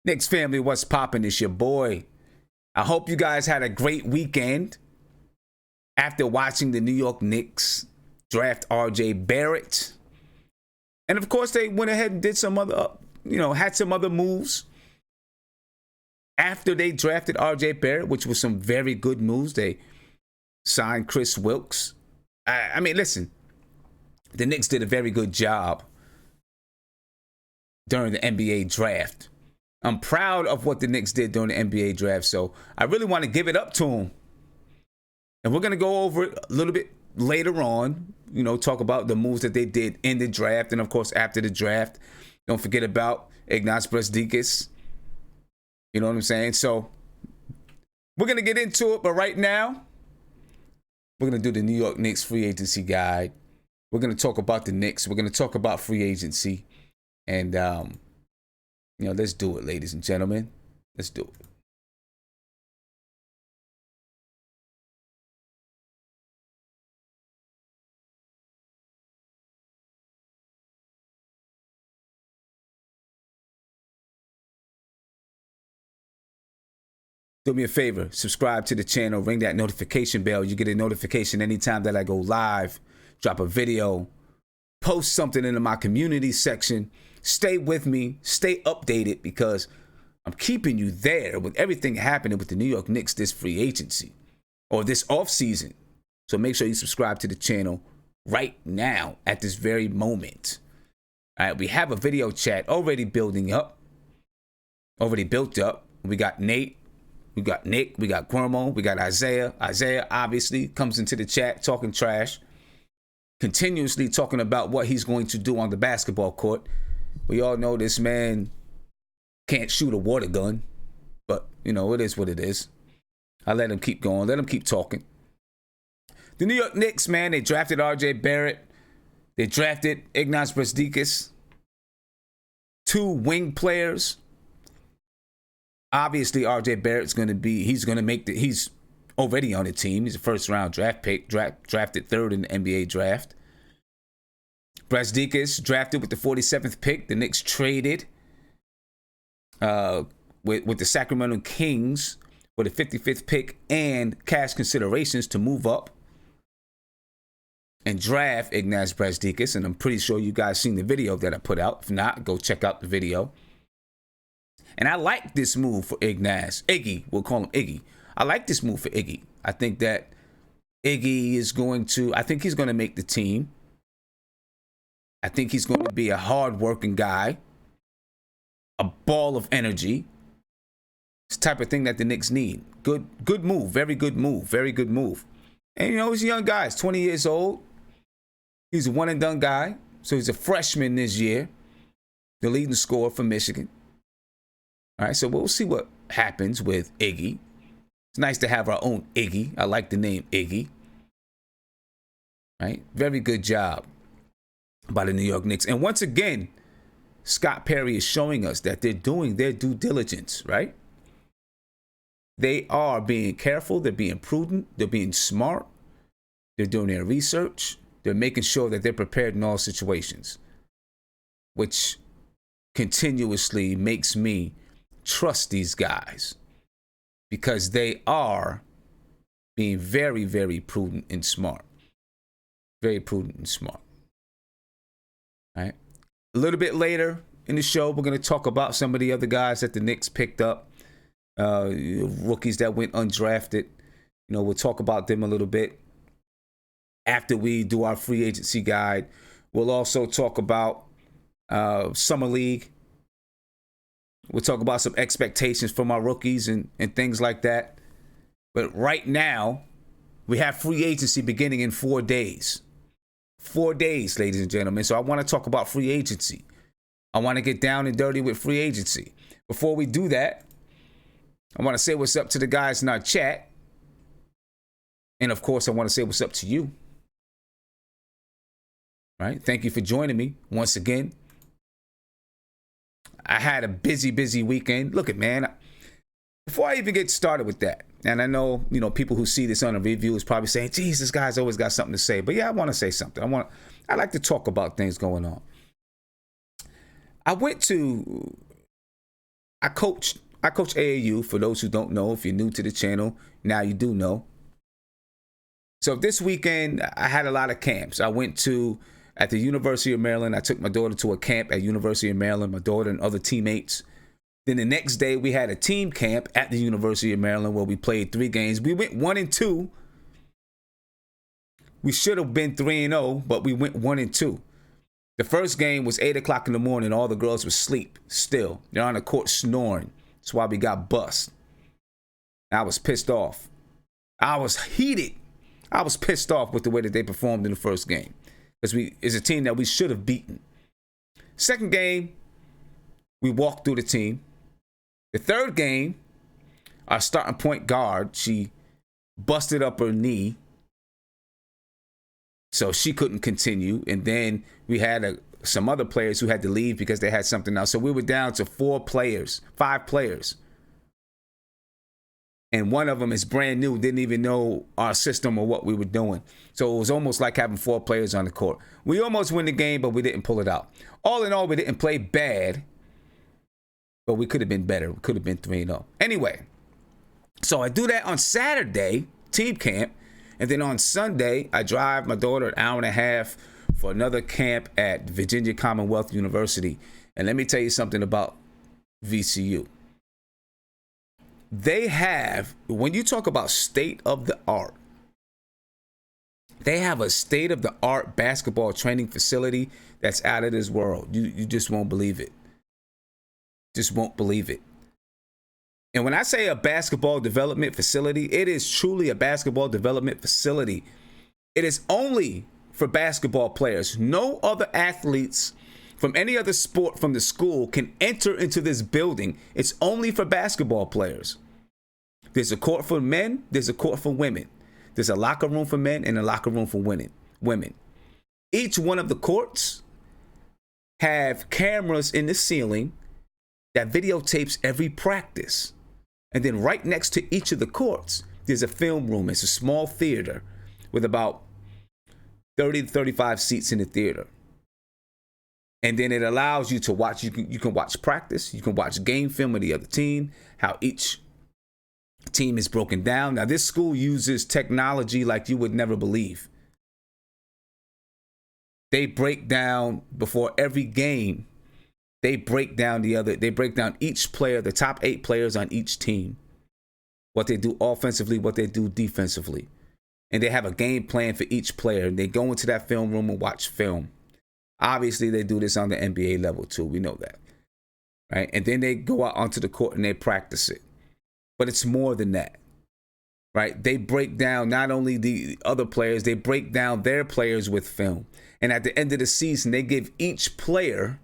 Knicks family, what's poppin'? It's your boy. I hope you guys had a great weekend after watching the New York Knicks draft R.J. Barrett. And of course, they went ahead and did some other, had some other moves after they drafted R.J. Barrett, which was some very good moves. They signed Chris Wilkes. I mean, listen, the Knicks did a very good job during the NBA draft. I'm proud of what the Knicks did during the NBA draft, so I really want to give it up to them. And we're going to go over it a little bit later on, talk about the moves that they did in the draft and, of course, after the draft. Don't forget about Ignaz Brogdon. You know what I'm saying? So we're going to get into it, but right now, we're going to do the New York Knicks free agency guide. We're going to talk about the Knicks. We're going to talk about free agency. And, let's do it, ladies and gentlemen. Let's do it. Do me a favor, subscribe to the channel, ring that notification bell. You get a notification anytime that I go live, drop a video, post something into my community section. Stay with me, stay updated, because I'm keeping you there with everything happening with the New York Knicks this free agency or this offseason. So make sure you subscribe to the channel right now at this very moment. All right, we have a video chat already building up, already built up. We got Nate. We got Nick, we got Guillermo, we got Isaiah. Isaiah obviously comes into the chat talking trash, continuously talking about what he's going to do on the basketball court. We all know this man can't shoot a water gun, but, it is what it is. I let him keep going, let him keep talking. The New York Knicks, man, they drafted R.J. Barrett. They drafted Ignaz Brogdon, 2 wing players. Obviously, R.J. Barrett's he's already on the team. He's a first-round draft pick, drafted 3rd in the NBA draft. Brogdon drafted with the 47th pick. The Knicks traded with the Sacramento Kings for the 55th pick and cash considerations to move up and draft Ignaz Brogdon. And I'm pretty sure you guys seen the video that I put out. If not, go check out the video. And I like this move for Ignaz. Iggy, we'll call him Iggy. I like this move for Iggy. I think that Iggy he's going to make the team. I think he's going to be a hard-working guy, a ball of energy. It's the type of thing that the Knicks need. Good move, very good move, very good move. And, he's a young guy. He's 20 years old. He's a one-and-done guy. So he's a freshman this year, the leading scorer for Michigan. All right, so we'll see what happens with Iggy. It's nice to have our own Iggy. I like the name Iggy. Right? Very good job by the New York Knicks. And once again, Scott Perry is showing us that they're doing their due diligence, right? They are being careful. They're being prudent. They're being smart. They're doing their research. They're making sure that they're prepared in all situations, which continuously makes me trust these guys because they are being very, very prudent and smart. Very prudent and smart. All right. A little bit later in the show, we're going to talk about some of the other guys that the Knicks picked up, rookies that went undrafted. We'll talk about them a little bit after we do our free agency guide. We'll also talk about Summer League. We'll talk about some expectations from our rookies and things like that. But right now, we have free agency beginning in 4 days. 4 days, ladies and gentlemen. So I want to talk about free agency. I want to get down and dirty with free agency. Before we do that, I want to say what's up to the guys in our chat. And of course, I want to say what's up to you. All right? Thank you for joining me once again. I had a busy weekend. Look at, man, before I even get started with that, and I know, people who see this on a review is probably saying, geez, this guy's always got something to say. But yeah, I want to say something. I like to talk about things going on. I went to I coach AAU. For those who don't know, if you're new to the channel, now you do know. So this weekend, I had a lot of camps. I went to, at the University of Maryland, I took my daughter to a camp at University of Maryland, my daughter and other teammates. Then the next day, we had a team camp at the University of Maryland where we played 3 games. We went 1-2. We should have been 3-0, but we went 1-2. The first game was 8 o'clock in the morning. All the girls were asleep still. They're on the court snoring. That's why we got bust. I was pissed off. I was heated. I was pissed off with the way that they performed in the first game. Because it's a team that we should have beaten. Second game, we walked through the team. The third game, our starting point guard, she busted up her knee. So she couldn't continue. And then we had some other players who had to leave because they had something else. So we were down to 5 players. And one of them is brand new, didn't even know our system or what we were doing. So it was almost like having 4 players on the court. We almost win the game, but we didn't pull it out. All in all, we didn't play bad, but we could have been better. We could have been 3-0. Anyway, so I do that on Saturday, team camp. And then on Sunday, I drive my daughter an hour and a half for another camp at Virginia Commonwealth University. And let me tell you something about VCU. They have, when you talk about state of the art, they have a state of the art basketball training facility that's out of this world. You just won't believe it. Just won't believe it. And when I say a basketball development facility, it is truly a basketball development facility. It is only for basketball players. No other athletes from any other sport from the school can enter into this building. It's only for basketball players. There's a court for men. There's a court for women. There's a locker room for men and a locker room for women. Each one of the courts have cameras in the ceiling that videotapes every practice. And then right next to each of the courts, there's a film room. It's a small theater with about 30 to 35 seats in the theater. And then it allows you to watch, you can watch practice, you can watch game film of the other team, how each team is broken down. Now, this school uses technology like you would never believe. They break down before every game. They break down each player, the top 8 players on each team, what they do offensively, what they do defensively. And they have a game plan for each player. And they go into that film room and watch film. Obviously, they do this on the NBA level too. We know that, right? And then they go out onto the court and they practice it. But it's more than that, right? They break down not only the other players, they break down their players with film. And at the end of the season, they give each player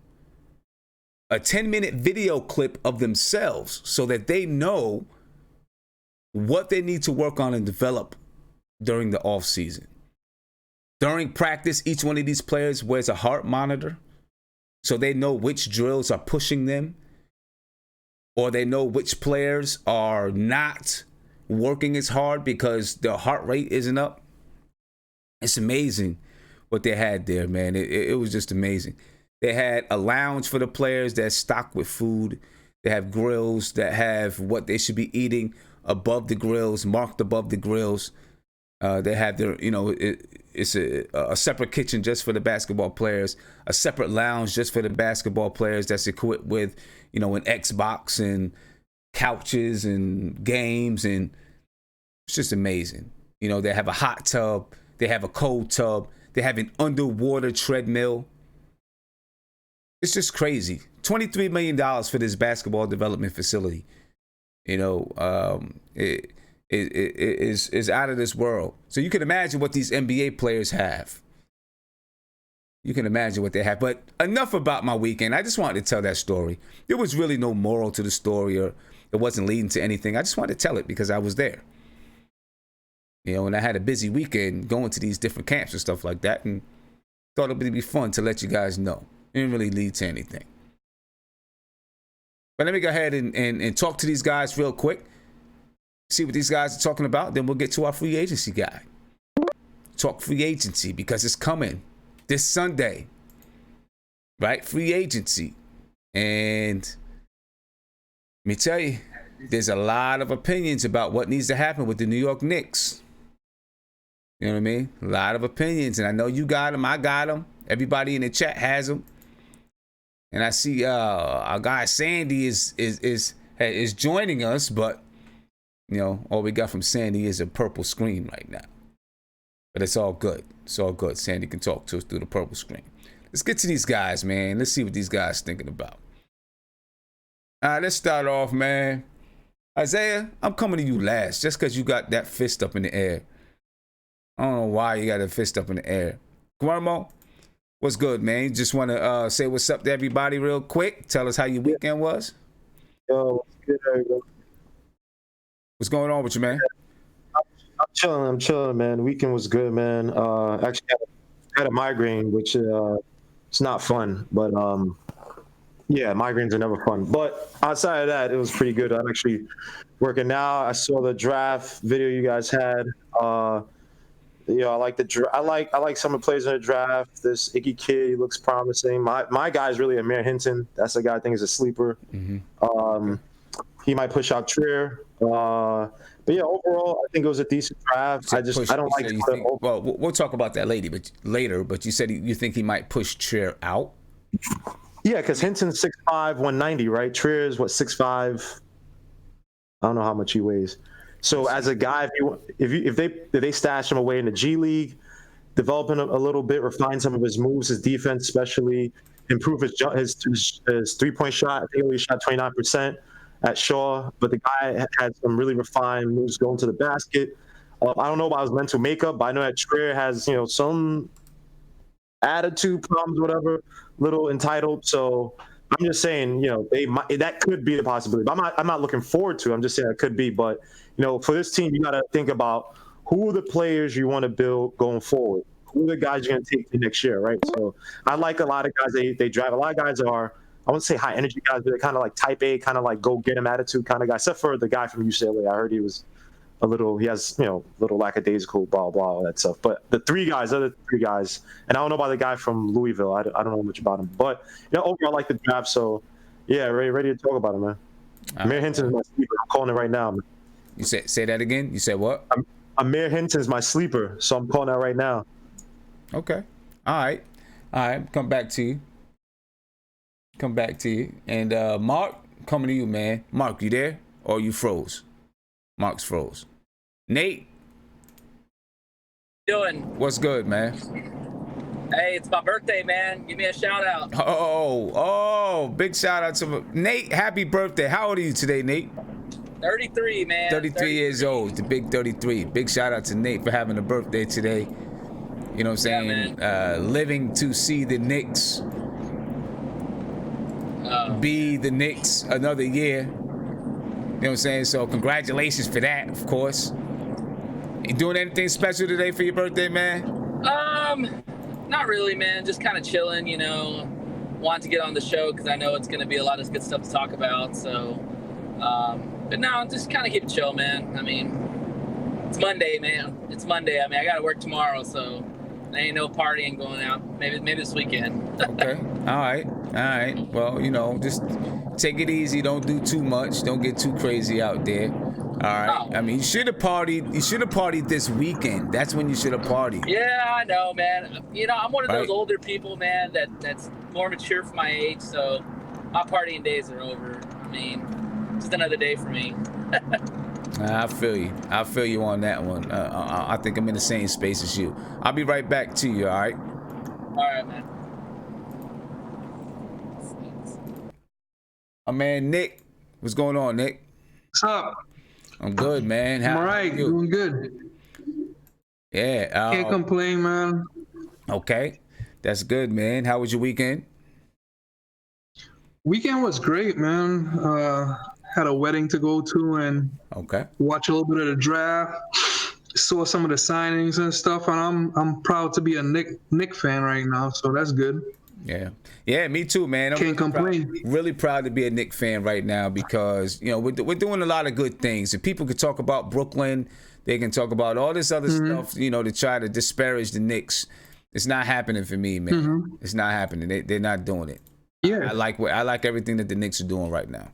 a 10-minute video clip of themselves so that they know what they need to work on and develop during the off season. During practice, each one of these players wears a heart monitor so they know which drills are pushing them, or they know which players are not working as hard because their heart rate isn't up. It's amazing what they had there, man. It was just amazing. They had a lounge for the players that's stocked with food. They have grills that have what they should be eating above the grills, marked above the grills. They have their, it's a separate kitchen just for the basketball players, a separate lounge just for the basketball players that's equipped with, an Xbox and couches and games. And it's just amazing. They have a hot tub. They have a cold tub. They have an underwater treadmill. It's just crazy. $23 million for this basketball development facility. It is out of this world. So you can imagine what these NBA players have. You can imagine what they have. But enough about my weekend. I just wanted to tell that story. There was really no moral to the story, or it wasn't leading to anything. I just wanted to tell it because I was there. And I had a busy weekend going to these different camps and stuff like that, and thought it would be fun to let you guys know. It didn't really lead to anything. But let me go ahead and talk to these guys real quick. See what these guys are talking about. Then we'll get to our free agency guy. Talk free agency because it's coming this Sunday. Right? Free agency. And me tell you, there's a lot of opinions about what needs to happen with the New York Knicks. You know what I mean? A lot of opinions, and I know you got them. I got them. Everybody in the chat has them. And I see our guy Sandy is joining us, but you know, all we got from Sandy is a purple screen right now. But it's all good. It's all good. Sandy can talk to us through the purple screen. Let's get to these guys, man. Let's see what these guys thinking about. All right, let's start off, man. Isaiah, I'm coming to you last just because you got that fist up in the air. I don't know why you got a fist up in the air. Guillermo, what's good, man? You just want to say what's up to everybody real quick. Tell us how your weekend was. Yo, what's good, everybody? What's going on with you, man? I'm chilling, man. Weekend was good, man. Actually had a migraine, which it's not fun, but yeah, migraines are never fun. But outside of that, it was pretty good. I'm actually working now. I saw the draft video you guys had. You know, I like I like some of the players in the draft. This Icky kid, he looks promising. My guy's really Amir Hinton. That's the guy I think is a sleeper. Mm-hmm. He might push out Trier. But yeah, overall, I think it was a decent draft. I don't like. Well, we'll talk about that later. But you said you think he might push Trier out. Yeah, because Hinton's 6'5", 190, right? Trier is what, 6'5". I don't know how much he weighs. So as a guy, if they stash him away in the G League, develop him a little bit, refine some of his moves, his defense, especially improve his 3-point shot. I think he only shot 29% at Shaw, but the guy had some really refined moves going to the basket. I don't know about his mental makeup, but I know that Trier has, you know, some attitude problems, whatever, little entitled. So I'm just saying, you know, that could be a possibility. But I'm not looking forward to it. I'm just saying it could be. But, you know, for this team, you got to think about who are the players you want to build going forward. Who are the guys you're going to take to next year, right? So I like a lot of guys they drive. A lot of guys are, I wouldn't say high energy guys, but they're kind of like type A, kind of like go get him attitude kind of guy, except for the guy from UCLA. I heard he was he has, you know, little lackadaisical, blah, blah, all that stuff. But the other three guys, and I don't know about the guy from Louisville. I don't know much about him. But, you know, overall, I like the draft. So, yeah, ready to talk about him, man. Amir Hinton is my sleeper. I'm calling it right now, man. You say that again? You said what? Amir Hinton is my sleeper, so I'm calling that right now. Okay. All right. Come back to you. And Mark, coming to you, man. Mark, you there? Or you froze? Mark's froze. Nate. Doing? What's good, man? Hey, it's my birthday, man. Give me a shout out. Oh, big shout out to Nate. Happy birthday. How old are you today, Nate? 33, man. 33 years old. The big 33. Big shout out to Nate for having a birthday today. You know what I'm saying? Yeah, living to see the Knicks be the Knicks another year. You know what I'm saying? So congratulations for that, of course. You doing anything special today for your birthday, man? Not really, man. Just kind of chilling, you know. Want to get on the show because I know it's going to be a lot of good stuff to talk about. So, but no, just kind of keep it chill, man. I mean, it's Monday, man. It's Monday. I mean, I got to work tomorrow, so there ain't no partying going out. Maybe this weekend. Okay. All right. Well, you know, just take it easy. Don't do too much. Don't get too crazy out there. All right. Oh. I mean, you should have partied. You should have partied this weekend. That's when you should have partied. Yeah, I know, man. You know, I'm one of those older people, man, that's more mature for my age. So my partying days are over. I mean, just another day for me. I feel you. I feel you on that one. I think I'm in the same space as you. I'll be right back to you. All right. All right, man. My man Nick, what's going on, Nick? What's up? I'm good, man. I'm all right, doing good. Yeah. Can't complain, man. Okay, that's good, man. How was your weekend? Weekend was great, man. Had a wedding to go to and watch a little bit of the draft. Saw some of the signings and stuff, and I'm proud to be a Knicks fan right now, so that's good. Yeah, me too, man. Can't complain. Really proud to be a Knicks fan right now because, you know, we're doing a lot of good things. If people could talk about Brooklyn, they can talk about all this other stuff, you know, to try to disparage the Knicks. It's not happening for me, man. It's not happening. They're not doing it. Yeah, I like everything that the Knicks are doing right now.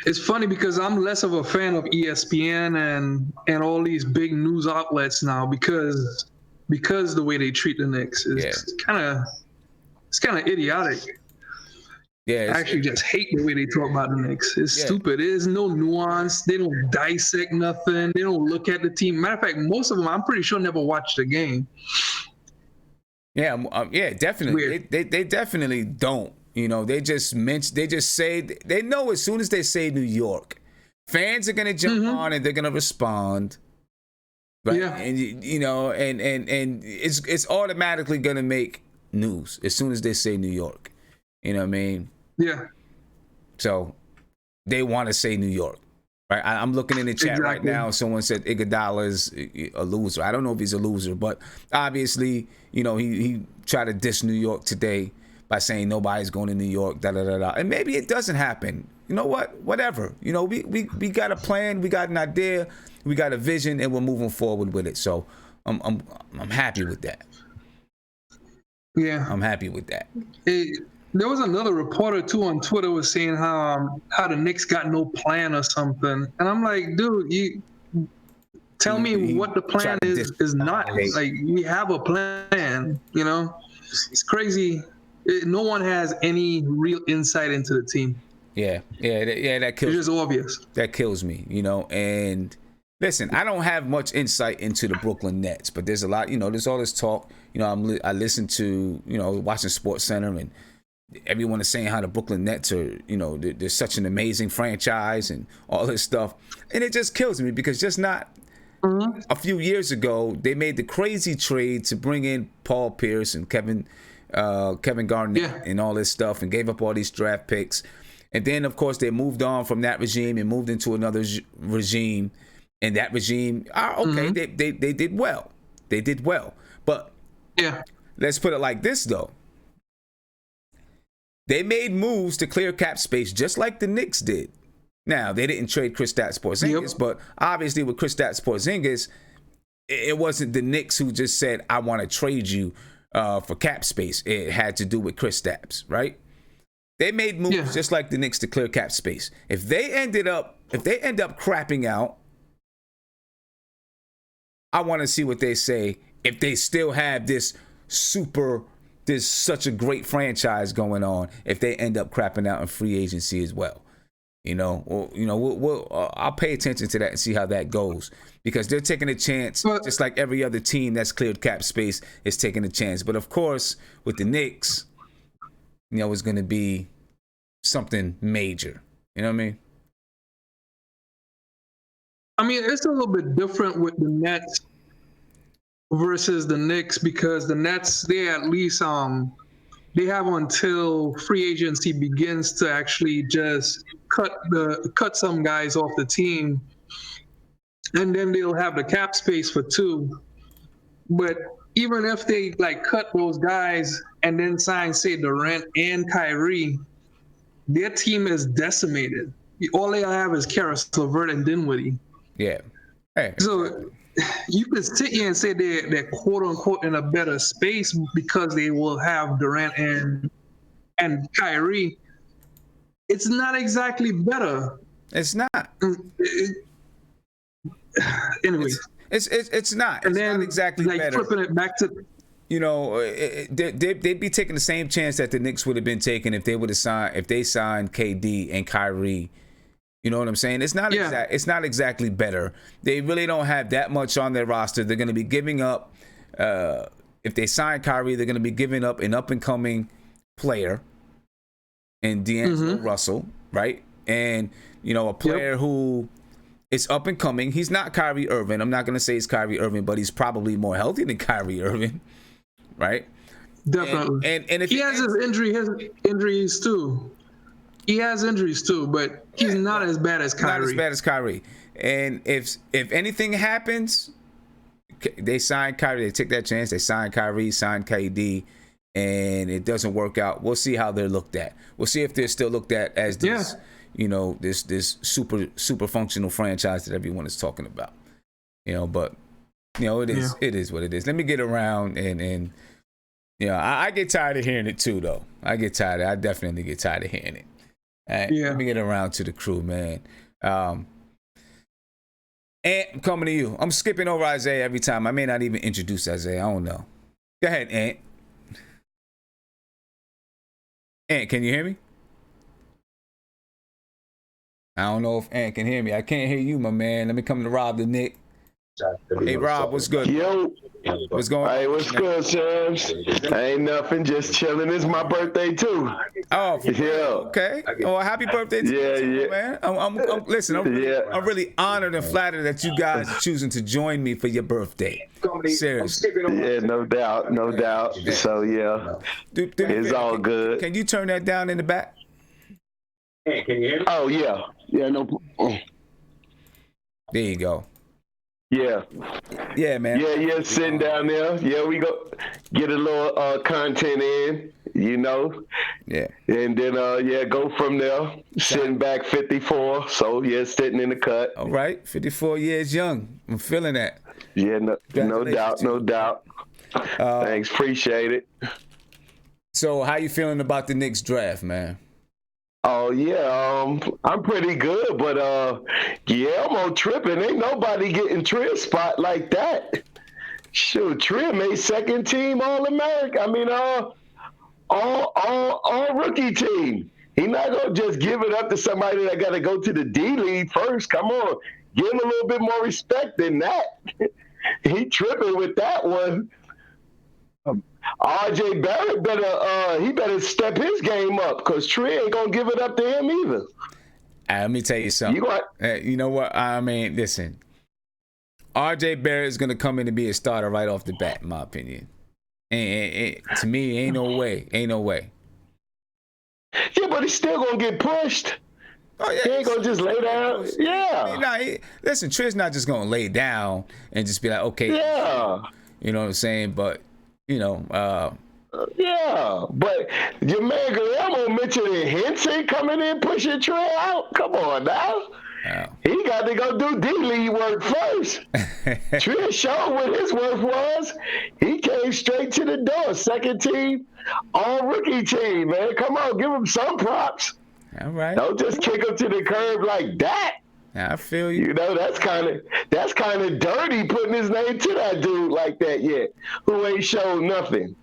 It's funny because I'm less of a fan of ESPN and all these big news outlets now because the way they treat the Knicks is kind of idiotic. Yeah, I actually just hate the way they talk about the Knicks. It's stupid. There's no nuance. They don't dissect nothing. They don't look at the team. Matter of fact, most of them, I'm pretty sure, never watched the game. Yeah, definitely. They definitely don't. You know, they just say, they know as soon as they say New York, fans are gonna jump on and they're gonna respond. Right? Yeah. And you know, and it's automatically gonna make news as soon as they say New York. You know what I mean? Yeah. So they want to say New York, right? I'm looking in the chat right now. Someone said Iguodala is a loser. I don't know if he's a loser, but obviously, you know, he tried to diss New York today by saying nobody's going to New York, da da da da. And maybe it doesn't happen. You know what? Whatever. You know, we got a plan, we got an idea, we got a vision, and we're moving forward with it. So I'm happy with that. Yeah, I'm happy with that. There was another reporter too on Twitter was saying how the Knicks got no plan or something, and I'm like, dude, you tell me what the plan is not. Like, we have a plan, you know. It's crazy. No one has any real insight into the team. Yeah, that kills. It's just obvious. That kills me, you know. And listen, I don't have much insight into the Brooklyn Nets, but there's a lot, you know. There's all this talk, you know. I listen to, you know, watching Sports Center, and everyone is saying how the Brooklyn Nets are, you know, they're such an amazing franchise and all this stuff, and it just kills me because just not a few years ago they made the crazy trade to bring in Paul Pierce and Kevin Garnett and all this stuff, and gave up all these draft picks. And then, of course, they moved on from that regime and moved into another regime. And that regime, they did well. They did well. But let's put it like this, though. They made moves to clear cap space just like the Knicks did. Now, they didn't trade Kristaps Porzingis, but obviously with Kristaps Porzingis, it wasn't the Knicks who just said, I want to trade you for cap space. It had to do with Kristaps, right? They made moves just like the Knicks to clear cap space. If they end up crapping out, I want to see what they say if they still have this such a great franchise going on, if they end up crapping out in free agency as well. You know, I'll pay attention to that and see how that goes, because they're taking a chance, just like every other team that's cleared cap space is taking a chance. But of course, with the Knicks, you know, it's going to be something major. You know what I mean? I mean, it's a little bit different with the Nets versus the Knicks, because the Nets, they at least they have until free agency begins to actually just cut some guys off the team, and then they'll have the cap space for two. But even if they like cut those guys and then sign, say, Durant and Kyrie, their team is decimated. All they have is Karis LeVert and Dinwiddie. Yeah. Hey. So you could sit here and say they're quote unquote in a better space because they will have Durant and Kyrie. It's not exactly better. It's not. Anyway, it's not. And it's then not exactly like better. flipping it back to, you know, they'd be taking the same chance that the Knicks would have been taking if they signed KD and Kyrie. You know what I'm saying? It's not it's not exactly better. They really don't have that much on their roster. They're going to be giving up. If they sign Kyrie, they're going to be giving up an up and coming player in Deangelo Russell, right? And you know, a player who is up and coming. He's not Kyrie Irving. I'm not going to say he's Kyrie Irving, but he's probably more healthy than Kyrie Irving, right? Definitely. And if he has his injuries too. He has injuries too, but he's not as bad as Kyrie. Not as bad as Kyrie. And if anything happens, they sign Kyrie. They take that chance. They sign Kyrie, sign KD, and it doesn't work out. We'll see how they're looked at. We'll see if they're still looked at as this, you know, this super functional franchise that everyone is talking about. You know, but you know, it is what it is. Let me get around and you know, I get tired of hearing it too, though. I definitely get tired of hearing it. Right, Yeah. let me get around to the crew, man. Ant, I'm coming to you. I'm skipping over Isaiah every time. I may not even introduce Isaiah. I don't know. Go ahead, Ant. Ant, can you hear me? I don't know if Ant can hear me. I can't hear you, my man. Let me come to Rob the Nick. Hey, Rob, what's good? Yo. What's going on? Hey, what's good, Shams? Ain't nothing, just chilling. It's my birthday, too. Oh, yeah. Okay. Oh, happy birthday to you, man. Listen, I'm really honored and flattered that you guys are choosing to join me for your birthday. Seriously. Yeah, no doubt, no doubt. Yeah. So, yeah, it's all good. Can you turn that down in the back? Hey, can you hear me? Oh, yeah. Yeah, no. There you go. Yeah. Yeah, man. Yeah, sitting down there. Yeah, we go get a little content in, you know. Yeah. And then, go from there. Sitting back 54. So, yeah, sitting in the cut. All right. 54 years young. I'm feeling that. Yeah, no doubt. Thanks. Appreciate it. So, how you feeling about the Knicks draft, man? Oh, yeah, I'm pretty good, but, I'm on tripping. Ain't nobody getting Trill spot like that. Shoot, Trill made second team All-American. I mean, all rookie team. He not going to just give it up to somebody that got to go to the D-League first. Come on, give him a little bit more respect than that. He tripping with that one. RJ Barrett better step his game up because Trey ain't gonna give it up to him either. Let me tell you something. You know what? I mean, listen. RJ Barrett is gonna come in and be a starter right off the bat, in my opinion. And to me, ain't no way. Yeah, but he's still gonna get pushed. Oh yeah, he ain't gonna just lay down. Yeah. Listen, Trey's not just gonna lay down and just be like, okay. Yeah. You know what I'm saying? But yeah, but your man Guillermo Mitchell and Henson coming in pushing Trey out. Come on now. He got to go do D-League work first. Trey showed what his worth was. He came straight to the door. Second team, all rookie team, man. Come on, give him some props. All right. Don't just kick him to the curb like that. I feel you. You know, that's kind of dirty putting his name to that dude like that yet, who ain't showed nothing.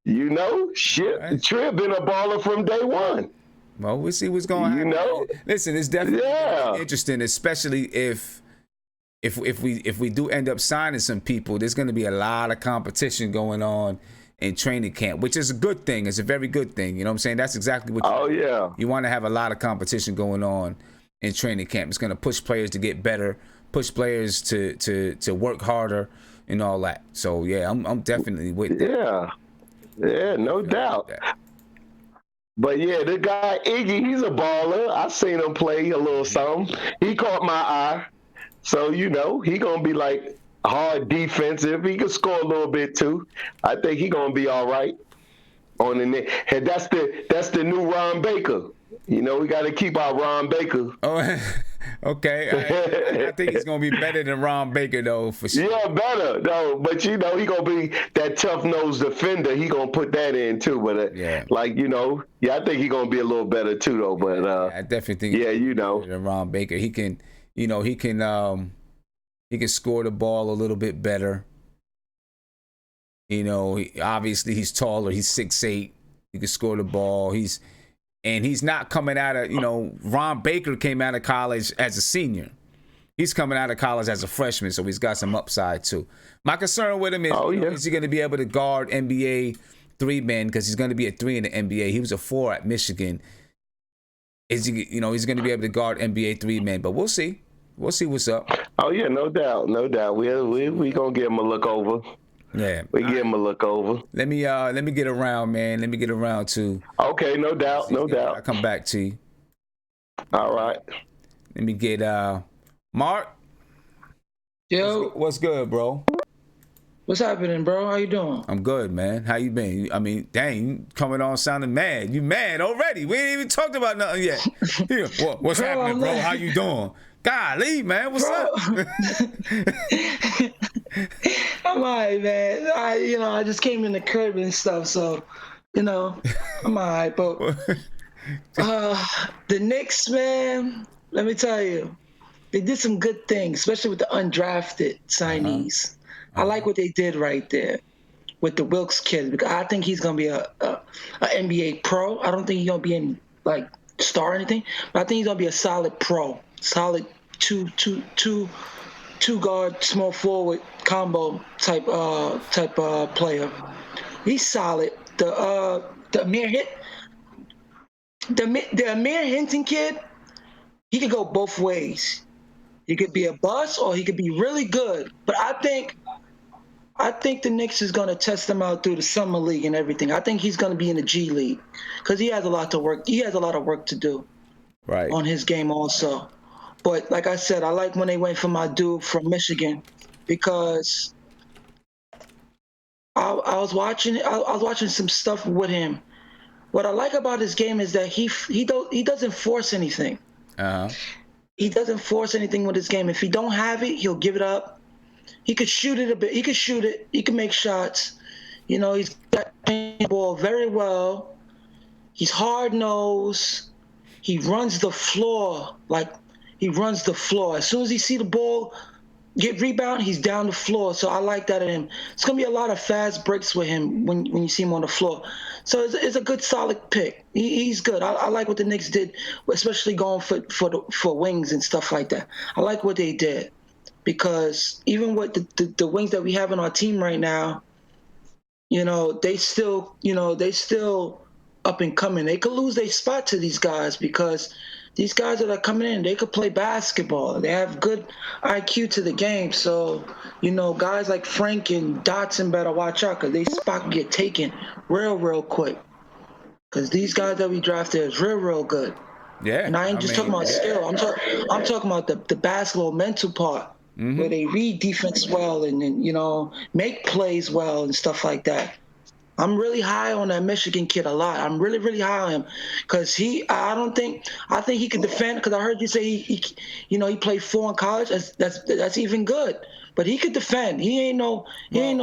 You know, shit. Right. Tripp been a baller from day one. Well, we'll see what's going on. You know, listen, it's definitely interesting, especially if we do end up signing some people. There's going to be a lot of competition going on in training camp, which is a good thing. It's a very good thing. You know what I'm saying? That's exactly what. You want to have a lot of competition going on in training camp. It's going to push players to get better, push players to work harder and all that. So yeah, I'm definitely with that. Yeah, no doubt. But yeah, the guy Iggy, he's a baller. I seen him play a little something. He caught my eye. So you know, he gonna be like hard defensive. He can score a little bit too. I think he gonna be all right on the net. And that's the new Ron Baker. You know, we got to keep our Ron Baker. Oh, okay. I think he's going to be better than Ron Baker, though, for sure. Yeah, better, though. But, you know, he going to be that tough-nosed defender. He going to put that in, too. But, like, you know, I think he going to be a little better, too, though. But, I definitely think you know. Than Ron Baker. He can, you know, he can score the ball a little bit better. You know, obviously he's taller. He's 6'8". He can score the ball. And he's not coming out of, you know, Ron Baker came out of college as a senior. He's coming out of college as a freshman, so he's got some upside too. My concern with him is, is he going to be able to guard NBA 3-men, because he's going to be a 3 in the NBA. He was a 4 at Michigan. Is he, you know, he's going to be able to guard NBA 3-men, but we'll see. We'll see what's up. Oh yeah, no doubt. We going to give him a look over. Yeah, we give him a look over. Let me get around, man. Let me get around to. Okay, no doubt. I'll come back to you. All right. Let me get Mark. Yo, what's good, bro? What's happening, bro? How you doing? I'm good, man. How you been? I mean, dang, you coming on sounding mad. You mad already? We ain't even talked about nothing yet. What's happening, bro? How you doing? Golly, man, what's up? I'm all right, man. I just came in the crib and stuff, so, you know, I'm all right. But The Knicks, man, let me tell you, they did some good things, especially with the undrafted signees. I like what they did right there with the Wilkes kid, because I think he's gonna be a NBA pro. I don't think he's gonna be in like star or anything, but I think he's gonna be a solid pro, solid two guard, small forward combo type player. He's solid. The Amir Hinton kid, he could go both ways. He could be a bust or he could be really good. But I think the Knicks is going to test him out through the summer league and everything. I think he's going to be in the G League because he has a lot to work. He has a lot of work to do on his game also. But like I said, I like when they went for my dude from Michigan because I was watching some stuff with him. What I like about his game is that he doesn't force anything. He doesn't force anything with his game. If he don't have it, he'll give it up. He could shoot it a bit. He could shoot it. He can make shots. You know, he's got the ball very well. He's hard-nosed. He runs the floor As soon as he see the ball get rebound, he's down the floor. So I like that in him. It's going to be a lot of fast breaks with him when you see him on the floor. So it's a good, solid pick. He's good. I like what the Knicks did, especially going for wings and stuff like that. I like what they did because even with the wings that we have on our team right now, you know, they still up and coming. They could lose their spot to these guys because these guys that are coming in, they could play basketball. They have good IQ to the game. So, you know, guys like Frank and Dotson better watch out because they spot can get taken real quick. Because these guys that we drafted is real good. Yeah. And I ain't just talking about skill. I'm talking about the basketball mental part where they read defense well and you know, make plays well and stuff like that. I'm really high on that Michigan kid a lot. I'm really high on him because I think he could defend because I heard you say he played 4 in college. That's even good. But he could defend. He ain't no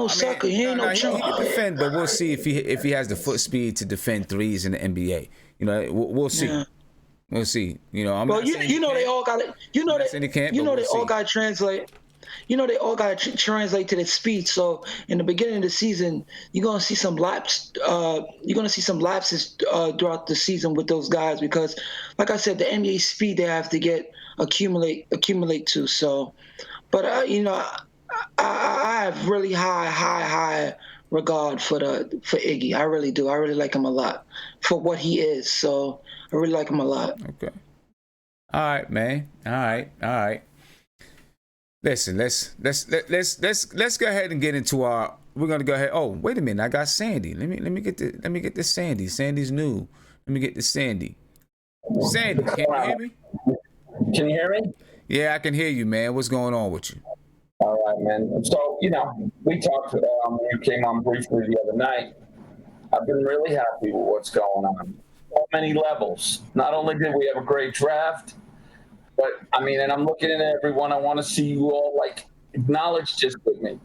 sucker. He ain't no chump. He can defend, but we'll see if he has the foot speed to defend threes in the NBA. You know, we'll see. Yeah. We'll see. You know, they all got it. You know they all got to translate. You know they all got to translate to their speed. So in the beginning of the season, you're gonna see some lapses. You're gonna see some lapses throughout the season with those guys because, like I said, the NBA speed they have to accumulate to. So, but you know, I have really high regard for Iggy. I really do. I really like him a lot for what he is. So I really like him a lot. Okay. All right, man. All right. Listen, let's go ahead and get into our. We're gonna go ahead. Oh, wait a minute, I got Sandy. Let me get this Sandy. Sandy's new. Let me get this Sandy. Sandy, can you hear me? Can you hear me? Yeah, I can hear you, man. What's going on with you? All right, man. So we talked when you came on briefly the other night. I've been really happy with what's going on. So many levels. Not only did we have a great draft. But, I mean, and I'm looking at everyone. I want to see you all, acknowledge this with me.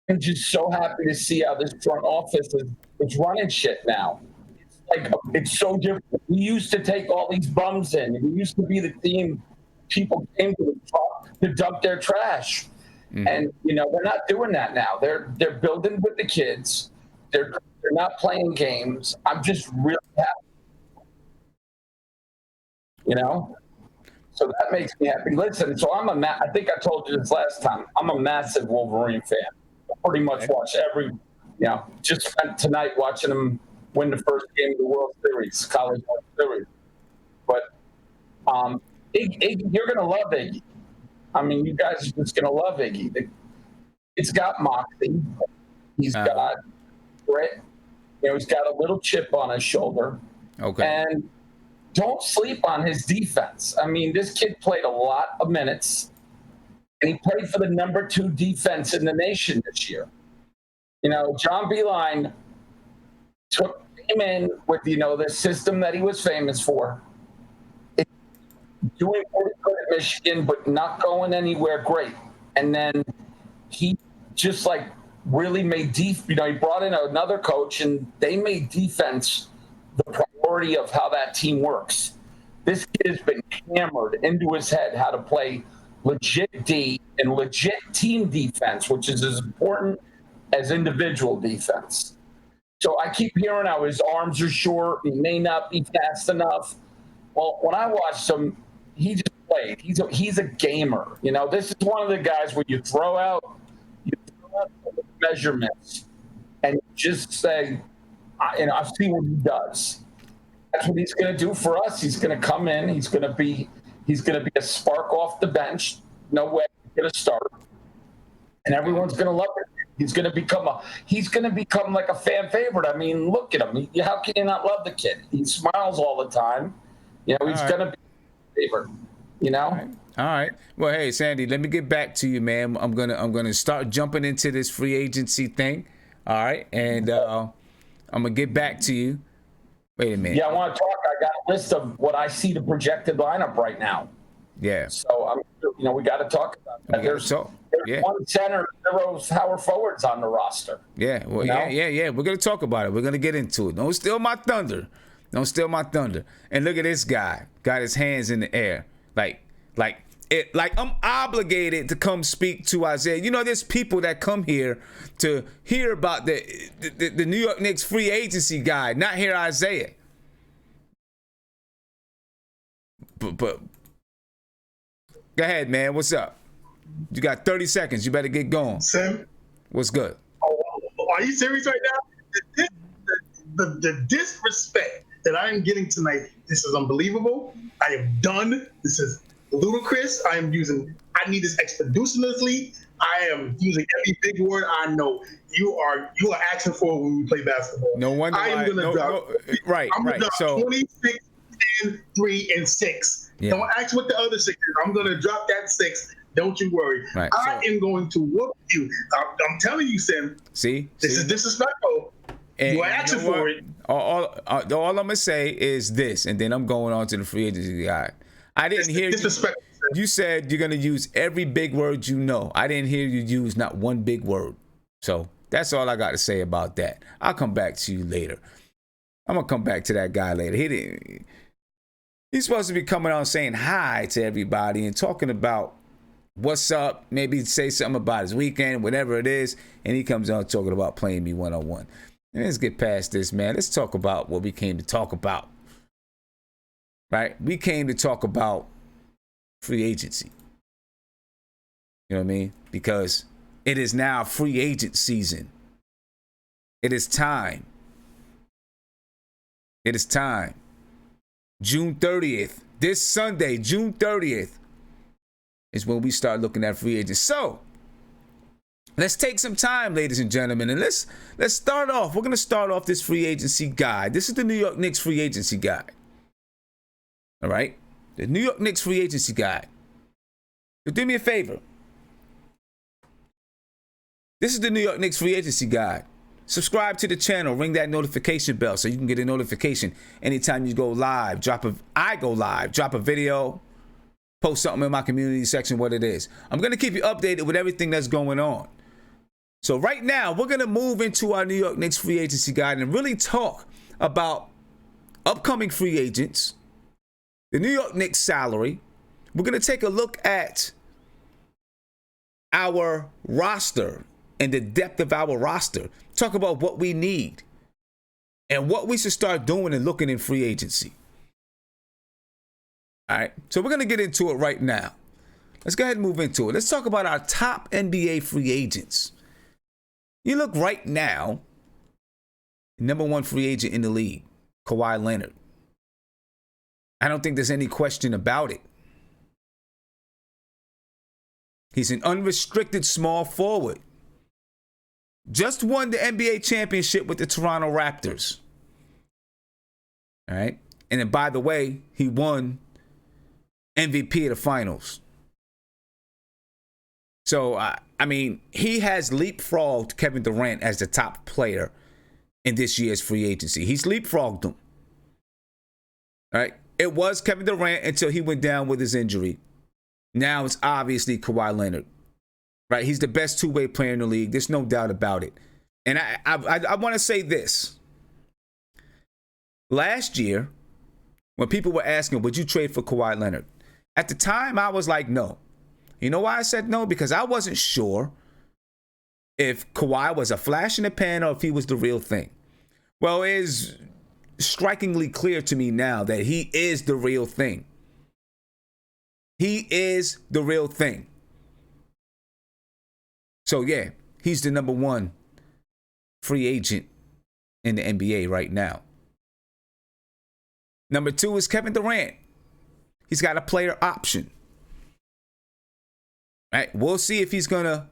I'm just so happy to see how this front office is running shit now. It's so different. We used to take all these bums in. We used to be the team people came to the top to dump their trash. Mm-hmm. And, they're not doing that now. They're building with the kids. They're not playing games. I'm just really happy. So that makes me happy. Listen, so I think I told you this last time. I'm a massive Wolverine fan. I pretty much watch just spent tonight watching them win the first game of the World Series, College World Series. But Iggy, you're going to love Iggy. I mean, you guys are just going to love Iggy. It's got moxie. He's got grit. He's got a little chip on his shoulder. Okay. And don't sleep on his defense. I mean, this kid played a lot of minutes, and he played for the number 2 defense in the nation this year. John Beilein came in with, the system that he was famous for. It's doing pretty good at Michigan, but not going anywhere great. And then he just, really made he brought in another coach, and they made defense the priority. majority of how that team works. This kid has been hammered into his head how to play legit D and legit team defense, which is as important as individual defense. So I keep hearing how his arms are short, he may not be fast enough. Well, when I watched him, he just played. He's a gamer. You know, this is one of the guys where you throw out the measurements and you just say, I've seen what he does. That's what he's going to do for us. He's going to come in. He's going to be a spark off the bench. No way he's going to start, and everyone's going to love it. He's going to become like a fan favorite. I mean, look at him. How can you not love the kid? He smiles all the time. You know, he's going to be a favorite. You know. All right. Well, hey, Sandy, let me get back to you, man. I'm gonna start jumping into this free agency thing. All right, and I'm gonna get back to you. Wait a minute. Yeah, I want to talk. I got a list of what I see the projected lineup right now. Yeah. So we got to talk about that. There's one center, 0 power forwards on the roster. Yeah. Well, yeah. We're gonna talk about it. We're gonna get into it. Don't steal my thunder. And look at this guy. Got his hands in the air, like I'm obligated to come speak to Isaiah. You know, there's people that come here to hear about the New York Knicks free agency guy, not hear Isaiah. But go ahead, man. What's up? You got 30 seconds. You better get going. Sam? What's good? Oh, are you serious right now? The disrespect that I am getting tonight, this is unbelievable. I am done. This is ludicrous. I need this expeditiously. I am using every big word I know. You are asking for when we play basketball. No wonder. I am going to drop. Right. I'm going to drop 26, 10, 3, and 6. Yeah. Don't ask what the other 6 is. I'm going to drop that 6. Don't you worry. Right. I am going to whoop you. I'm telling you, Sam. See? This is disrespectful. You are asking for it. All I'm going to say is this, and then I'm going on to the free agency guy. I didn't hear you said you're going to use every big word you know. I didn't hear you use not one big word. So that's all I got to say about that. I'll come back to you later. I'm going to come back to that guy later. He's supposed to be coming on saying hi to everybody and talking about what's up, maybe say something about his weekend, whatever it is, and he comes on talking about playing me one-on-one. And let's get past this, man. Let's talk about what we came to talk about. Right? We came to talk about free agency. You know what I mean? Because it is now free agent season. It is time. It is time. June 30th, this Sunday, June 30th, is when we start looking at free agents. So, let's take some time, ladies and gentlemen, and let's start off. We're going to start off this free agency guide. This is the New York Knicks free agency guide. All right? The New York Knicks free agency guide. So do me a favor. This is the New York Knicks free agency guide. Subscribe to the channel. Ring that notification bell so you can get a notification anytime you go live. I go live. Drop a video. Post something in my community section, what it is. I'm going to keep you updated with everything that's going on. So right now, we're going to move into our New York Knicks free agency guide and really talk about upcoming free agents, the New York Knicks salary. We're going to take a look at our roster and the depth of our roster. Talk about what we need and what we should start doing and looking in free agency. All right, so we're going to get into it right now. Let's go ahead and move into it. Let's talk about our top NBA free agents. You look right now, number one free agent in the league, Kawhi Leonard. I don't think there's any question about it. He's an unrestricted small forward. Just won the NBA championship with the Toronto Raptors. All right, and then by the way, he won MVP of the finals. So, I mean, he has leapfrogged Kevin Durant as the top player in this year's free agency. He's leapfrogged him. All right. It was Kevin Durant until he went down with his injury. Now it's obviously Kawhi Leonard. Right. He's the best two-way player in the league. There's no doubt about it. And I want to say this. last year, when people were asking, would you trade for Kawhi Leonard? At the time, I was like, no. You know why I said no? Because I wasn't sure if Kawhi was a flash in the pan or if he was the real thing. Well, it is strikingly clear to me now that he is the real thing. He is the real thing. So, yeah, he's the number one free agent in the NBA right now. Number 2 is Kevin Durant. He's got a player option. Right? We'll see if he's going to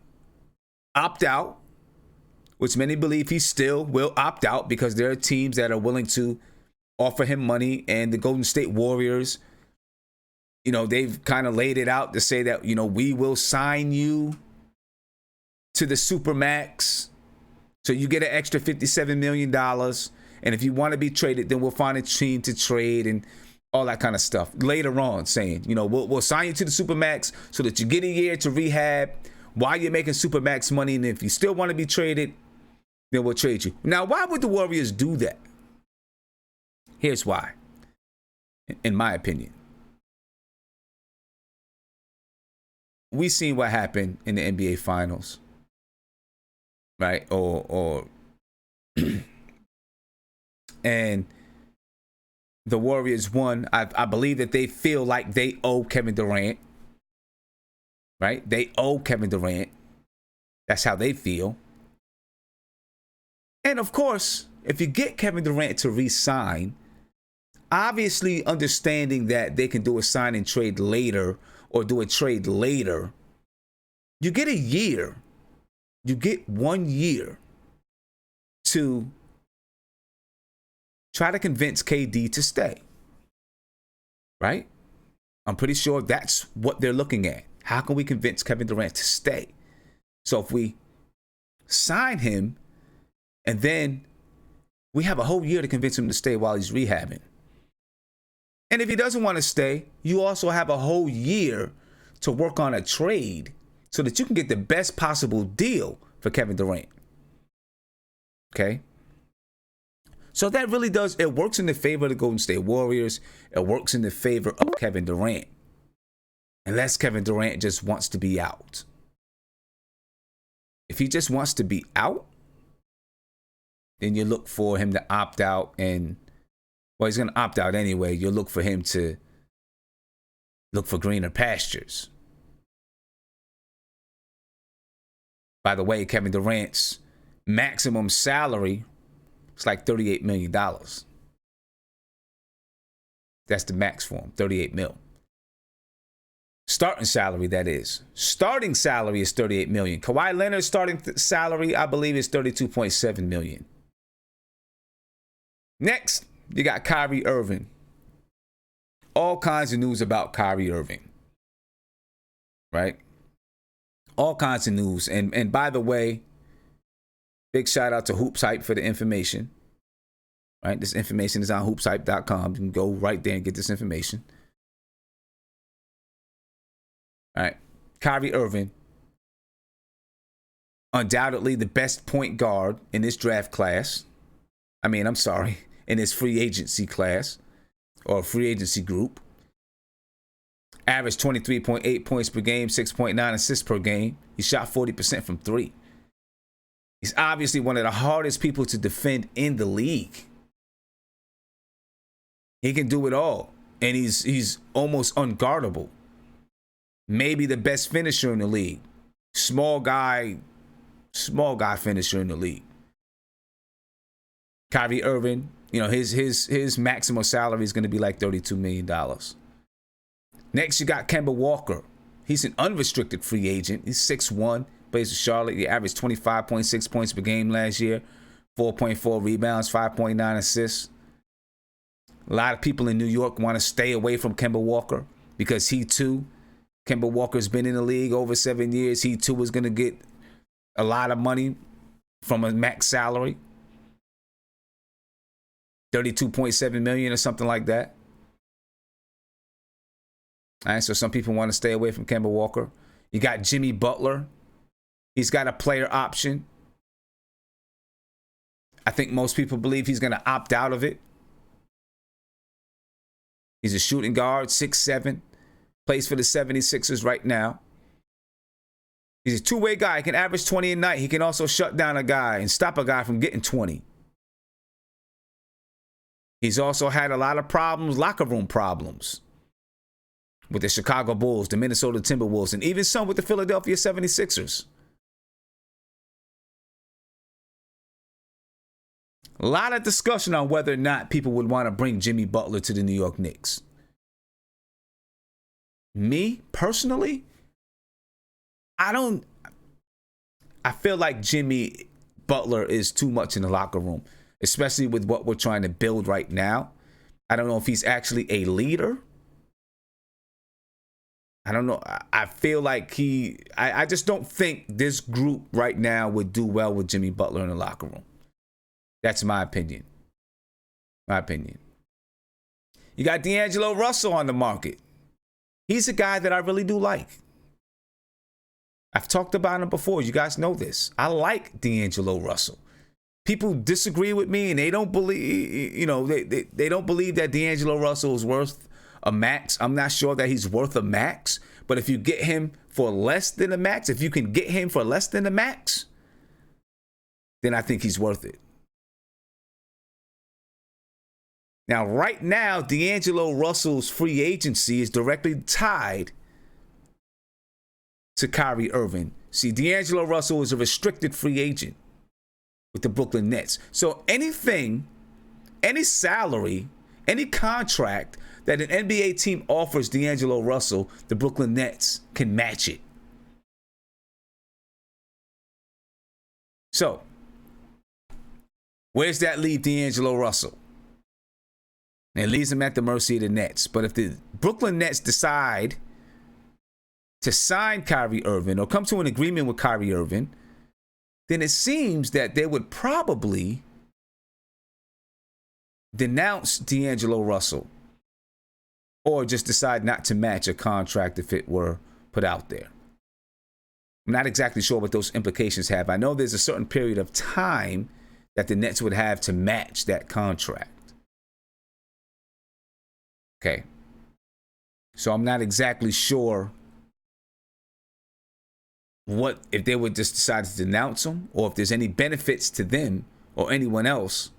opt out, which many believe he still will opt out because there are teams that are willing to offer him money. And the Golden State Warriors, you know, they've kind of laid it out to say that, you know, we will sign you to the Supermax. So you get an extra $57 million. And if you want to be traded, then we'll find a team to trade and all that kind of stuff. Later on saying, you know, we'll sign you to the Supermax so that you get a year to rehab while you're making Supermax money. And if you still want to be traded, then we'll trade you. Now, why would the Warriors do that? Here's why, in my opinion. We seen what happened in the NBA Finals, right? And the Warriors won. I believe that they feel like they owe Kevin Durant, right? They owe Kevin Durant. That's how they feel. And of course, if you get Kevin Durant to re-sign, obviously understanding that they can do a sign and trade later or do a trade later, you get a year. You get 1 year to try to convince KD to stay, right? I'm pretty sure that's what they're looking at. How can we convince Kevin Durant to stay? So if we sign him and then we have a whole year to convince him to stay while he's rehabbing. And if he doesn't want to stay, you also have a whole year to work on a trade so that you can get the best possible deal for Kevin Durant. Okay? So that really does, it works in the favor of the Golden State Warriors. It works in the favor of Kevin Durant. Unless Kevin Durant just wants to be out. If he just wants to be out, then you look for him to opt out and, well, he's going to opt out anyway. You'll look for him to look for greener pastures. By the way, Kevin Durant's maximum salary is like $38 million. That's the max for him, 38 mil. Starting salary, that is. Starting salary is 38 million. Kawhi Leonard's starting salary, I believe, is 32.7 million. Next, you got Kyrie Irving. All kinds of news about Kyrie Irving. Right? All kinds of news. And by the way, big shout out to Hoops Hype for the information. Right? This information is on hoopshype.com. You can go right there and get this information. All right. Kyrie Irving, undoubtedly the best point guard in this draft class. In this free agency class or free agency group. Averaged 23.8 points per game, 6.9 assists per game. He shot 40% from 3. He's obviously one of the hardest people to defend in the league. He can do it all, and he's almost unguardable. Maybe the best finisher in the league. Small guy finisher in the league. Kyrie Irving, his maximum salary is going to be like $32 million. Next, you got Kemba Walker. He's an unrestricted free agent. He's 6'1", plays with Charlotte. He averaged 25.6 points per game last year, 4.4 rebounds, 5.9 assists. A lot of people in New York want to stay away from Kemba Walker because Kemba Walker's been in the league over 7 years. He too is going to get a lot of money from a max salary. 32.7 million or something like that. All right, so some people want to stay away from Kemba Walker. You got Jimmy Butler. He's got a player option. I think most people believe he's going to opt out of it. He's a shooting guard, 6'7", plays for the 76ers right now. He's a two-way guy. He can average 20 a night. He can also shut down a guy and stop a guy from getting 20. He's also had a lot of problems, locker room problems, with the Chicago Bulls, the Minnesota Timberwolves, and even some with the Philadelphia 76ers. A lot of discussion on whether or not people would want to bring Jimmy Butler to the New York Knicks. Me, personally, I feel like Jimmy Butler is too much in the locker room, especially with what we're trying to build right now. I don't know if he's actually a leader. I don't know. I feel like I just don't think this group right now would do well with Jimmy Butler in the locker room. That's my opinion. My opinion. You got Deangelo Russell on the market. He's a guy that I really do like. I've talked about him before. You guys know this. I like Deangelo Russell. People disagree with me and they don't believe, they don't believe that Deangelo Russell is worth a max. I'm not sure that he's worth a max, but if you get him for less than a max, if you can get him for less than a max, then I think he's worth it. Now, right now, Deangelo Russell's free agency is directly tied to Kyrie Irving. See, Deangelo Russell is a restricted free agent with the Brooklyn Nets. So anything, any salary, any contract that an NBA team offers Deangelo Russell, the Brooklyn Nets can match it. So, where's that leave Deangelo Russell? It leaves him at the mercy of the Nets. But if the Brooklyn Nets decide to sign Kyrie Irving or come to an agreement with Kyrie Irving, then it seems that they would probably denounce Deangelo Russell or just decide not to match a contract if it were put out there. I'm not exactly sure what those implications have. I know there's a certain period of time that the Nets would have to match that contract. Okay. So I'm not exactly sure what if they would just decide to denounce him or if there's any benefits to them or anyone else,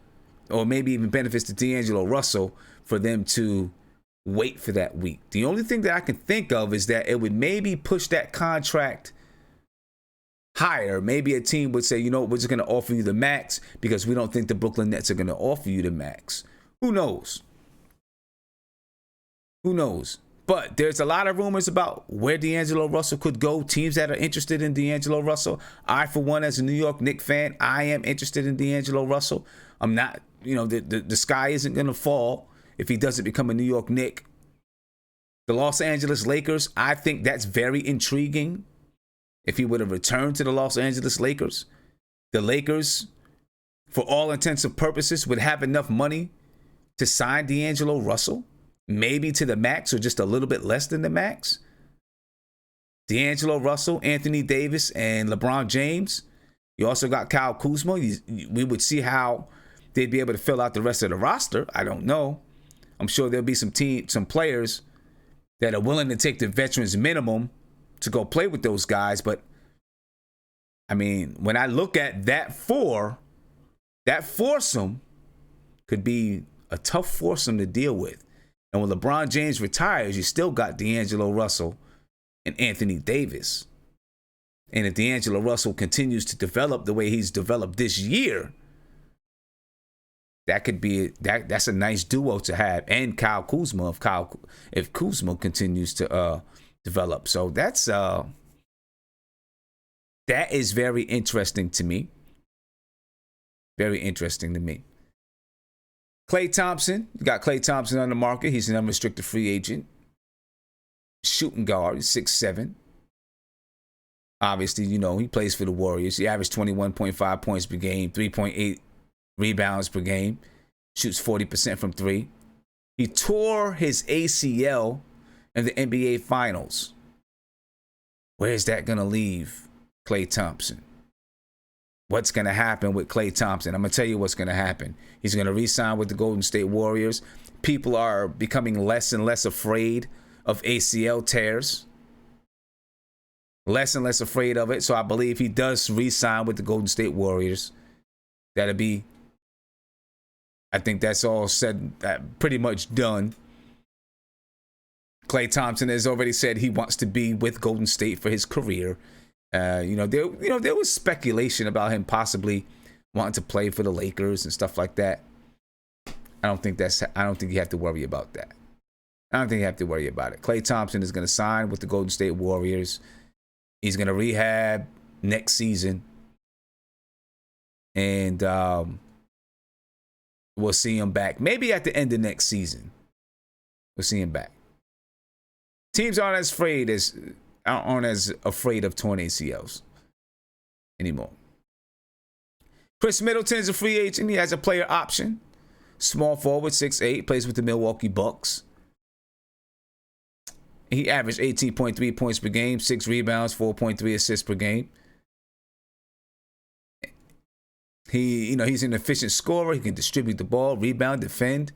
or maybe even benefits to Deangelo Russell for them to wait for that week. The only thing that I can think of is that it would maybe push that contract higher. Maybe a team would say, we're just going to offer you the max because we don't think the Brooklyn Nets are going to offer you the max. Who knows? Who knows? But there's a lot of rumors about where Deangelo Russell could go, teams that are interested in Deangelo Russell. I, for one, as a New York Knicks fan, I am interested in Deangelo Russell. I'm not, the sky isn't going to fall if he doesn't become a New York Knick. The Los Angeles Lakers, I think that's very intriguing. If he would have returned to the Los Angeles Lakers, the Lakers, for all intents and purposes, would have enough money to sign Deangelo Russell. Maybe to the max or just a little bit less than the max. Deangelo Russell, Anthony Davis, and LeBron James. You also got Kyle Kuzma. We would see how they'd be able to fill out the rest of the roster. I don't know. I'm sure there'll be some players that are willing to take the veterans minimum to go play with those guys. But, I mean, when I look at that foursome could be a tough foursome to deal with. And when LeBron James retires, you still got Deangelo Russell and Anthony Davis. And if Deangelo Russell continues to develop the way he's developed this year, that could be that's a nice duo to have. And Kyle Kuzma, if Kuzma continues to develop. So that is very interesting to me. Very interesting to me. Klay Thompson, you got Klay Thompson on the market. He's an unrestricted free agent. Shooting guard, 6'7". Obviously, he plays for the Warriors. He averaged 21.5 points per game, 3.8 rebounds per game. Shoots 40% from three. He tore his ACL in the NBA Finals. Where's that going to leave Klay Thompson? What's going to happen with Klay Thompson? I'm going to tell you what's going to happen. He's going to re-sign with the Golden State Warriors. people are becoming less and less afraid of ACL tears. Less and less afraid of it. So I believe he does re-sign with the Golden State Warriors. That'll be, I think that's all said, pretty much done. Klay Thompson has already said he wants to be with Golden State for his career. There was speculation about him possibly wanting to play for the Lakers and stuff like that. I don't think you have to worry about that. I don't think you have to worry about it. Klay Thompson is going to sign with the Golden State Warriors. He's going to rehab next season. And we'll see him back. Maybe at the end of next season. We'll see him back. Teams aren't as afraid of torn ACLs anymore. Chris Middleton's a free agent. He has a player option. Small forward, 6'8", plays with the Milwaukee Bucks. He averaged 18.3 points per game, 6 rebounds, 4.3 assists per game. He's an efficient scorer. He can distribute the ball, rebound, defend.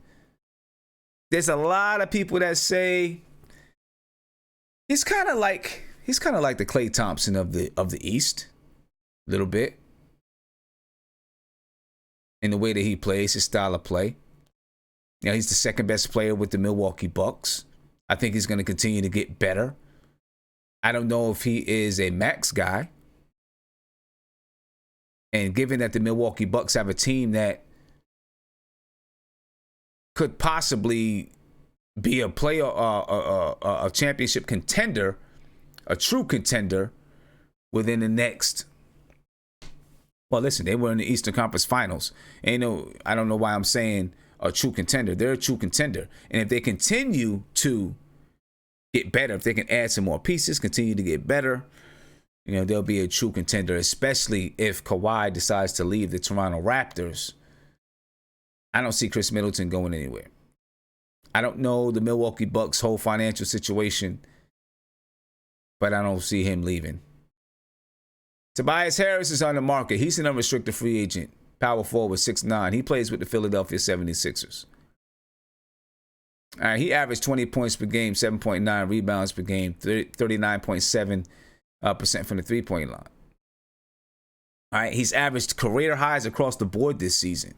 There's a lot of people that say he's kind of like the Klay Thompson of the East, a little bit. In the way that he plays, his style of play. He's the second best player with the Milwaukee Bucks. I think he's going to continue to get better. I don't know if he is a max guy. And given that the Milwaukee Bucks have a team that could possibly be a player, a championship contender, a true contender within the next. Well, listen, they were in the Eastern Conference Finals. I don't know why I'm saying a true contender. They're a true contender. And if they continue to get better, if they can add some more pieces, continue to get better, they'll be a true contender, especially if Kawhi decides to leave the Toronto Raptors. I don't see Chris Middleton going anywhere. I don't know the Milwaukee Bucks' whole financial situation, but I don't see him leaving. Tobias Harris is on the market. He's an unrestricted free agent. Power forward, 6'9". He plays with the Philadelphia 76ers. All right, he averaged 20 points per game, 7.9 rebounds per game, 39.7% from the three-point line. All right, he's averaged career highs across the board this season.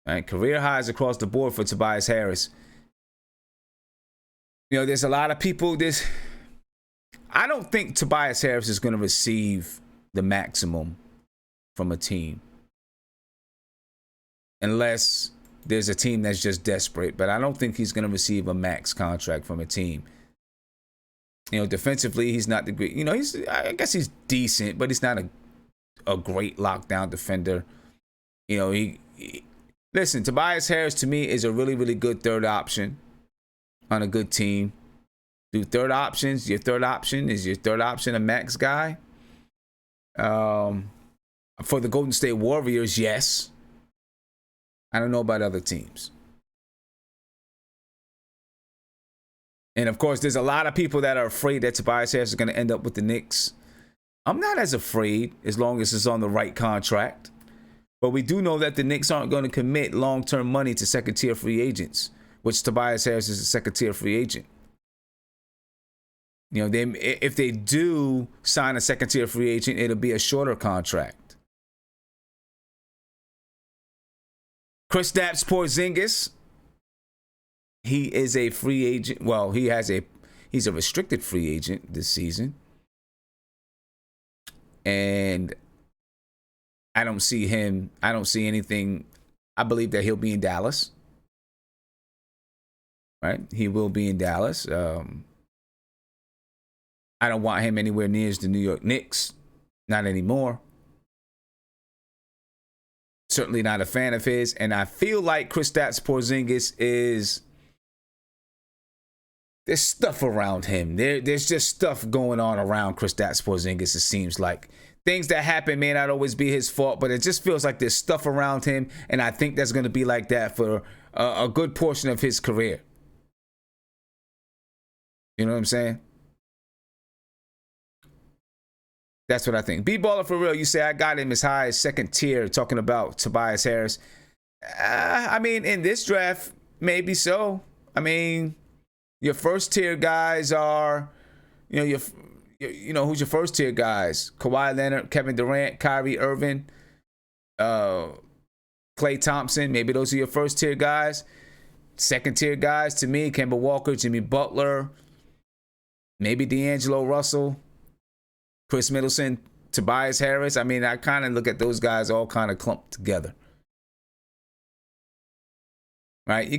All right, career highs across the board for Tobias Harris. There's a lot of people. I don't think Tobias Harris is going to receive the maximum from a team. Unless there's a team that's just desperate. But I don't think he's going to receive a max contract from a team. Defensively, he's not the great. I guess he's decent, but he's not a great lockdown defender. Listen, Tobias Harris to me is a really, really good third option on a good team. Do third options. Your third option a max guy? For the Golden State Warriors, yes. I don't know about other teams. And of course, there's a lot of people that are afraid that Tobias Harris is going to end up with the Knicks. I'm not as afraid as long as it's on the right contract. But we do know that the Knicks aren't going to commit long-term money to second-tier free agents, which Tobias Harris is a second-tier free agent. If they do sign a second-tier free agent, it'll be a shorter contract. Kristaps Porzingis, he is a free agent. Well, he's a restricted free agent this season. And I don't see anything. I believe that he'll be in Dallas. Right? He will be in Dallas. I don't want him anywhere near the New York Knicks. Not anymore. Certainly not a fan of his. And I feel like Kristaps Porzingis there's stuff around him. There's just stuff going on around Kristaps Porzingis, it seems like. Things that happen may not always be his fault, but it just feels like there's stuff around him. And I think that's going to be like that for a good portion of his career. You know what I'm saying? That's what I think. B-Baller for real. You say I got him as high as second tier, talking about Tobias Harris. I mean, in this draft, maybe so. I mean, your first tier guys are, who's your first tier guys? Kawhi Leonard, Kevin Durant, Kyrie Irving, Klay Thompson. Maybe those are your first tier guys. Second tier guys to me, Kemba Walker, Jimmy Butler, maybe Deangelo Russell, Chris Middleton, Tobias Harris. I mean, I kind of look at those guys all kind of clumped together. Right?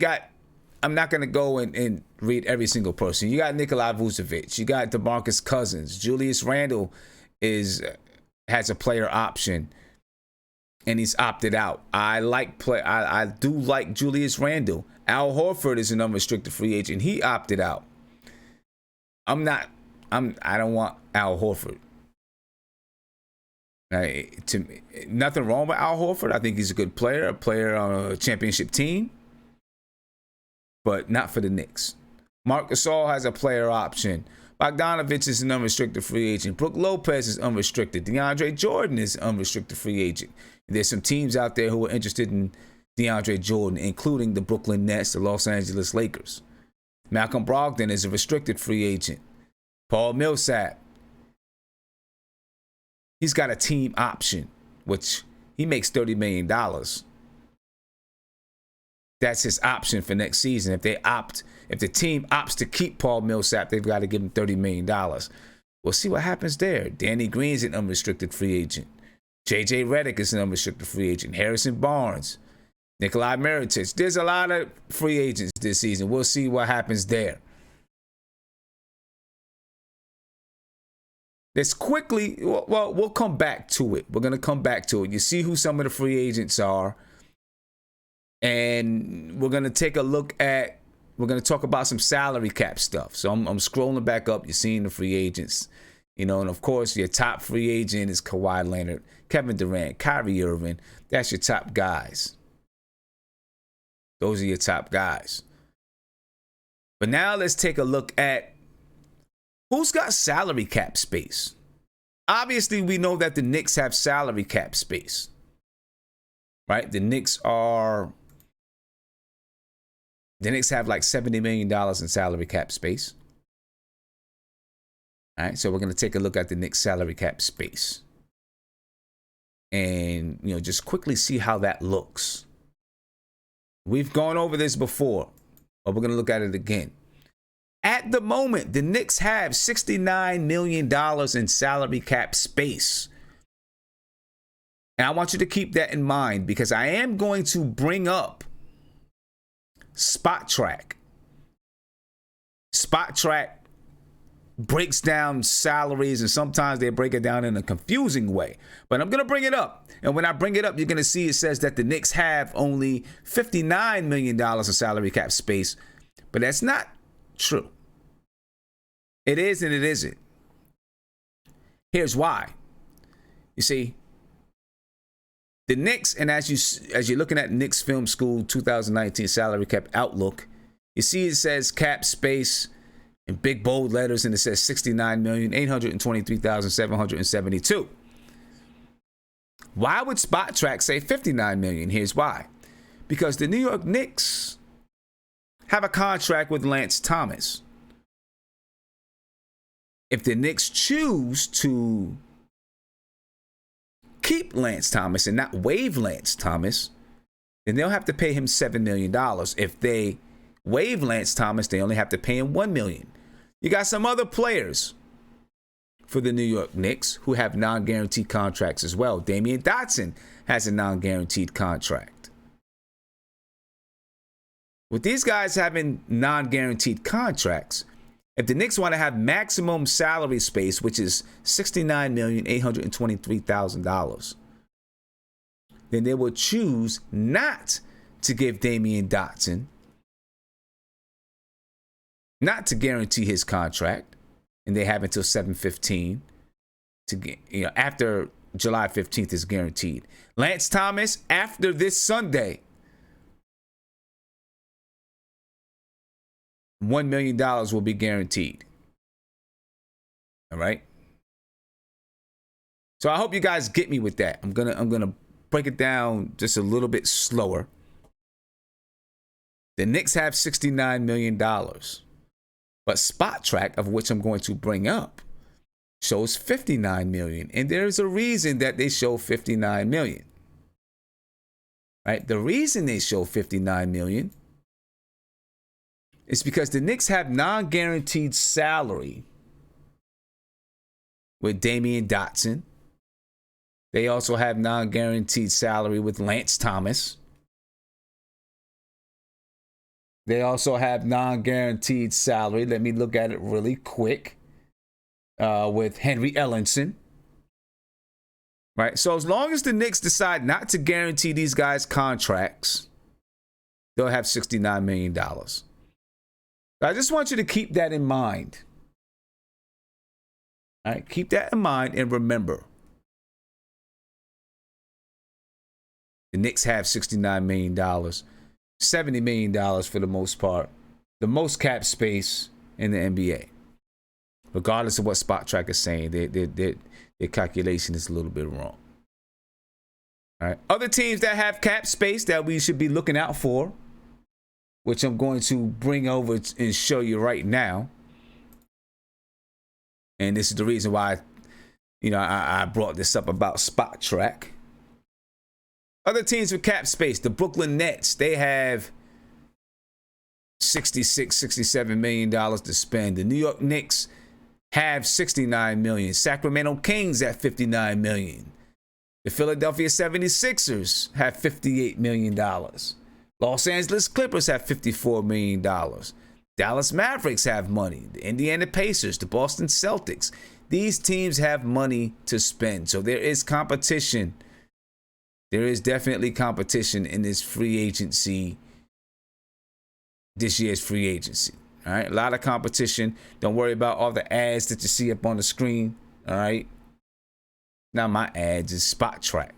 I'm not going to go and read every single person. You got Nikola Vucevic. You got DeMarcus Cousins. Julius Randle has a player option, and he's opted out. I do like Julius Randle. Al Horford is an unrestricted free agent. He opted out. I don't want Al Horford. Nothing wrong with Al Horford. I think he's a good player, a player on a championship team, but not for the Knicks. Marc Gasol has a player option. Bogdanovich is an unrestricted free agent. Brook Lopez is unrestricted. DeAndre Jordan is an unrestricted free agent. There's some teams out there who are interested in DeAndre Jordan, including the Brooklyn Nets, the Los Angeles Lakers. Malcolm Brogdon is a restricted free agent. Paul Millsap, he's got a team option, which he makes $30 million. That's his option for next season. If the team opts to keep Paul Millsap, they've got to give him $30 million. We'll see what happens there. Danny Green's an unrestricted free agent. J.J. Redick is an unrestricted free agent. Harrison Barnes, Nikolai Mirotic. There's a lot of free agents this season. We'll see what happens there. Let's quickly, we'll come back to it. We're going to come back to it. You see who some of the free agents are. And we're going to take a look at, we're going to talk about some salary cap stuff. So I'm scrolling back up. You're seeing the free agents. And of course, your top free agent is Kawhi Leonard, Kevin Durant, Kyrie Irving. That's your top guys. Those are your top guys. But now let's take a look at who's got salary cap space. Obviously, we know that the Knicks have salary cap space. Right? The Knicks have like $70 million in salary cap space. All right, so we're going to take a look at the Knicks salary cap space. And, just quickly see how that looks. We've gone over this before, but we're going to look at it again. At the moment, the Knicks have $69 million in salary cap space. And I want you to keep that in mind because I am going to bring up Spot Track. Spot Track breaks down salaries, and sometimes they break it down in a confusing way. But I'm going to bring it up. And when I bring it up, you're going to see it says that the Knicks have only $59 million in salary cap space. But that's not true. It is and it isn't. Here's why. You see, the Knicks, and as you're looking at Knicks Film School 2019 salary cap outlook, you see it says cap space in big bold letters, and it says $69,823,772. Why would Spot Track say $59 million? Here's why. Because the New York Knicks have a contract with Lance Thomas. If the Knicks choose to keep Lance Thomas and not waive Lance Thomas, then they'll have to pay him $7 million. If they waive Lance Thomas, they only have to pay him $1 million. You got some other players for the New York Knicks who have non-guaranteed contracts as well. Damian Dotson has a non-guaranteed contract. With these guys having non-guaranteed contracts, if the Knicks want to have maximum salary space, which is $69,823,000, then they will choose not to give Damian Dotson, not to guarantee his contract, and they have until 7/15 to get, after July 15th is guaranteed. Lance Thomas, after this Sunday, $1 million will be guaranteed. All right. So I hope you guys get me with that. I'm gonna break it down just a little bit slower. The Knicks have $69 million. But Spot Track, of which I'm going to bring up, shows $59 million. And there's a reason that they show $59 million. Right? The reason they show $59 million is because the Knicks have non-guaranteed salary with Damian Dotson. They also have non-guaranteed salary with Lance Thomas. They also have non-guaranteed salary. Let me look at it really quick. With Henry Ellenson. Right? So as long as the Knicks decide not to guarantee these guys contracts, they'll have $69 million. I just want you to keep that in mind. All right? Keep that in mind and remember. The Knicks have $69 million. $70 million for the most part. The most cap space in the NBA. Regardless of what Spot Track is saying, their calculation is a little bit wrong. All right. Other teams that have cap space that we should be looking out for, which I'm going to bring over and show you right now. And this is the reason why, I brought this up about Spot Track. Other teams with cap space, the Brooklyn Nets, they have $66-67 million to spend. The New York Knicks have $69 million. Sacramento Kings at $59 million. The Philadelphia 76ers have $58 million. Los Angeles Clippers have $54 million. Dallas Mavericks have money. The Indiana Pacers, the Boston Celtics. These teams have money to spend. So there is competition. There is definitely competition in this free agency, this year's free agency. All right, a lot of competition. Don't worry about all the ads that you see up on the screen. All right, now my ads is Spot Track.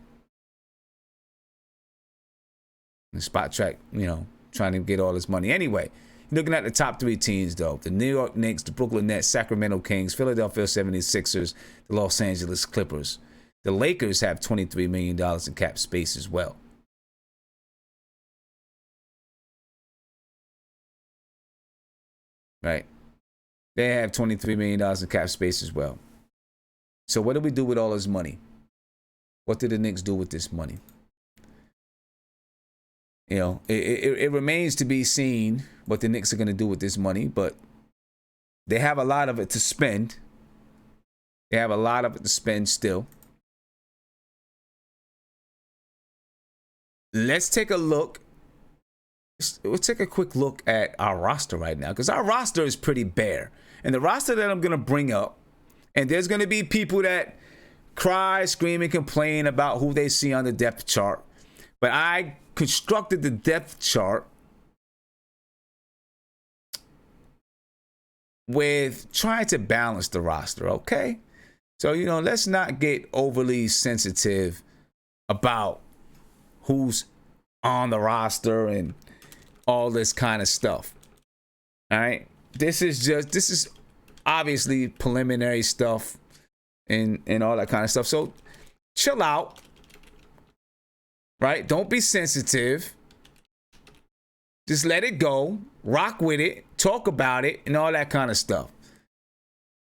And Spot Track, trying to get all this money. Anyway, looking at the top three teams, though. The New York Knicks, the Brooklyn Nets, Sacramento Kings, Philadelphia 76ers, the Los Angeles Clippers. The Lakers have $23 million in cap space as well. Right? They have $23 million in cap space as well. So what do we do with all this money? What did the Knicks do with this money? It remains to be seen what the Knicks are going to do with this money, but they have a lot of it to spend. They have a lot of it to spend still. Let's take a look. We'll take a quick look at our roster right now, because our roster is pretty bare. And the roster that I'm going to bring up, and there's going to be people that cry, scream, and complain about who they see on the depth chart. But I constructed the depth chart with trying to balance the roster, okay? So, let's not get overly sensitive about who's on the roster and all this kind of stuff. All right. This is obviously preliminary stuff and all that kind of stuff. So chill out. Right? Don't be sensitive. Just let it go. Rock with it. Talk about it and all that kind of stuff.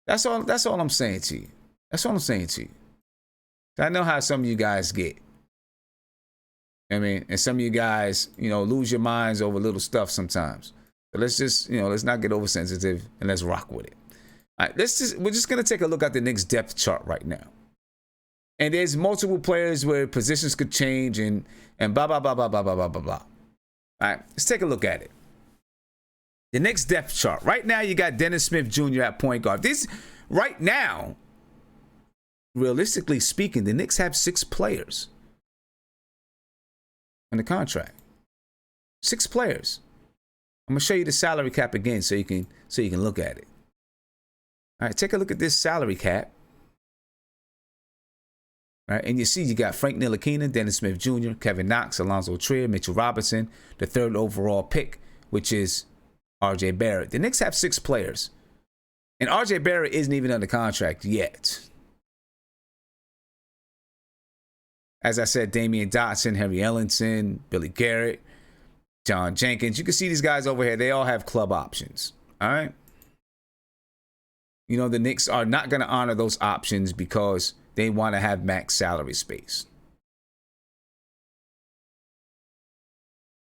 That's all I'm saying to you. That's all I'm saying to you. I know how some of you guys get. And some of you guys, lose your minds over little stuff sometimes. But let's just, let's not get oversensitive and let's rock with it. All right, we're just going to take a look at the Knicks depth chart right now. And there's multiple players where positions could change and blah, blah, blah, blah, blah, blah, blah, blah, blah. All right, let's take a look at it. The Knicks depth chart. Right now, you got Dennis Smith Jr. at point guard. Right now, realistically speaking, the Knicks have 6 players in the contract. 6 players. I'm gonna show you the salary cap again so you can look at it. All right, take a look at this salary cap. All right, and you see you got Frank Ntilikina, Dennis Smith Jr., Kevin Knox, Alonzo Trier, Mitchell Robinson, the 3rd overall pick, which is R.J. Barrett. The Knicks have 6 players, and R.J. Barrett isn't even under contract yet. As I said, Damian Dotson, Henry Ellenson, Billy Garrett, John Jenkins. You can see these guys over here. They all have club options. All right. You know, the Knicks are not going to honor those options because they want to have max salary space.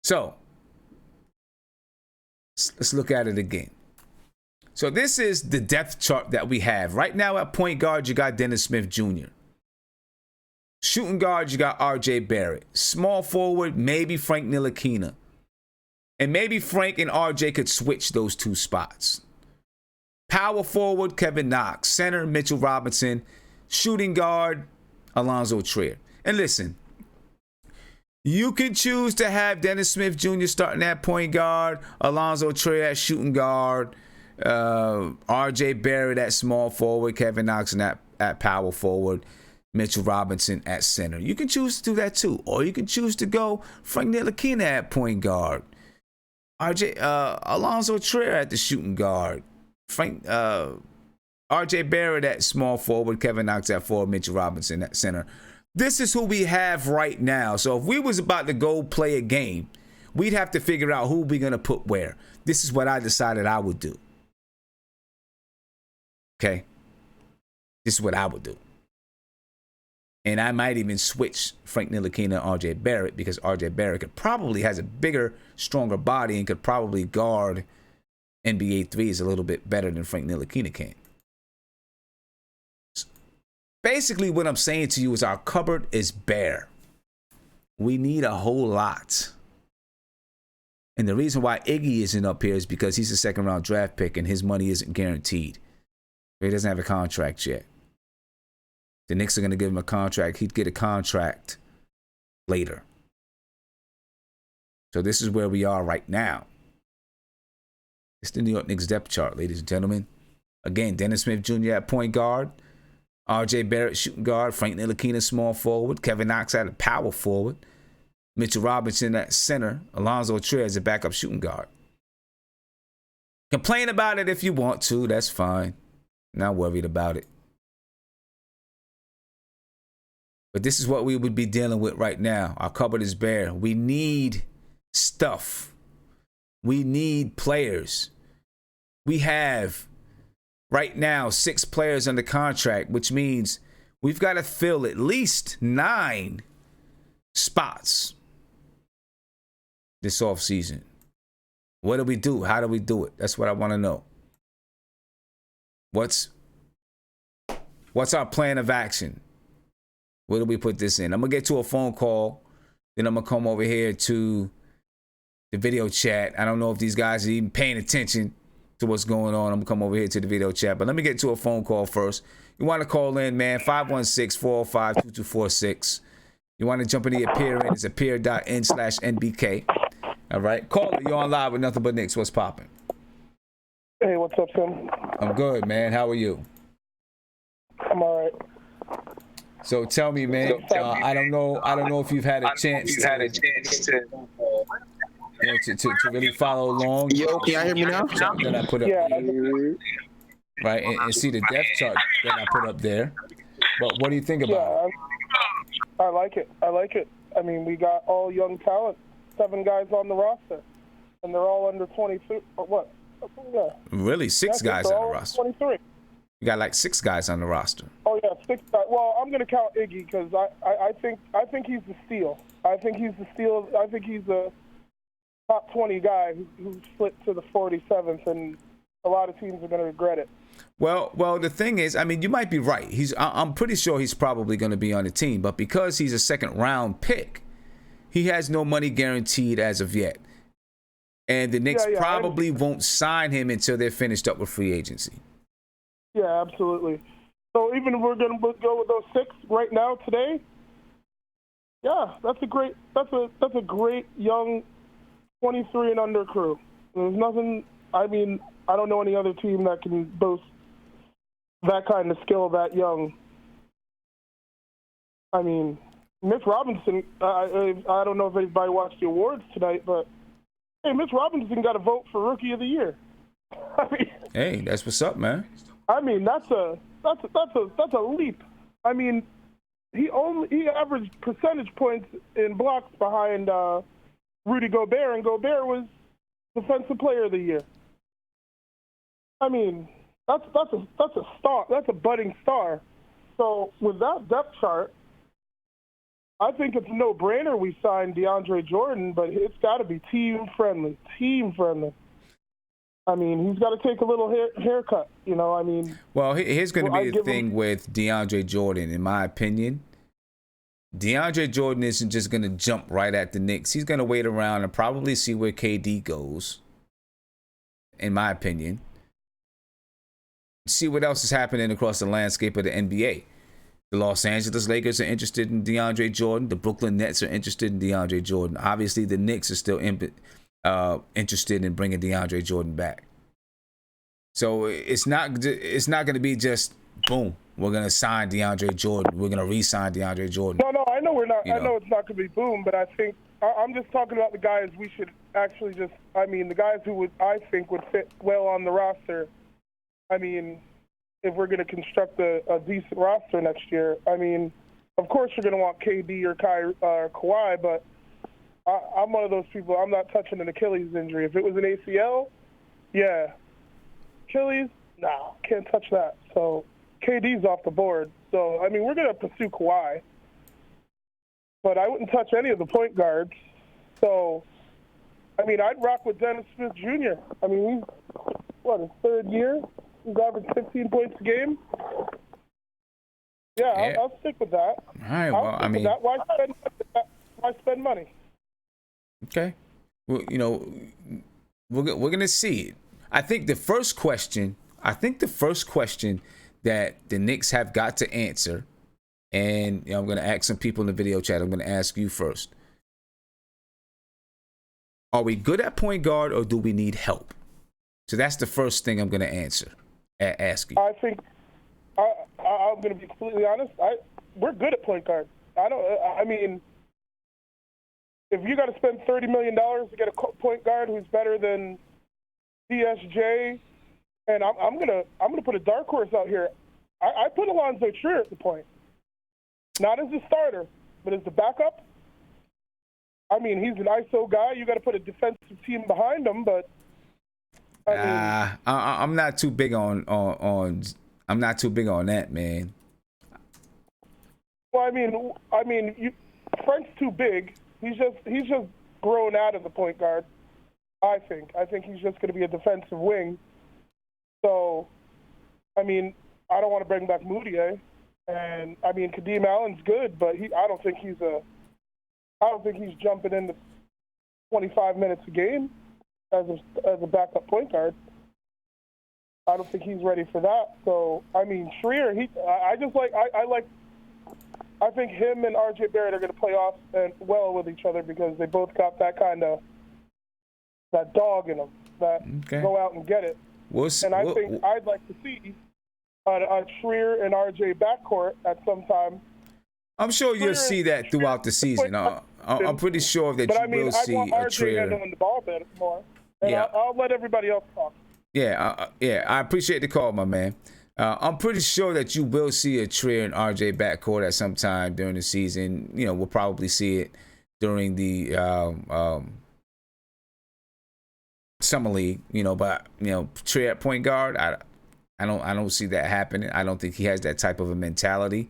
So let's look at it again. So this is the depth chart that we have. Right now at point guard, you got Dennis Smith Jr. Shooting guard, you got RJ Barrett. Small forward, maybe Frank Ntilikina. And maybe Frank and RJ could switch those two spots. Power forward, Kevin Knox. Center, Mitchell Robinson. Shooting guard, Alonzo Trier. And listen, you can choose to have Dennis Smith Jr. starting at point guard, Alonzo Trier at shooting guard, RJ Barrett at small forward, Kevin Knox at power forward, Mitchell Robinson at center. You can choose to do that too. Or you can choose to go Frank Ntilikina at point guard, Alonzo Trier at the shooting guard, RJ Barrett at small forward, Kevin Knox at forward, Mitchell Robinson at center. This is who we have right now. So if we was about to go play a game, we'd have to figure out who we're going to put where. This is what I decided I would do. Okay? This is what I would do. And I might even switch Frank Ntilikina and RJ Barrett because RJ Barrett probably has a bigger, stronger body and could probably guard NBA threes a little bit better than Frank Ntilikina can. Basically, what I'm saying to you is our cupboard is bare. We need a whole lot. And the reason why Iggy isn't up here is because he's a second-round draft pick and his money isn't guaranteed. He doesn't have a contract yet. The Knicks are going to give him a contract. He'd get a contract later. So this is where we are right now. It's the New York Knicks depth chart, ladies and gentlemen. Again, Dennis Smith Jr. at point guard. RJ Barrett shooting guard, Frank Ntilikina small forward, Kevin Knox at a power forward, Mitchell Robinson at center, Alonzo Trier as a backup shooting guard. Complain about it if you want to, that's fine. Not worried about it. But this is what we would be dealing with right now. Our cupboard is bare. We need stuff. We need players. We have right now 6 players under contract, which means we've got to fill at least 9 spots this offseason. What do we do? How do we do it? That's what I want to know. What's our plan of action? Where do we put this in? I'm going to get to a phone call. Then I'm going to come over here to the video chat. I don't know if these guys are even paying attention to what's going on. I'm going to come over here to the video chat. But let me get to a phone call first. You want to call in, man, 516-405-2246. You want to jump in the appear in. It's appear.in/NBK. All right. Call it. You're on live with Nothing But Knicks. What's popping? Hey, what's up, Tim? I'm good, man. How are you? I'm all right. So tell me, man. I don't know if you've had a chance to really follow along. Yo, can you hear me now? That I put up there. Right, and see the depth chart that I put up there. But what do you think about it? I like it. I mean, we got all young talent, 7 guys on the roster, and they're all under 23. Or what? Yeah. Really, 6 guys on the roster. 23. You got like 6 guys on the roster. Oh yeah, 6 guys. Well, I'm gonna count Iggy because I think he's the steal. I think he's a top 20 guy who split to the 47th, and a lot of teams are gonna regret it. Well, the thing is, I mean, you might be right. I'm pretty sure he's probably going to be on the team, but because he's a second-round pick, he has no money guaranteed as of yet. And the Knicks probably won't sign him until they're finished up with free agency. Yeah, absolutely. So even if we're going to go with those 6 right now today, yeah, that's a great young 23 and under crew. There's nothing. I mean, I don't know any other team that can boast that kind of skill that young. I mean, Mitch Robinson, I don't know if anybody watched the awards tonight, but hey, Mitch Robinson got a vote for Rookie of the Year. I mean, hey, that's what's up, man. I mean, that's a leap. I mean, he averaged percentage points in blocks behind Rudy Gobert, and Gobert was Defensive Player of the Year. I mean, that's a star. That's a budding star. So with that depth chart, I think it's a no-brainer we signed DeAndre Jordan, but it's got to be team-friendly. Team-friendly. I mean, he's got to take a little haircut, you know, I mean. Well, here's going to be the thing with DeAndre Jordan, in my opinion. DeAndre Jordan isn't just going to jump right at the Knicks. He's going to wait around and probably see where KD goes, in my opinion. See what else is happening across the landscape of the NBA. The Los Angeles Lakers are interested in DeAndre Jordan. The Brooklyn Nets are interested in DeAndre Jordan. Obviously, the Knicks are still interested in bringing DeAndre Jordan back. So it's not going to be just boom. We're going to sign DeAndre Jordan. We're going to re-sign DeAndre Jordan. No, I know we're not. I know it's not going to be boom, but I think I'm just talking about the guys we should actually just. I mean, the guys who I think would fit well on the roster. I mean, if we're going to construct a decent roster next year, I mean, of course you're going to want KD or Kawhi, but I'm one of those people. I'm not touching an Achilles injury. If it was an ACL, yeah. Achilles, no, can't touch that. So KD's off the board. So, I mean, we're going to pursue Kawhi, but I wouldn't touch any of the point guards. So, I mean, I'd rock with Dennis Smith Jr. I mean, he's, his third year? He's averaged 15 points a game. Yeah. I'll stick with that. All right, well, I mean. Why spend money? Okay. Well, you know, we're going to see it. I think the first question that the Knicks have got to answer, and I'm going to ask some people in the video chat. I'm going to ask you first. Are we good at point guard, or do we need help? So that's the first thing I'm going to ask you. I think I'm going to be completely honest. We're good at point guard. I mean, if you got to spend $30 million to get a point guard who's better than DSJ, and I'm gonna put a dark horse out here. I put Alonzo Trier at the point, not as the starter, but as the backup. I mean, he's an ISO guy. You got to put a defensive team behind him, but I'm not too big on I'm not too big on that, man. Well, I mean, Frank's too big. He's just grown out of the point guard. I think he's just going to be a defensive wing. So, I mean, I don't want to bring back Moutier, and I mean Kadeem Allen's good, but I don't think he's jumping into 25 minutes a game as a backup point guard. I don't think he's ready for that. So, I mean, Trier, I think him and RJ Barrett are going to play off and well with each other because they both got that kind of that dog in them that go out and get it. I think I'd like to see a Trier and RJ backcourt at some time. I'm sure you'll see that throughout the season. I'm pretty sure that you will see a Trier. Handling the ball a bit more. And yeah. I'll let everybody else talk. Yeah, I appreciate the call, my man. I'm pretty sure that you will see a Trier and RJ backcourt at some time during the season. You know, we'll probably see it during the summer league. You know, but Trier at point guard, I don't see that happening. I don't think he has that type of a mentality.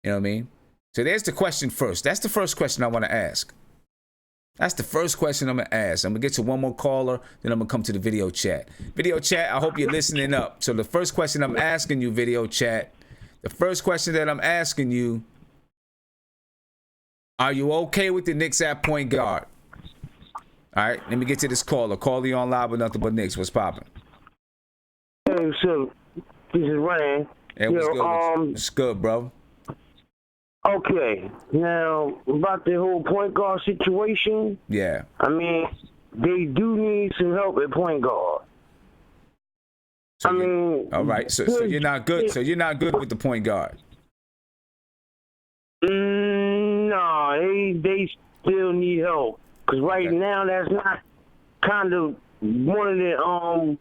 You know what I mean? So there's the question first. That's the first question I want to ask. That's the first question I'm going to ask. I'm going to get to one more caller, then I'm going to come to the video chat. Video chat, I hope you're listening up. So the first question I'm asking you, video chat, the first question that I'm asking you, are you okay with the Knicks at point guard? All right, let me get to this caller. Call you on live with nothing but Knicks. What's popping? Hey, so this is Ryan. Hey, what's good? What's good, bro? Okay, now about the whole point guard situation. Yeah. I mean, they do need some help at point guard. So all right. So you're not good. So you're not good with the point guard. No, they still need help because now that's not kind of one of the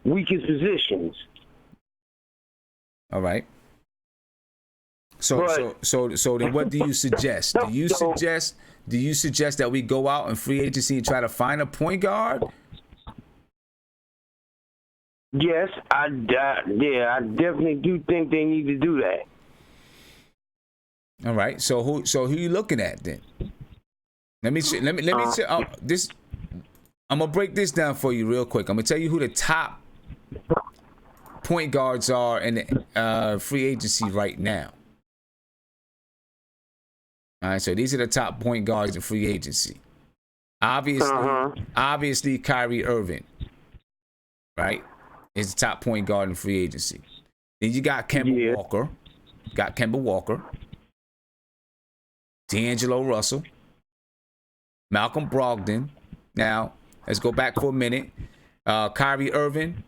weakest positions. All right. So then what do you suggest? Do you suggest do you suggest that we go out in free agency and try to find a point guard? Yes, I definitely do think they need to do that. All right. So who you looking at then? Let me I'm gonna break this down for you real quick. I'm gonna tell you who the top point guards are in the free agency right now. All right. So these are the top point guards in free agency. Obviously, Kyrie Irving, right, is the top point guard in free agency. Then you got Kemba Walker. Deangelo Russell, Malcolm Brogdon. Now, let's go back for a minute. Kyrie Irving,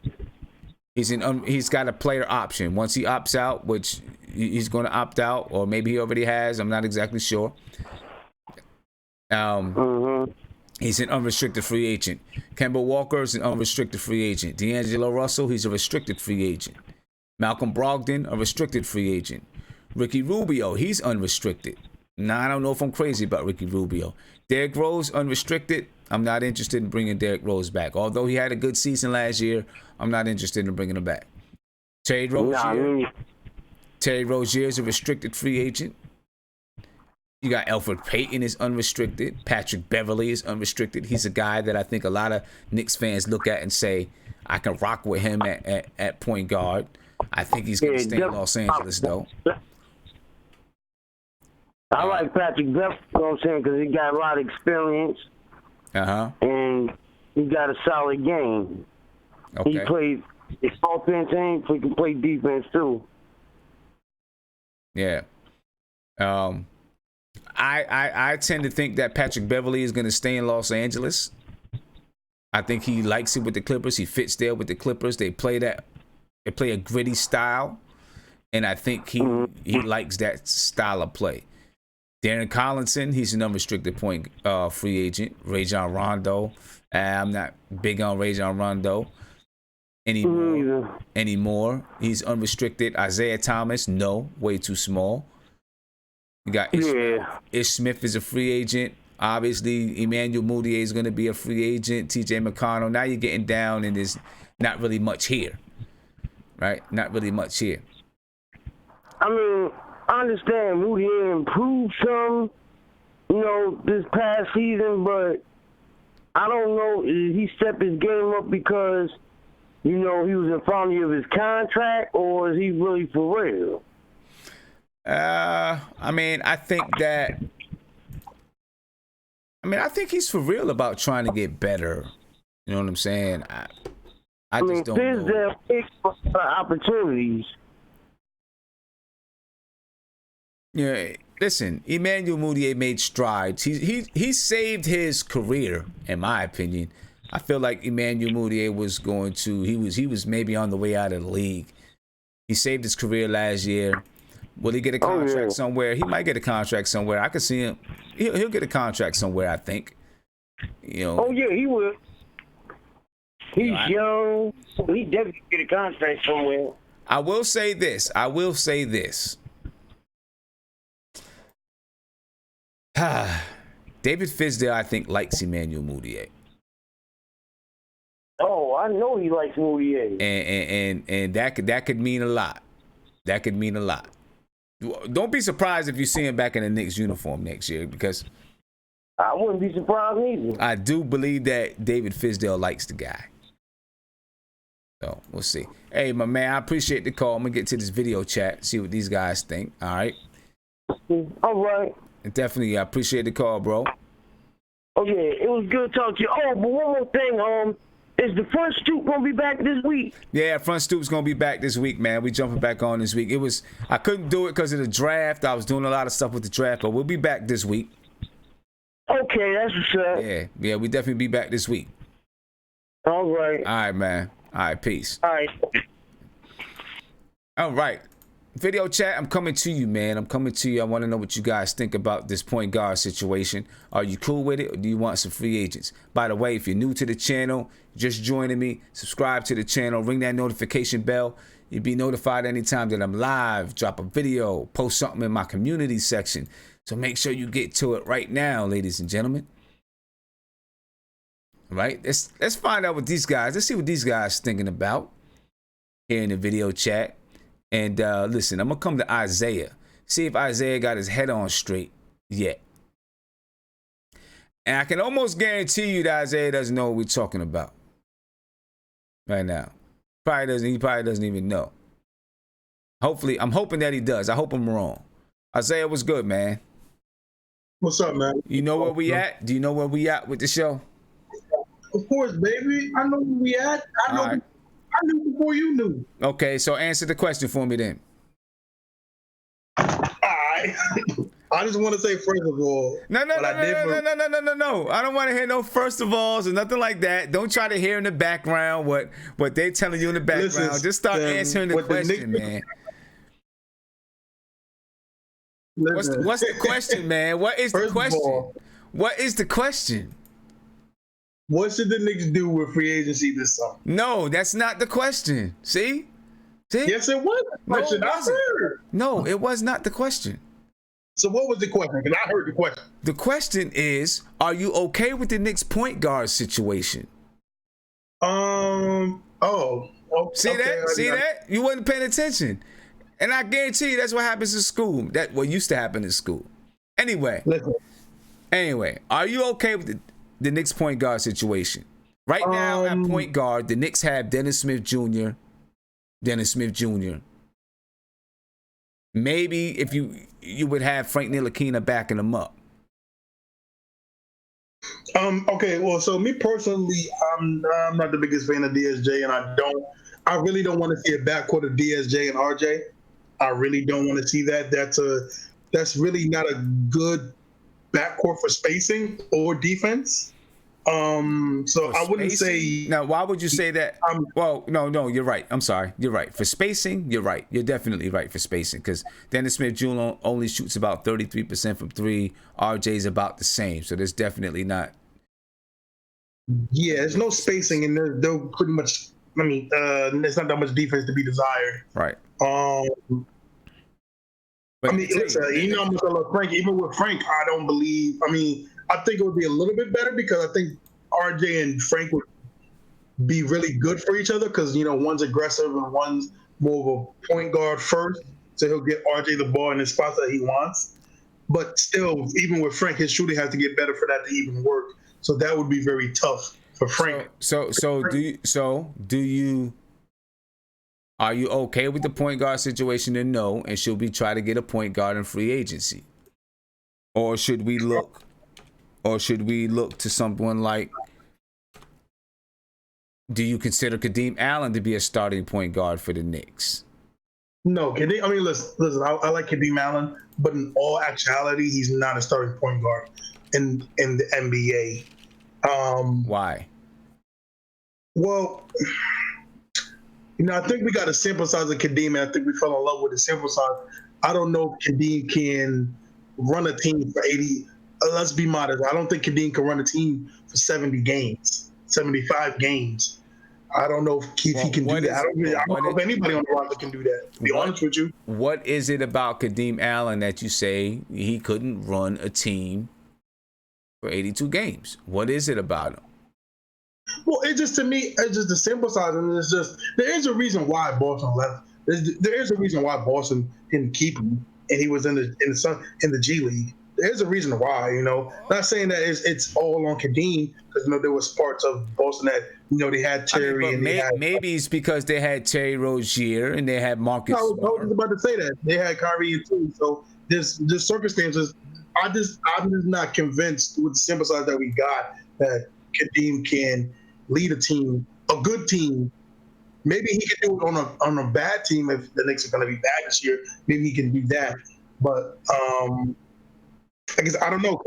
he's got a player option. Once he opts out, which he's going to opt out, or maybe he already has, I'm not exactly sure. He's an unrestricted free agent. Kemba Walker is an unrestricted free agent. Deangelo Russell, he's a restricted free agent. Malcolm Brogdon, a restricted free agent. Ricky Rubio, he's unrestricted. Now, I don't know if I'm crazy about Ricky Rubio. Derrick Rose, unrestricted. I'm not interested in bringing Derrick Rose back. Although he had a good season last year, I'm not interested in bringing him back. Terry Rozier is a restricted free agent. You got Elfrid Payton is unrestricted. Patrick Beverley is unrestricted. He's a guy that I think a lot of Knicks fans look at and say, I can rock with him at point guard. I think he's going to stay in Los Angeles, though. I like Patrick Beverley, you know what I'm saying, because he got a lot of experience. And he got a solid game. Okay. He plays offense and he can play defense, too. Yeah. I tend to think that Patrick Beverley is going to stay in Los Angeles. I think he likes it with the Clippers. He fits there with the Clippers. They play a gritty style, and I think he likes that style of play. Darren Collinson, he's an unrestricted point free agent. Rajon Rondo, I'm not big on Rajon Rondo anymore. He's unrestricted. Isaiah Thomas, no, way too small. You got Ish Smith is a free agent. Obviously, Emmanuel Mudiay is going to be a free agent. TJ McConnell. Now you're getting down, and there's not really much here, right? Not really much here. I mean, I understand Mudiay improved some, this past season, but I don't know if he stepped his game up because, he was in front of his contract, or is he really for real? I think he's for real about trying to get better. You know what I'm saying? I just don't know. There's opportunities. Yeah, listen, Emmanuel Mudiay made strides. He saved his career, in my opinion. I feel like Emmanuel Mudiay was going to, he was maybe on the way out of the league. He saved his career last year. Will he get a contract somewhere? He might get a contract somewhere. I could see him. He'll get a contract somewhere, I think. Oh, yeah, he will. He's young. He definitely get a contract somewhere. I will say this. David Fizdale, I think, likes Emmanuel Mudiay. Oh, I know he likes Mudiay. And that could mean a lot. That could mean a lot. Don't be surprised if you see him back in the Knicks uniform next year, because I wouldn't be surprised either. I do believe that David Fizdale likes the guy. So we'll see. Hey, my man, I appreciate the call. I'm gonna get to this video chat, see what these guys think. All right. All right. And definitely, I appreciate the call, bro. Oh yeah, it was good talking to you. Oh, but one more thing, is the front stoop gonna be back this week? Yeah, front stoop's gonna be back this week, man. We jumping back on this week. I couldn't do it because of the draft. I was doing a lot of stuff with the draft, but we'll be back this week. Okay, that's what's up. Yeah, we definitely be back this week. All right. All right, man. All right, peace. All right. All right. Video chat, I'm coming to you, man. I'm coming to you. I want to know what you guys think about this point guard situation. Are you cool with it, or do you want some free agents? By the way, if you're new to the channel, just joining me, subscribe to the channel, ring that notification bell. You'll be notified anytime that I'm live, drop a video, post something in my community section. So make sure you get to it right now, ladies and gentlemen. All right, let's find out what these guys, let's see what these guys thinking about here in the video chat. And listen, I'm going to come to Isaiah. See if Isaiah got his head on straight yet. And I can almost guarantee you that Isaiah doesn't know what we're talking about right now. He probably doesn't even know. Hopefully, I'm hoping that he does. I hope I'm wrong. Isaiah, what's good, man? What's up, man? You know where we at? Do you know where we at with the show? Of course, baby. I know where we at. I knew before you knew. Okay, so answer the question for me then. All right. I just want to say, first of all, no. I don't want to hear no first of alls or nothing like that. Don't try to hear in the background what they're telling you in the background. Listen, just start answering the question, man. What's the question, man? What is the question? What is the question? What should the Knicks do with free agency this summer? No, that's not the question. See? Yes, it was the question. No, it was not the question. So what was the question? Because I heard the question. The question is, are you okay with the Knicks point guard situation? See that? You wasn't paying attention. And I guarantee you that's what happens in school. That what used to happen in school. Anyway, are you okay with the Knicks point guard situation? Right now at point guard, the Knicks have Dennis Smith Jr. Maybe if you would have Frank Ntilikina backing them up. Okay, well, so me personally, I'm not the biggest fan of DSJ, and I really don't want to see a backcourt of DSJ and RJ. I really don't want to see that. That's really not a good backcourt for spacing or defense. So I wouldn't say. Now, why would you say that? Well, no, you're right. I'm sorry. You're right. For spacing, you're right. You're definitely right for spacing because Dennis Smith Jr. only shoots about 33% from three. RJ's about the same. So there's definitely not. Yeah, there's no spacing, and they're pretty much. I mean, there's not that much defense to be desired. Right. Listen, you know how much I love Frank. Even with Frank, I don't believe. I mean, I think it would be a little bit better because I think RJ and Frank would be really good for each other because, you know, one's aggressive and one's more of a point guard first. So he'll get RJ the ball in the spots that he wants. But still, even with Frank, his shooting has to get better for that to even work. So that would be very tough for Frank. Are you okay with the point guard situation or no? And should we try to get a point guard in free agency? Or should we look to someone like, do you consider Kadeem Allen to be a starting point guard for the Knicks? No, Kadeem. I mean, listen. I like Kadeem Allen, but in all actuality, he's not a starting point guard in the NBA. Why? Well, you know, I think we got a sample size of Kadeem, and I think we fell in love with the sample size. I don't know if Kadeem can run a team for 80. Let's be modest. I don't think Kadeem can run a team for 70 games, 75 games. I don't know if he can do that. I don't know if anybody on the roster can do that, to be honest with you. What is it about Kadeem Allen that you say he couldn't run a team for 82 games? What is it about him? Well, to me, it's just the simple side, and it's just there is a reason why Boston left. There is a reason why Boston didn't keep him, and he was in the G League. There's a reason why, you know. Not saying that it's all on Kadeem, because, you know, there was parts of Boston that, you know, they had Terry maybe it's because they had Terry Rozier and they had Marcus. I was about to say that they had Kyrie too. So there's circumstances. I'm just not convinced with the sample size that we got that Kadeem can lead a team, a good team. Maybe he can do it on a bad team if the Knicks are going to be bad this year. Maybe he can do that. But I guess I don't know.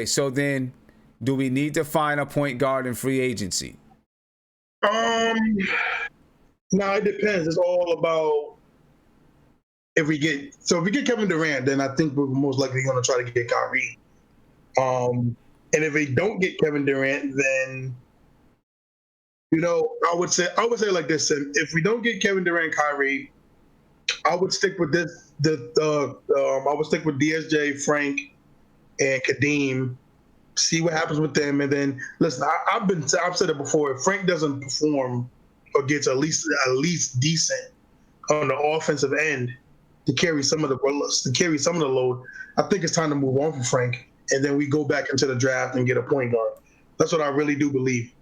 So then do we need to find a point guard in free agency? No, it depends. It's all about if we get Kevin Durant, then I think we're most likely going to try to get Kyrie. And if we don't get Kevin Durant, then, you know, I would say like this: if we don't get Kevin Durant, Kyrie, I would stick with this. I would stick with DSJ, Frank, and Kadeem. See what happens with them, and then listen. I've said it before. If Frank doesn't perform or gets at least decent on the offensive end to carry some of the load, I think it's time to move on from Frank, and then we go back into the draft and get a point guard. That's what I really do believe.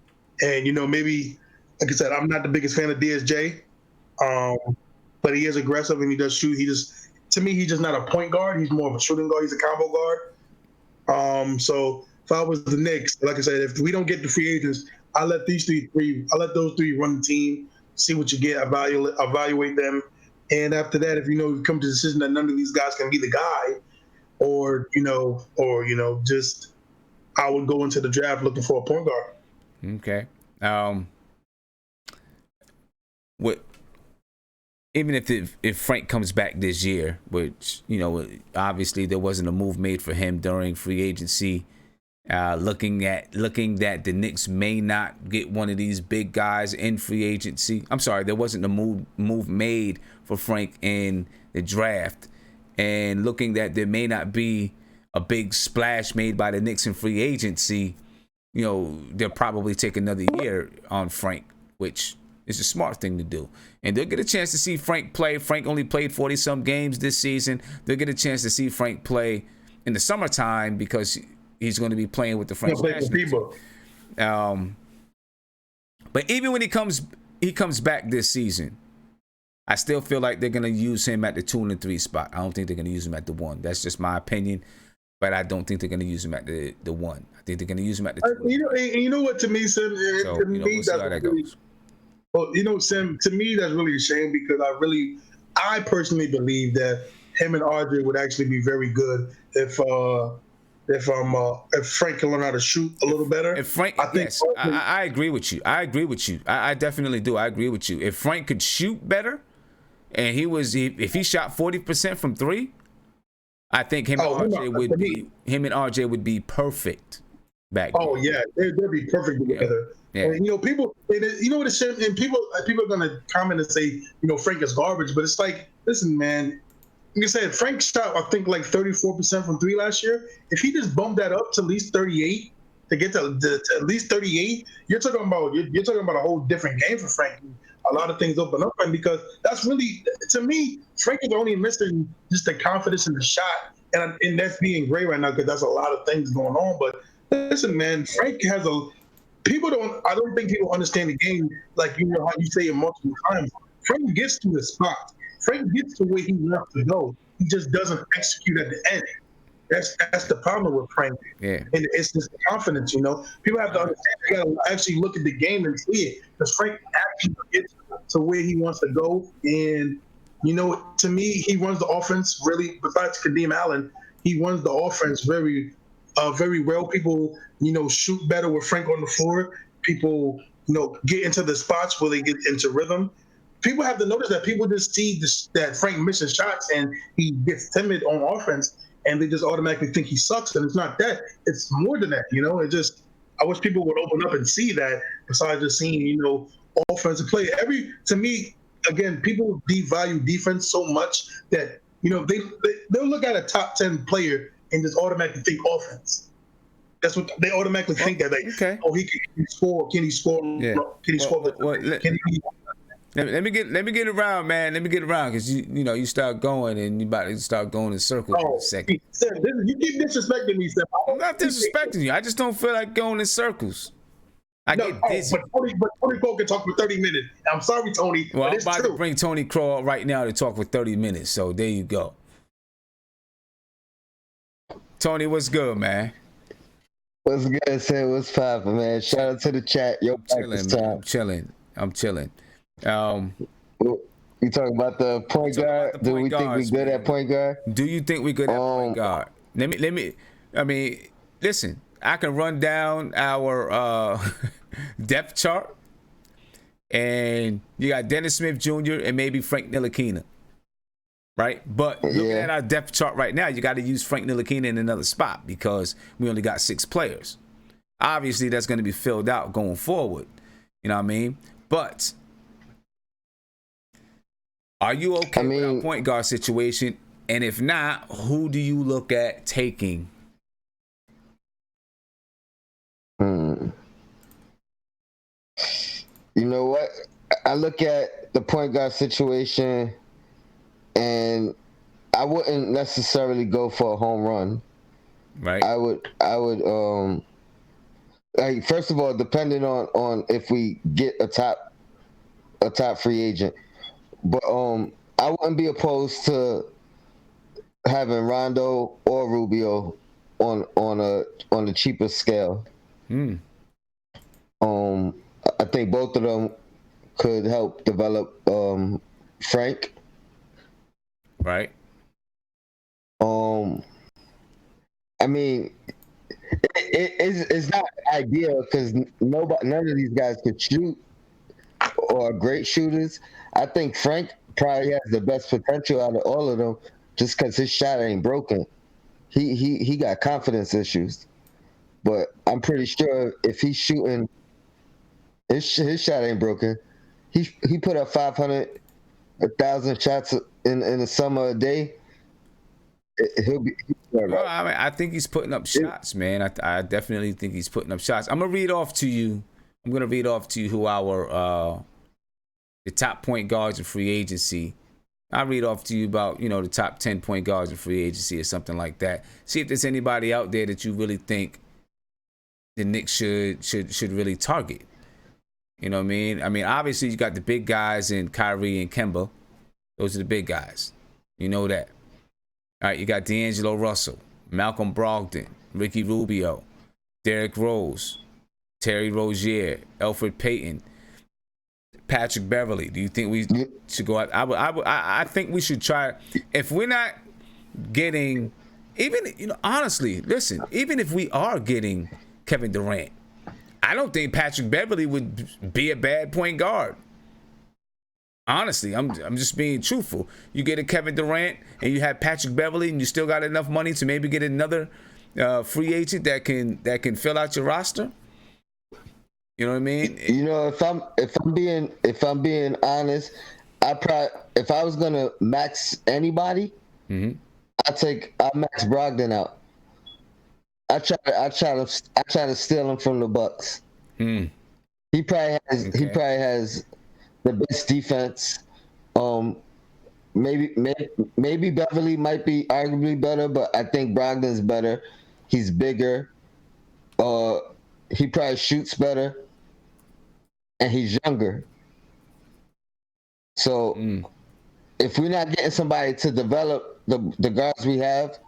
And maybe, like I said, I'm not the biggest fan of DSJ, but he is aggressive and he does shoot. To me, he's just not a point guard. He's more of a shooting guard. He's a combo guard. So if I was the Knicks, like I said, if we don't get the free agents, I let those three run the team, see what you get, evaluate them, and after that, if you come to the decision that none of these guys can be the guy, or just I would go into the draft looking for a point guard. Okay. Even if Frank comes back this year, which obviously there wasn't a move made for him during free agency. Looking that the Knicks may not get one of these big guys in free agency. I'm sorry, there wasn't a move made for Frank in the draft, and looking that there may not be a big splash made by the Knicks in free agency. They'll probably take another year on Frank, which is a smart thing to do. And they'll get a chance to see Frank play. Frank only played 40-some games this season. They'll get a chance to see Frank play in the summertime because he's going to be playing with the French national team. But even when he comes back this season, I still feel like they're going to use him at the 2 and the 3 spot. I don't think they're going to use him at the 1. That's just my opinion. But I don't think they're going to use him at the 1. I think they're going to use him at the 2. You know what, to me, Sim, so, we'll see how that goes. Well, Sim, to me, that's really a shame because I personally believe that him and RJ would actually be very good if Frank can learn how to shoot a little better. If Frank, I agree with you. I definitely do. I agree with you. If Frank could shoot better, and if he shot 40% from 3, I think him and RJ would be perfect back. Oh yeah, they'd be perfect together. Yeah. And, people, and what it's and people are gonna comment and say, Frank is garbage, but it's like, listen, man. Like I said, Frank shot, I think, like 34% from 3 last year. If he just bumped that up to at least 38, to get to at least 38, you're talking about a whole different game for Frank. A lot of things open up, and because that's really, to me, Frank is only missing just the confidence in the shot, and that's being great right now because that's a lot of things going on. But listen, man, Frank has I don't think people understand the game like how you say it multiple times. Frank gets to the spot. Frank gets to where he wants to go. He just doesn't execute at the end. That's the problem with Frank. Yeah. And it's just the confidence, People have to understand. They got to actually look at the game and see it. Because Frank actually gets to where he wants to go. And, to me, he runs the offense really, besides Kadeem Allen, he runs the offense very well. People, shoot better with Frank on the floor. People, get into the spots where they get into rhythm. People have to notice that people just see that Frank misses shots and he gets timid on offense, and they just automatically think he sucks. And it's not that. It's more than that. It just, I wish people would open up and see that besides just seeing, offensive play. To me, again, people devalue defense so much that, they'll look at a top 10 player and just automatically think offense. That's what they automatically think that he can score. Can he score? Yeah. Can he score? Let me get around, man. Let me get around because you start going and you about to start going in circles in a second. You keep disrespecting me, Seth. I'm not disrespecting you. I just don't feel like going in circles. I get dizzy. But Tony Crow can talk for 30 minutes. I'm sorry, Tony. Well, but I'm about to bring Tony Crow right now to talk for 30 minutes. So there you go. Tony, what's good, man? What's good, Sam? What's poppin', man? Shout out to the chat. Yo, I'm chilling. You talking about the point guard? Do we think we good at point guard? Do you think we good at point guard? Listen, I can run down our depth chart, and you got Dennis Smith Jr. and maybe Frank Ntilikina, right? But looking at our depth chart right now, you got to use Frank Ntilikina in another spot because we only got 6 players. Obviously, that's going to be filled out going forward. You know what I mean? But Are you okay with our point guard situation? And if not, who do you look at taking? You know what? I look at the point guard situation, and I wouldn't necessarily go for a home run. Right. I would like, first of all, depending on if we get a top free agent. But I wouldn't be opposed to having Rondo or Rubio on a cheaper scale. I think both of them could help develop Frank. Right. I mean, it's not ideal because none of these guys could shoot or are great shooters. I think Frank probably has the best potential out of all of them, just because his shot ain't broken. He got confidence issues, but I'm pretty sure if he's shooting, his shot ain't broken. He put up 500, 1,000 shots in the summer a day. He'll be. Well, I mean, I think he's putting up shots, man. I definitely think he's putting up shots. I'm gonna read off to you who our the top point guards in free agency. I'll read off to you about, the top 10 point guards in free agency or something like that. See if there's anybody out there that you really think the Knicks should really target. You know what I mean? I mean, obviously you got the big guys in Kyrie and Kemba. Those are the big guys. You know that. All right, you got Deangelo Russell, Malcolm Brogdon, Ricky Rubio, Derrick Rose, Terry Rozier, Elfrid Payton, Patrick Beverley. Do you think we should go out? I think we should try. If we're not getting, even, honestly, listen, even if we are getting Kevin Durant, I don't think Patrick Beverley would be a bad point guard. Honestly, I'm just being truthful. You get a Kevin Durant and you have Patrick Beverley, and you still got enough money to maybe get another free agent that can fill out your roster. You know what I mean? If I'm being honest, if I was gonna max anybody, I'll max Brogdon out. I try to steal him from the Bucks. He probably has the best defense. Maybe Beverly might be arguably better, but I think Brogdon's better. He's bigger. He probably shoots better, and he's younger. So if we're not getting somebody to develop the guards we have,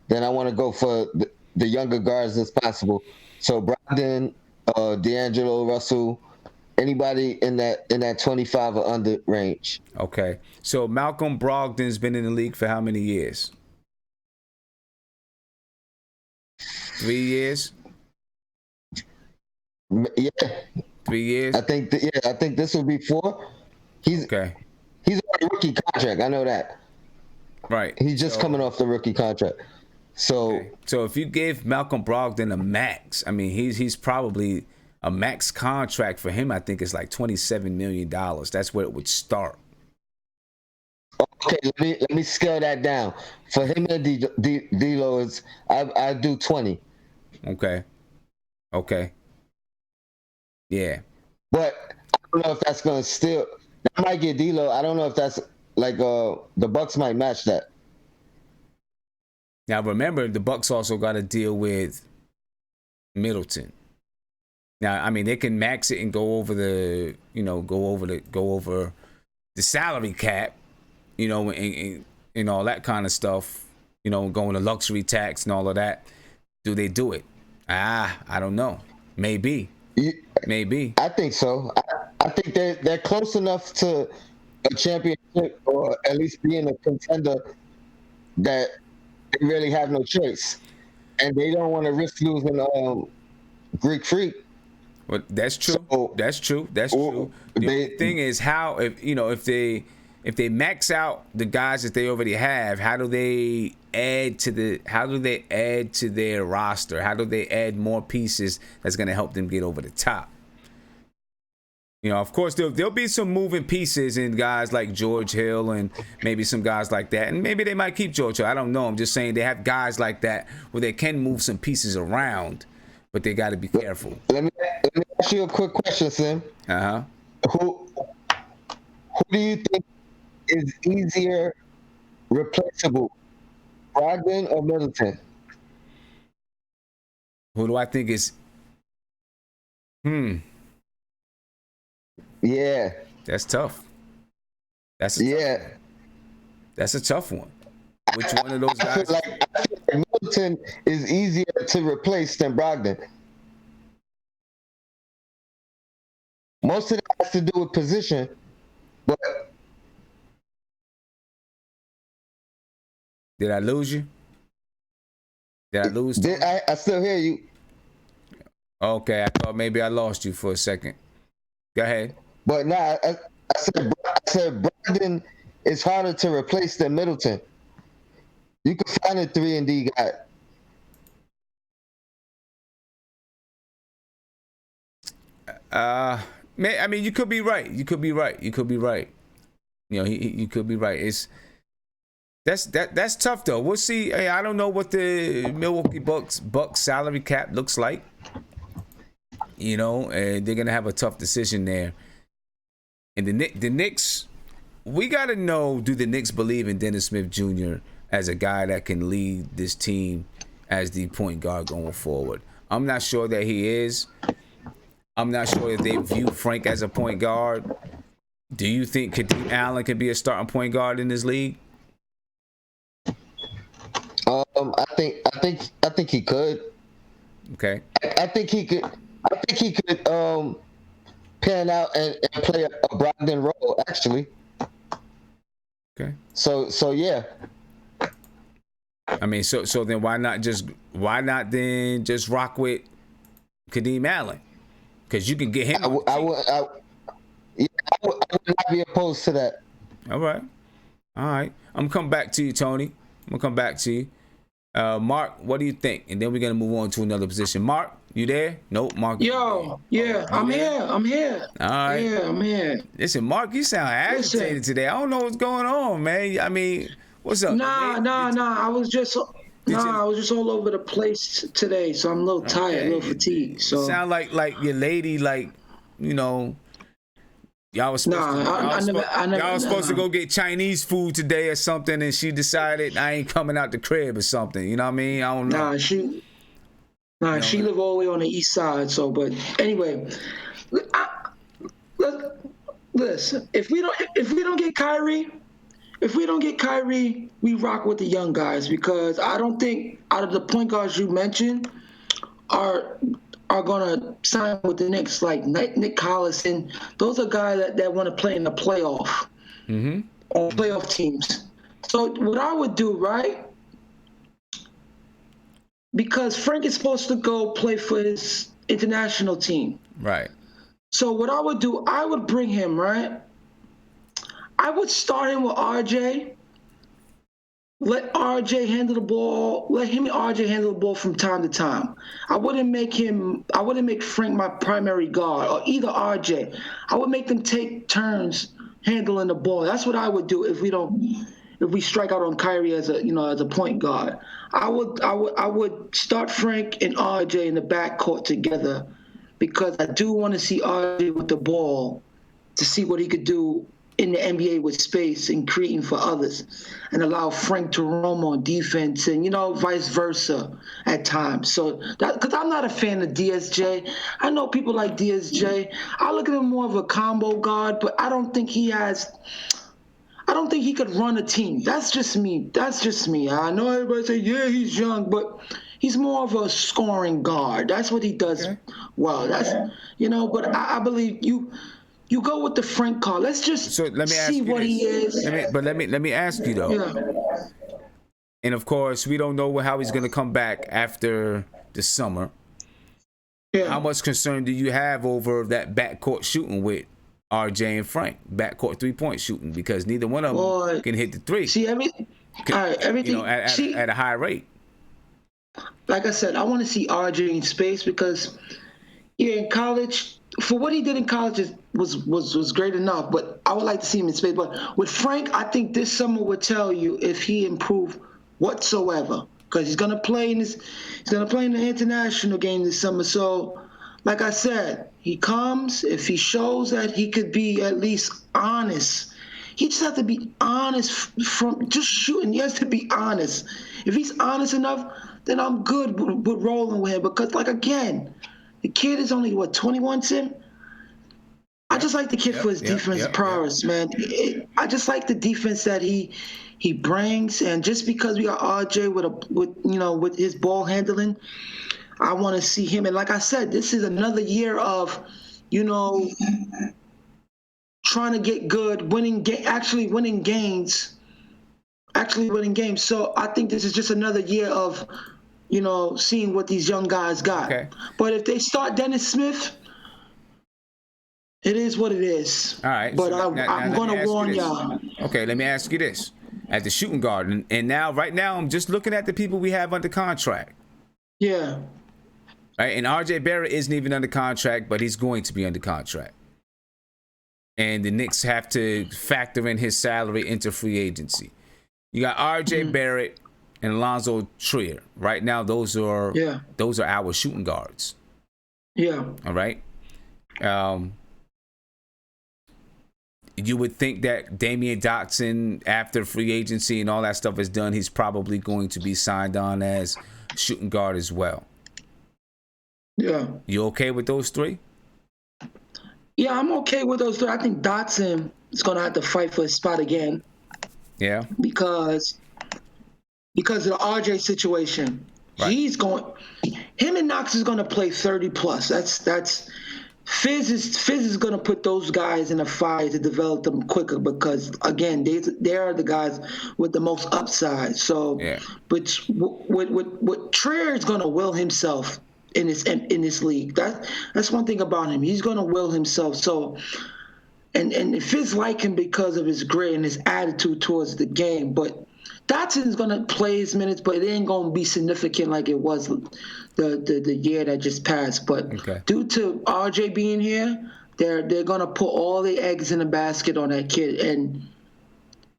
then I want to go for the younger guards as possible. So Brogdon, Deangelo Russell, anybody in that 25 or under range. Okay. So Malcolm Brogdon's been in the league for how many years? 3 years? Yeah. 3 years? I think this will be 4. He's on a rookie contract. I know that. Right. He's just coming off the rookie contract. So if you gave Malcolm Brogdon a max, I mean, he's probably a max contract for him. I think it's like $27 million. That's where it would start. Okay, let me scale that down. For him and D-Lo, I do 20. Okay. Yeah. But I don't know if that's gonna still. That might get D-Lo. I don't know if that's like the Bucks might match that. Now remember, the Bucks also got to deal with Middleton. Now, I mean, they can max it and go over the salary cap, and all that kind of stuff, going to luxury tax and all of that. Do they do it? I don't know. Maybe. I think so. I think they're close enough to a championship, or at least being a contender, that they really have no choice, and they don't want to risk losing Greek Freak. Well, that's true. That's true. The only thing is how if they max out the guys that they already have, how do they add to their roster? How do they add more pieces that's going to help them get over the top? Of course, there'll be some moving pieces in guys like George Hill and maybe some guys like that. And maybe they might keep George Hill. I don't know. I'm just saying they have guys like that where they can move some pieces around, but they got to be careful. Let me ask you a quick question, Sim. Uh-huh. Who do you think is easier replaceable, Brogdon or Middleton? Who do I think is... Yeah. That's tough. That's a tough one. Which one of those guys? I think Middleton is easier to replace than Brogdon. Most of it has to do with position, but... Did I lose you? Did I lose? I still hear you. Okay, I thought maybe I lost you for a second. Go ahead. But nah, I said Brogdon is harder to replace than Middleton. You can find a 3-and-D guy. I mean, you could be right. You could be right. You could be right. You could be right. That's tough though. We'll see. Hey, I don't know what the Milwaukee Bucks salary cap looks like. And they're gonna have a tough decision there. And the Knicks, we gotta know: do the Knicks believe in Dennis Smith Jr. as a guy that can lead this team as the point guard going forward? I'm not sure that he is. I'm not sure if they view Frank as a point guard. Do you think Kadeem Allen can be a starting point guard in this league? I think he could. Okay. I think he could pan out and play a Brogdon role actually. Okay. So yeah. I mean, so then why not then just rock with Kadeem Allen? Because you can get him. I would not be opposed to that. All right. I'm gonna come back to you, Tony. I'm gonna come back to you. Mark, what do you think? And then we're gonna move on to another position. Mark, you there? Nope, Mark. Yeah, I'm here. All right. Yeah, I'm here. Listen, Mark, you sound agitated today. I don't know what's going on, man. I mean, what's up? Nah. I was just all over the place today, so I'm a little tired, a little fatigued. So sound like your lady, y'all was supposed to go get Chinese food today or something, and she decided I ain't coming out the crib or something. You know what I mean? I don't know. She live all the way on the east side. So, but anyway, listen. If we don't get Kyrie, we rock with the young guys, because I don't think out of the point guards you mentioned are gonna sign with the Knicks, like Nick Collison. Those are guys that want to play in the playoff, on playoff teams. So what I would do, right? Because Frank is supposed to go play for his international team. Right. So what I would do, I would bring him, right? I would start him with RJ. Let RJ handle the ball. Let him and RJ handle the ball from time to time. I wouldn't make Frank my primary guard, or either RJ. I would make them take turns handling the ball. That's what I would do if we strike out on Kyrie as a point guard. I would start Frank and RJ in the backcourt together, because I do want to see RJ with the ball to see what he could do in the NBA with space and creating for others, and allow Frank to roam on defense, and vice versa at times. So because I'm not a fan of DSJ. I know people like DSJ. I look at him more of a combo guard, but I don't think he could run a team. That's just me. I know everybody say, yeah, he's young, but he's more of a scoring guard. That's what he does well. But I believe you go with the Frank card. Let's just see what he is. Let me ask you though. Yeah. And of course, we don't know how he's going to come back after the summer. Yeah. How much concern do you have over that backcourt shooting with RJ and Frank? Backcourt 3-point shooting, because neither one of them can hit the three. See everything. At a high rate. Like I said, I want to see RJ in space, because Yeah, in college, for what he did in college was great enough. But I would like to see him in space. But with Frank, I think this summer would tell you if he improved whatsoever, because he's gonna play in the international game this summer. So, like I said, he comes, if he shows that he could be at least honest. He just has to be honest from just shooting. He has to be honest. If he's honest enough, then I'm good with rolling with him. Because, like, again, the kid is only, 21, Tim? I just like the kid for his defense prowess, man. I just like the defense that he brings. And just because we got RJ with his ball handling, I want to see him. And like I said, this is another year of, trying to get good, actually winning games. So I think this is just another year of, seeing what these young guys got. Okay. But if they start Dennis Smith, it is what it is. All right. But I'm going to warn y'all. Okay, let me ask you this. At the shooting guard, and now, right now, I'm just looking at the people we have under contract. Yeah. Right, and RJ Barrett isn't even under contract, but he's going to be under contract. And the Knicks have to factor in his salary into free agency. You got RJ Barrett and Alonzo Trier. Right now, those are our shooting guards. Yeah. All right. You would think that Damian Dotson, after free agency and all that stuff is done, he's probably going to be signed on as shooting guard as well. Yeah. You okay with those three? Yeah, I'm okay with those three. I think Dotson is going to have to fight for his spot again. Yeah. Because of the RJ situation. Right. Him and Knox is going to play 30 plus. That's Fizz is going to put those guys in a fire to develop them quicker because, again, they are the guys with the most upside. So, but what Trier is going to will himself in this league. That's one thing about him. He's going to will himself. So, and Fizz like him because of his grit and his attitude towards the game. But Dotson's going to play his minutes, but it ain't going to be significant like it was the year that just passed. But due to RJ being here, they're going to put all the eggs in the basket on that kid. And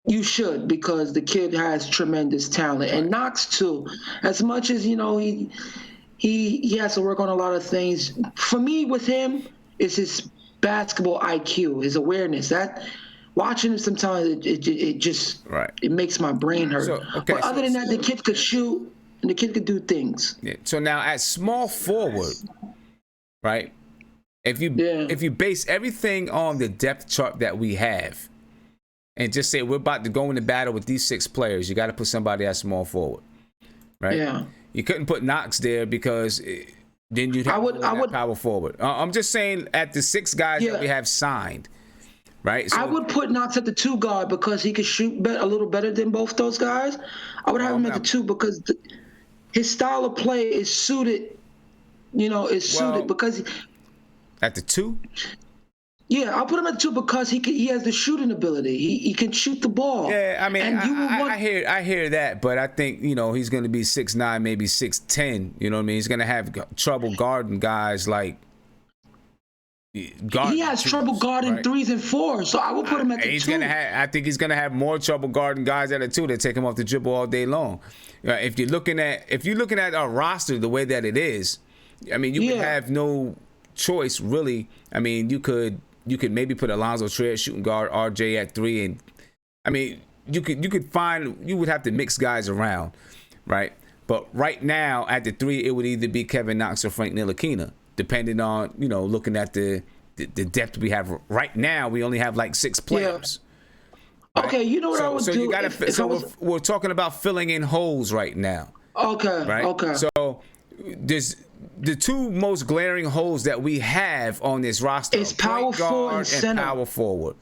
you should, because the kid has tremendous talent. And Knox, too. As much as, he has to work on a lot of things. For me, with him, it's his basketball IQ, his awareness. That watching him sometimes, it just it makes my brain hurt. But other than that, the kid could shoot and the kid could do things. Yeah. So now at small forward, right? If you base everything on the depth chart that we have, and just say we're about to go into battle with these 6 players, you got to put somebody at small forward, right? Yeah. You couldn't put Knox there because then you'd have power forward. I'm just saying at the 6 guys that we have signed, right? So, I would put Knox at the 2 guard because he could shoot a little better than both those guys. I would have him at the 2 because his style of play is suited, because at the 2? Yeah, I'll put him at 2 because he has the shooting ability. He can shoot the ball. Yeah, I mean, I hear that, but I think he's going to be 6'9", maybe 6'10". You know what I mean? He's going to have trouble guarding guys like. He has trouble guarding 3s and 4s, so I will put him at the 2. I think he's going to have more trouble guarding guys at a 2 that take him off the dribble all day long. If you're looking at our roster the way that it is, I mean, you would have no choice really. I mean, you could maybe put Alonzo Trier shooting guard, RJ at 3, and I mean you would have to mix guys around, right? But right now at the 3, it would either be Kevin Knox or Frank Ntilikina, depending on looking at the depth we have right now. We only have like 6 players. Yeah. Right? Okay, you know what I would do? We're talking about filling in holes right now. Okay. Right. Okay. So there's the 2 most glaring holes that we have on this roster. It's power forward and center. Power forward.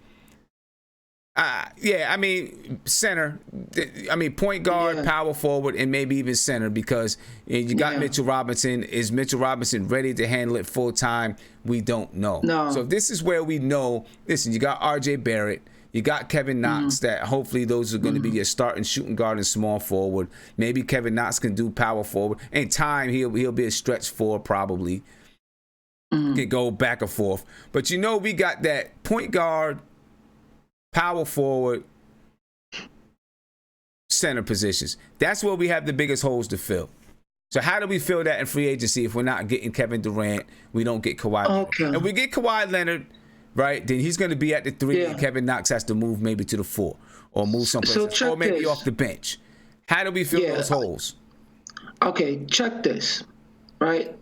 I mean center. I mean point guard, power forward, and maybe even center because you got Mitchell Robinson. Is Mitchell Robinson ready to handle it full time? We don't know. No. So this is where we know. Listen, you got RJ Barrett. You got Kevin Knox that hopefully those are going to be your starting shooting guard and small forward. Maybe Kevin Knox can do power forward. In time, he'll be a stretch 4 probably. Could go back and forth. But we got that point guard, power forward, center positions. That's where we have the biggest holes to fill. So how do we fill that in free agency if we're not getting Kevin Durant, we don't get Kawhi Leonard? Okay. If we get Kawhi Leonard, right, then he's going to be at the 3, and Kevin Knox has to move maybe to the 4 or move someplace else, or maybe off the bench. How do we fill those holes? Okay, check this, right?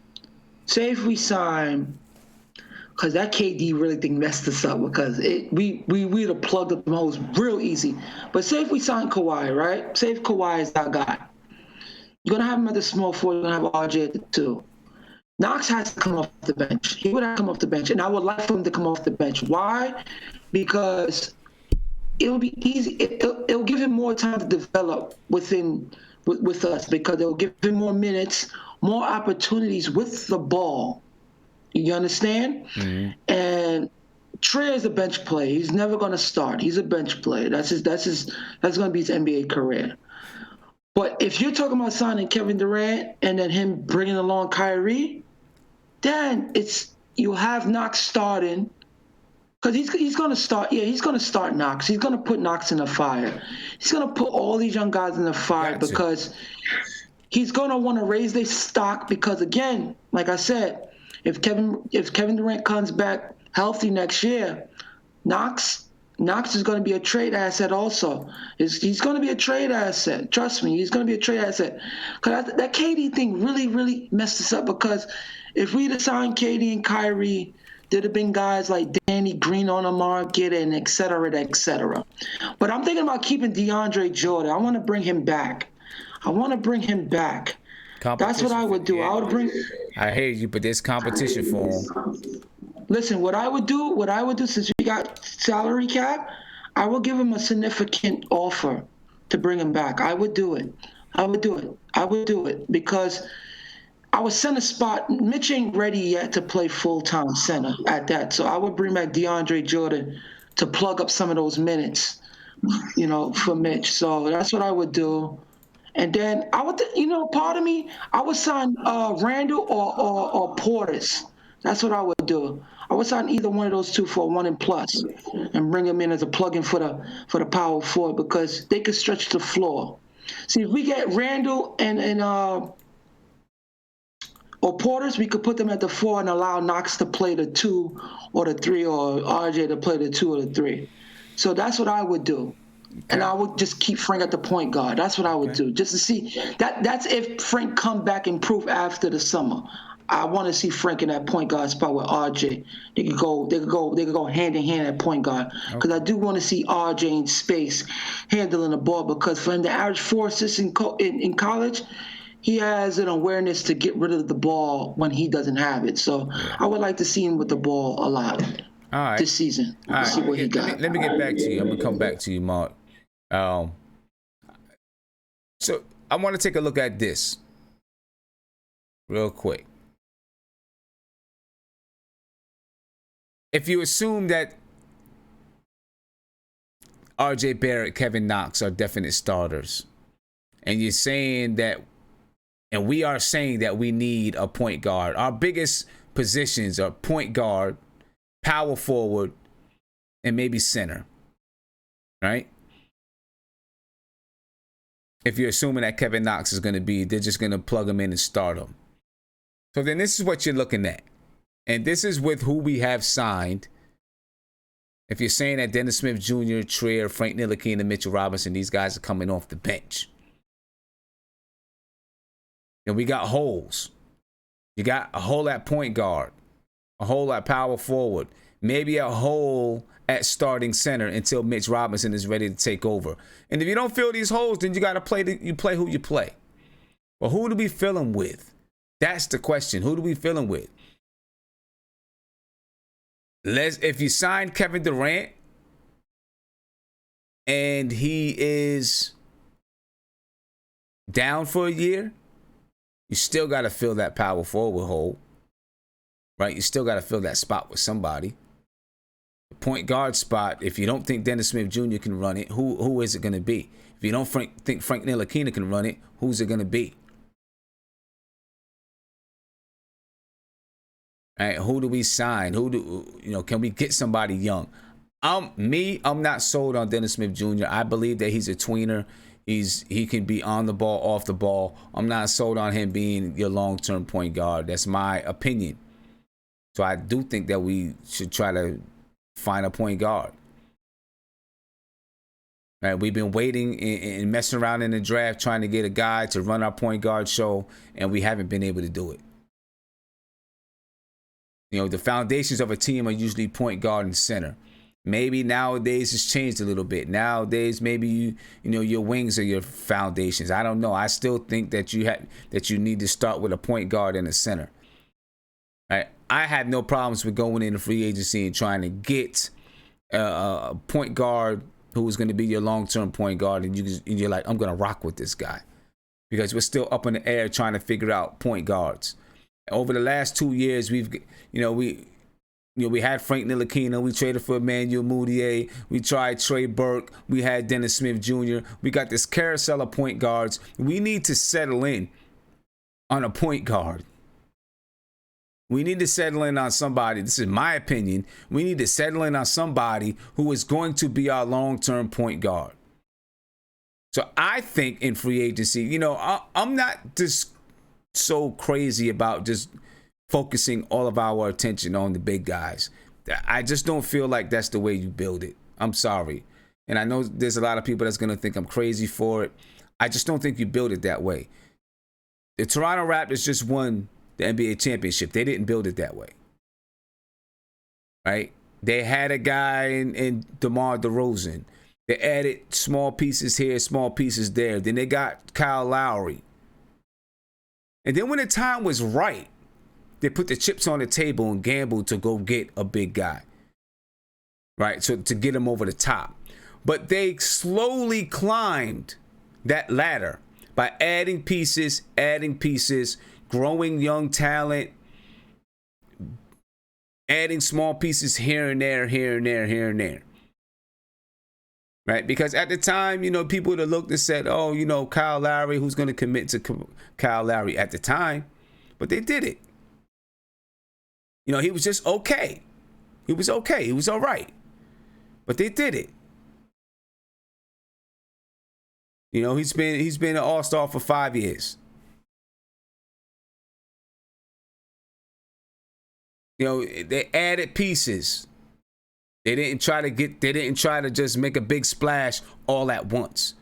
Say if we sign, because that KD really thing messed us up because we would have plugged up the holes real easy. But say if we sign Kawhi, right? Say if Kawhi is that guy. You're going to have him at the small 4, you're going to have RJ at the 2. Knox has to come off the bench. He would have to come off the bench, and I would like for him to come off the bench. Why? Because it'll be easy. It'll give him more time to develop with us because it'll give him more minutes, more opportunities with the ball. You understand? Mm-hmm. And Trey is a bench player. He's never going to start. He's a bench player. That's going to be his NBA career. But if you're talking about signing Kevin Durant and then him bringing along Kyrie, then you'll have Knox starting because he's going to start. Yeah, he's going to start Knox. He's going to put Knox in the fire. He's going to put all these young guys in the fire because he's going to want to raise their stock because, again, like I said, if Kevin Durant comes back healthy next year, Knox is going to be a trade asset also. He's going to be a trade asset. Trust me, he's going to be a trade asset. Because that KD thing really, really messed us up because if we'd have signed KD and Kyrie, there'd have been guys like Danny Green on the market and et cetera, et cetera. But I'm thinking about keeping DeAndre Jordan. I want to bring him back. That's what I would do. I hear you, but there's competition for him. Listen, what I would do since we got salary cap, I will give him a significant offer to bring him back. I would do it because our center spot, Mitch ain't ready yet to play full-time center at that. So I would bring back DeAndre Jordan to plug up some of those minutes, for Mitch. So that's what I would do. And then I would, part of me, I would sign Randall or Portis. That's what I would do. I would sign either one of those two for a 1 and plus, and bring them in as a plug-in for the power forward because they could stretch the floor. See, if we get Randall and or Porters, we could put them at the 4 and allow Knox to play the 2 or the 3, or RJ to play the 2 or the 3. So that's what I would do. And I would just keep Frank at the point guard. That's what I would do, just to see that. That's if Frank come back and improve after the summer. I want to see Frank in that point guard spot with RJ. They could go hand in hand at point guard because I do want to see RJ in space handling the ball because for the average 4 assists in college, he has an awareness to get rid of the ball when he doesn't have it. So I would like to see him with the ball a lot this season. See what he got. Let me get back to you. I'm gonna come back to you, Mark. So I want to take a look at this real quick. If you assume that RJ Barrett, Kevin Knox are definite starters, and you're saying that, and we are saying that we need a point guard, our biggest positions are point guard, power forward, and maybe center, right? If you're assuming that Kevin Knox is going to be, they're just going to plug him in and start him. So then this is what you're looking at. And this is with who we have signed. If you're saying that Dennis Smith Jr., Trier, Frank Ntilikina, and Mitchell Robinson, these guys are coming off the bench. And we got holes. You got a hole at point guard, a hole at power forward, maybe a hole at starting center until Mitch Robinson is ready to take over. And if you don't fill these holes, then you got to play who you play. Well, who do we fill them with? That's the question. Who do we fill them with? If you sign Kevin Durant and he is down for a year, you still got to fill that power forward hole, right? You still got to fill that spot with somebody. The point guard spot, if you don't think Dennis Smith Jr. can run it, who is it going to be? If you don't think Frank Ntilikina can run it, who's it going to be? Right? Who do we sign? Can we get somebody young? I'm not sold on Dennis Smith Jr. I believe that he's a tweener. He can be on the ball, off the ball. I'm not sold on him being your long-term point guard. That's my opinion. So I do think that we should try to find a point guard. Right, we've been waiting and messing around in the draft trying to get a guy to run our point guard show, and we haven't been able to do it. The foundations of a team are usually point guard and center. Maybe nowadays it's changed a little bit. Nowadays, maybe your wings are your foundations. I don't know. I still think that you need to start with a point guard and a center. Right? I have no problems with going into free agency and trying to get a point guard who is going to be your long-term point guard, and you're like, I'm going to rock with this guy, because we're still up in the air trying to figure out point guards. Over the last 2 years, we had Frank Ntilikina. We traded for Emmanuel Mudiay. We tried Trey Burke. We had Dennis Smith Jr. We got this carousel of point guards. We need to settle in on a point guard. We need to settle in on somebody. This is my opinion. We need to settle in on somebody who is going to be our long-term point guard. So I think in free agency, I'm not just so crazy about just focusing all of our attention on the big guys. I just don't feel like that's the way you build it. I'm sorry. And I know there's a lot of people that's going to think I'm crazy for it. I just don't think you build it that way. The Toronto Raptors just won the NBA championship. They didn't build it that way. Right? They had a guy in DeMar DeRozan. They added small pieces here, small pieces there. Then they got Kyle Lowry. And then when the time was right, they put the chips on the table and gambled to go get a big guy. Right? So to get him over the top. But they slowly climbed that ladder by adding pieces, growing young talent, adding small pieces here and there. Right? Because at the time, people would have looked and said, oh, Kyle Lowry, who's going to commit to Kyle Lowry at the time? But they did it. He was just okay. He was okay. He was all right. But they did it. He's been an all-star for 5 years. They added pieces. They didn't try to just make a big splash all at once.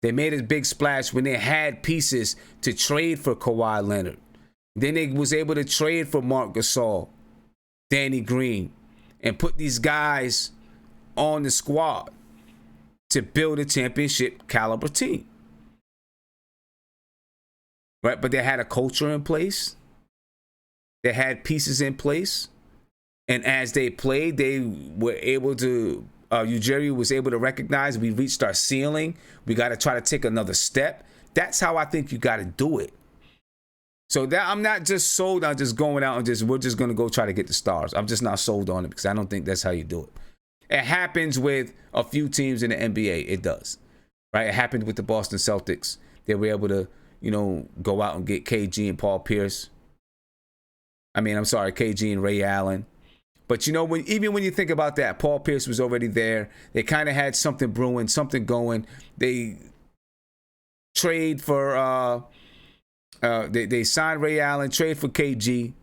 They made a big splash when they had pieces to trade for Kawhi Leonard. Then they was able to trade for Marc Gasol, Danny Green, and put these guys on the squad to build a championship caliber team. Right? But they had a culture in place. They had pieces in place. And as they played, they were able to, Ujiri was able to recognize we reached our ceiling. We got to try to take another step. That's how I think you got to do it. So that I'm not just sold on just going out and we're just going to go try to get the stars. I'm just not sold on it because I don't think that's how you do it. It happens with a few teams in the NBA. It does. Right? It happened with the Boston Celtics. They were able to, go out and get KG and Paul Pierce. KG and Ray Allen. But even when you think about that, Paul Pierce was already there. They kind of had something brewing, something going. They trade for they signed Ray Allen, trade for KG,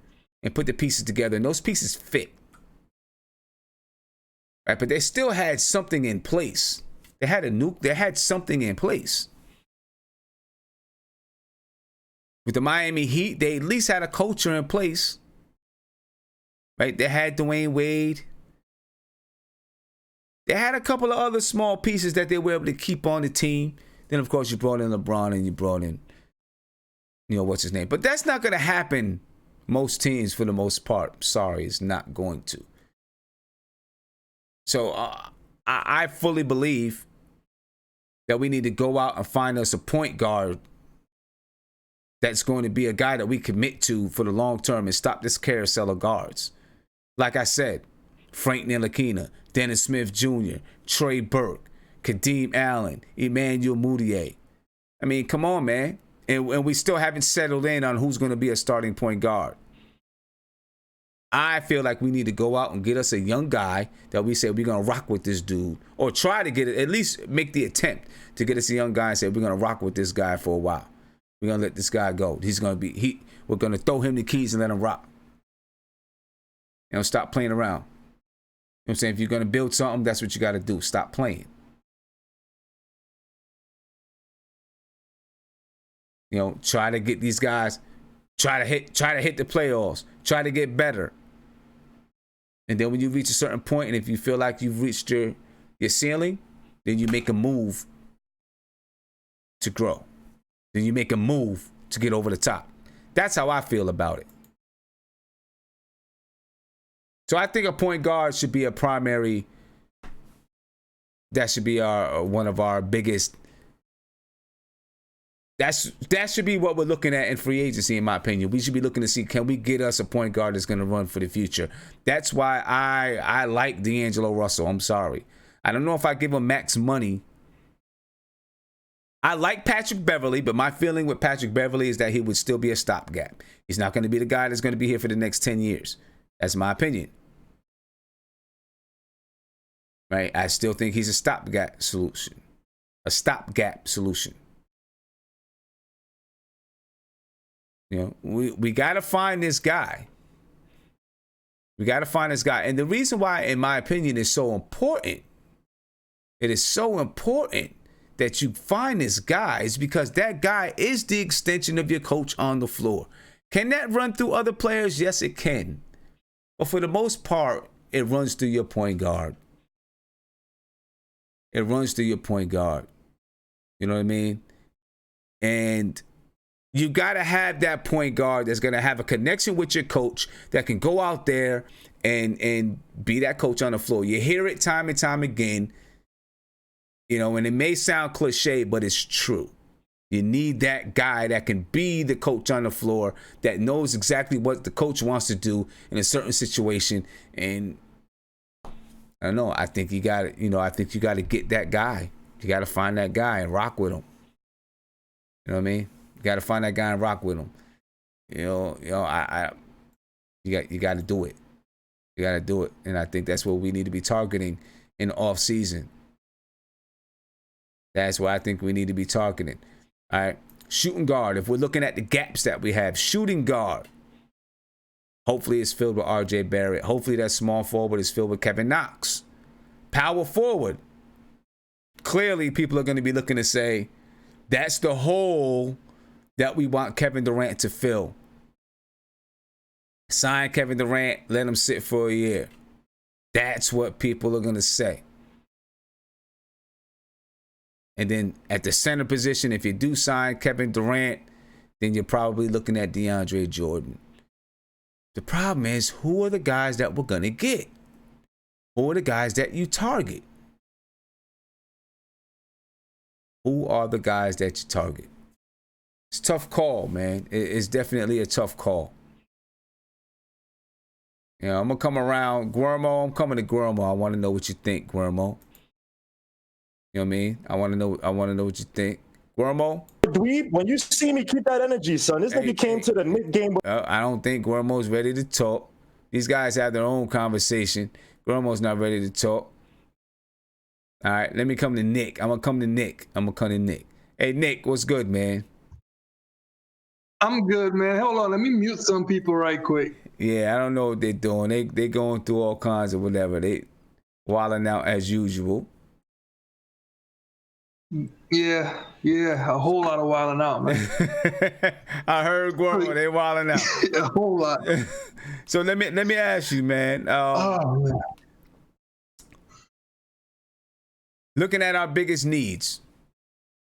and put the pieces together. And those pieces fit. Right? But they still had something in place. They had something in place. With the Miami Heat, they at least had a culture in place. Right? They had Dwayne Wade. They had a couple of other small pieces that they were able to keep on the team. Then, of course, you brought in LeBron and you brought in, what's his name. But that's not going to happen most teams for the most part. Sorry, it's not going to. So I fully believe that we need to go out and find us a point guard that's going to be a guy that we commit to for the long term and stop this carousel of guards. Like I said, Frank Ntilikina, Dennis Smith Jr., Trey Burke, Kadeem Allen, Emmanuel Mudiay. Come on, man. And we still haven't settled in on who's going to be a starting point guard. I feel like we need to go out and get us a young guy that we say we're going to rock with this dude, or try to get it, at least make the attempt to get us a young guy and say we're going to rock with this guy for a while. We're going to let this guy go. We're going to throw him the keys and let him rock. Stop playing around. You know what I'm saying? If you're going to build something, that's what you got to do. Stop playing. Try to get these guys, try to hit the playoffs, try to get better. And then when you reach a certain point, and if you feel like you've reached your ceiling, then you make a move to grow. Then you make a move to get over the top. That's how I feel about it. So I think a point guard should be a primary. That should be one of our biggest. That should be what we're looking at in free agency, in my opinion. We should be looking to see, can we get us a point guard that's going to run for the future? That's why I like Deangelo Russell. I'm sorry. I don't know if I give him max money. I like Patrick Beverley, but my feeling with Patrick Beverley is that he would still be a stopgap. He's not going to be the guy that's going to be here for the next 10 years. That's my opinion. Right? I still think he's a stopgap solution. A stopgap solution. We got to find this guy. We got to find this guy. And the reason why, in my opinion, is so important, it is so important that you find this guy, is because that guy is the extension of your coach on the floor. Can that run through other players? Yes, it can. But for the most part, it runs through your point guard. It runs through your point guard. You know what I mean? And you got to have that point guard that's going to have a connection with your coach, that can go out there and be that coach on the floor. You hear it time and time again, and it may sound cliche, but it's true. You need that guy that can be the coach on the floor, that knows exactly what the coach wants to do in a certain situation. And I don't know. I think you got to, I think you got to get that guy. You got to find that guy and rock with him. You know what I mean? You got to find that guy and rock with him. You got to do it. You got to do it. And I think that's what we need to be targeting in the off season. That's what I think we need to be targeting. All right. Shooting guard. If we're looking at the gaps that we have, shooting guard. Hopefully it's filled with RJ Barrett. Hopefully that small forward is filled with Kevin Knox. Power forward. Clearly people are going to be looking to say, that's the hole that we want Kevin Durant to fill. Sign Kevin Durant, let him sit for a year. That's what people are going to say. And then at the center position, if you do sign Kevin Durant, then you're probably looking at DeAndre Jordan. The problem is, who are the guys that we're going to get? Who are the guys that you target? Who are the guys that you target? It's a tough call, man. It's definitely a tough call. I'm going to come around. Guillermo, I'm coming to Guillermo. I want to know what you think, Guillermo. You know what I mean? I want to know what you think. Guillermo? When you see me, keep that energy, son. This nigga came to the Knicks game. I don't think Guillermo's ready to talk. These guys have their own conversation. Guillermo's not ready to talk. All right, let me come to Nick. I'm going to come to Nick. Hey, Nick, what's good, man? I'm good, man. Hold on. Let me mute some people right quick. Yeah, I don't know what they're doing. They going through all kinds of whatever. They wilding out as usual. Yeah, a whole lot of wilding out, man. I heard Guillermo, they wilding out. A whole lot. So let me ask you, man. Man. Looking at our biggest needs,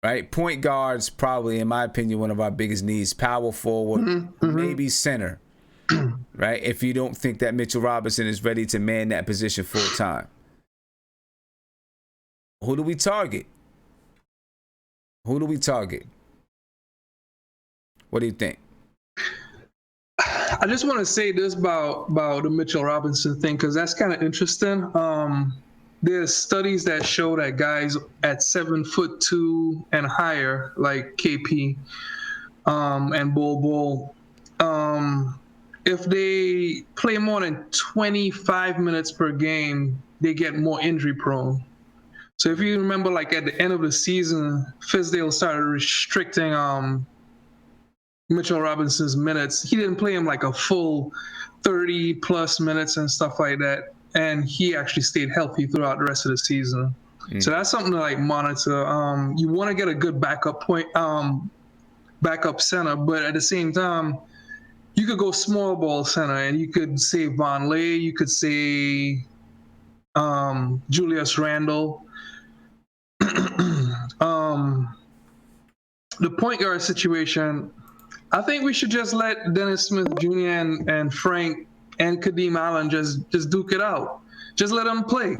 right? Point guard's probably, in my opinion, one of our biggest needs. Power forward, maybe center, right? If you don't think that Mitchell Robinson is ready to man that position full time. Who do we target? What do you think? I just want to say this about the Mitchell Robinson thing, because that's kind of interesting. There's studies that show that guys at 7'2" and higher, like KP and Bull, if they play more than 25 minutes per game, they get more injury prone. So if you remember, like at the end of the season, Fizdale started restricting Mitchell Robinson's minutes. He didn't play him like a full 30 plus minutes and stuff like that. And he actually stayed healthy throughout the rest of the season. So that's something to like monitor. You want to get a good backup center, but at the same time, you could go small ball center and you could say Vonleh, you could say Julius Randle. The point guard situation, I think we should just let Dennis Smith Jr. and Frank and Kadeem Allen just duke it out. Just let them play.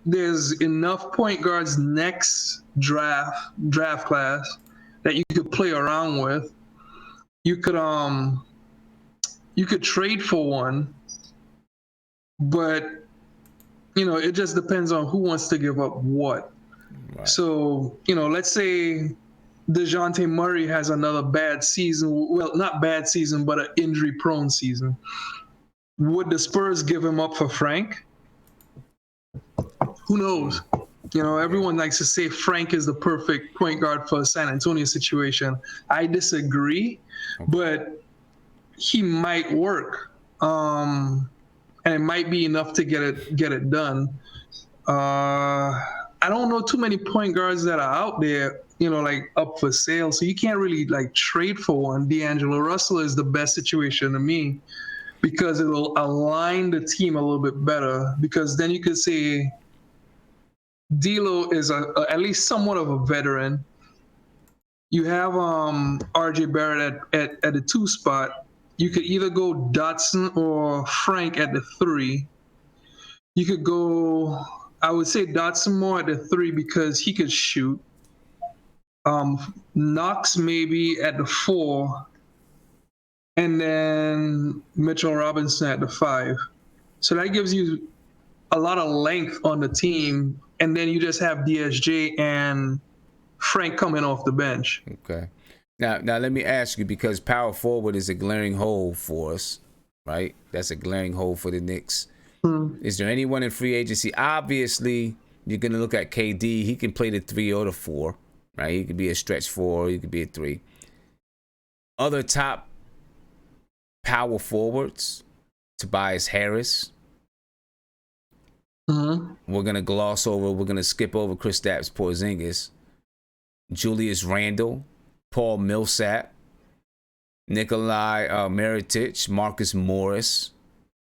There's enough point guards next draft class that you could play around with. You could trade for one, but it just depends on who wants to give up what. Right. So, let's say DeJounte Murray has another bad season. Well, not bad season, but an injury-prone season. Would the Spurs give him up for Frank? Who knows? Everyone likes to say Frank is the perfect point guard for a San Antonio situation. I disagree, but he might work. And it might be enough to get it done. I don't know too many point guards that are out there, like up for sale. So you can't really like trade for one. Deangelo Russell is the best situation to me because it'll align the team a little bit better. Because then you could say D'Lo is at least somewhat of a veteran. You have RJ Barrett at the 2 spot. You could either go Dotson or Frank at the 3. You could go, I would say Dotson more at the 3 because he could shoot. Knox maybe at the 4. And then Mitchell Robinson at the 5. So that gives you a lot of length on the team. And then you just have DSJ and Frank coming off the bench. Okay. Now let me ask you, because power forward is a glaring hole for us, right? That's a glaring hole for the Knicks. Is there anyone in free agency? Obviously, you're going to look at KD. He can play the 3 or the 4, right? He could be a stretch 4, he could be a 3. Other top power forwards, Tobias Harris. We're going to gloss over, we're going to skip over Kristaps Porzingis. Julius Randle, Paul Millsap, Nikolai Mirotic, Marcus Morris.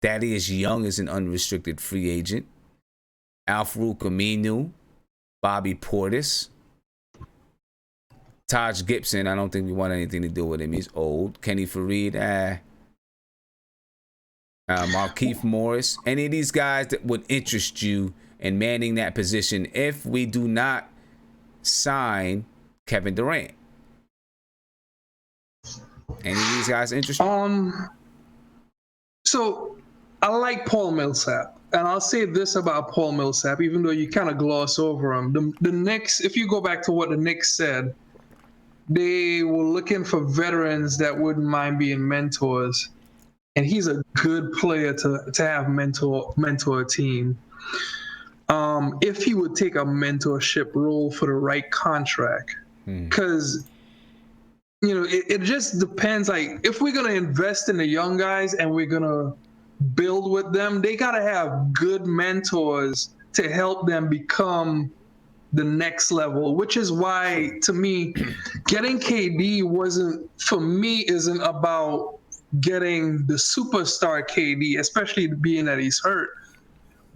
Thaddeus Young is an unrestricted free agent. Al-Farouq Aminu, Bobby Portis. Taj Gibson, I don't think we want anything to do with him. He's old. Kenny Fareed, Markieff Morris. Any of these guys that would interest you in manning that position if we do not sign Kevin Durant? Any of these guys interest you? So I like Paul Millsap. And I'll say this about Paul Millsap, even though you kind of gloss over him. The Knicks, if you go back to what the Knicks said, they were looking for veterans that wouldn't mind being mentors. And he's a good player to have mentor a team. If he would take a mentorship role for the right contract. Because, it just depends. Like, if we're going to invest in the young guys and we're going to build with them, they got to have good mentors to help them become the next level, which is why, to me, getting KD isn't about getting the superstar KD, especially being that he's hurt,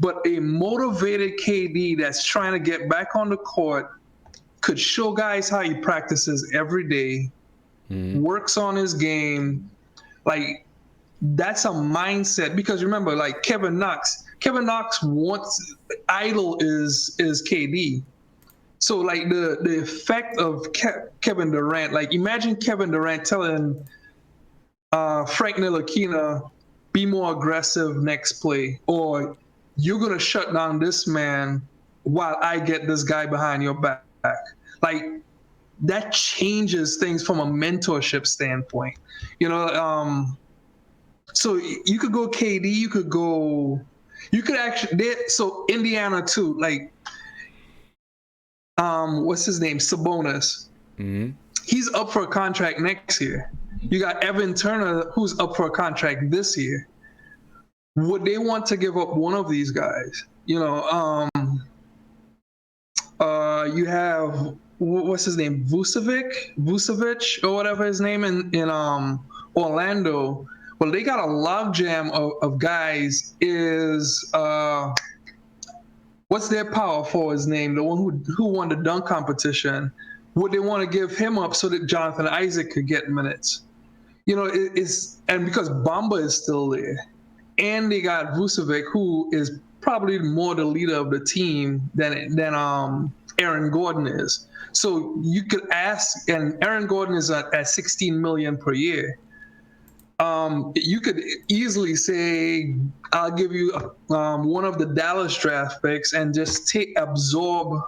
but a motivated KD that's trying to get back on the court, could show guys how he practices every day, works on his game. Like, that's a mindset, because remember, like Kevin Knox wants, idol is KD. So like the effect of Kevin Durant, like imagine Kevin Durant telling Frank Ntilikina, be more aggressive next play, or you're going to shut down this man while I get this guy behind your back. Like, that changes things from a mentorship standpoint. So you could go KD, you could actually, so Indiana too, like, what's his name? Sabonis. Mm-hmm. He's up for a contract next year. You got Evan Turner, who's up for a contract this year. Would they want to give up one of these guys? You know, you have, what's his name? Vucevic or whatever his name in Orlando. Well, they got a logjam of guys. Is what's their power forward's name? The one who won the dunk competition. Would they want to give him up so that Jonathan Isaac could get minutes? You know, and because Bamba is still there, and they got Vucevic, who is probably more the leader of the team than Aaron Gordon is. So you could ask, and Aaron Gordon is at $16 million per year. You could easily say, I'll give you one of the Dallas draft picks and just absorb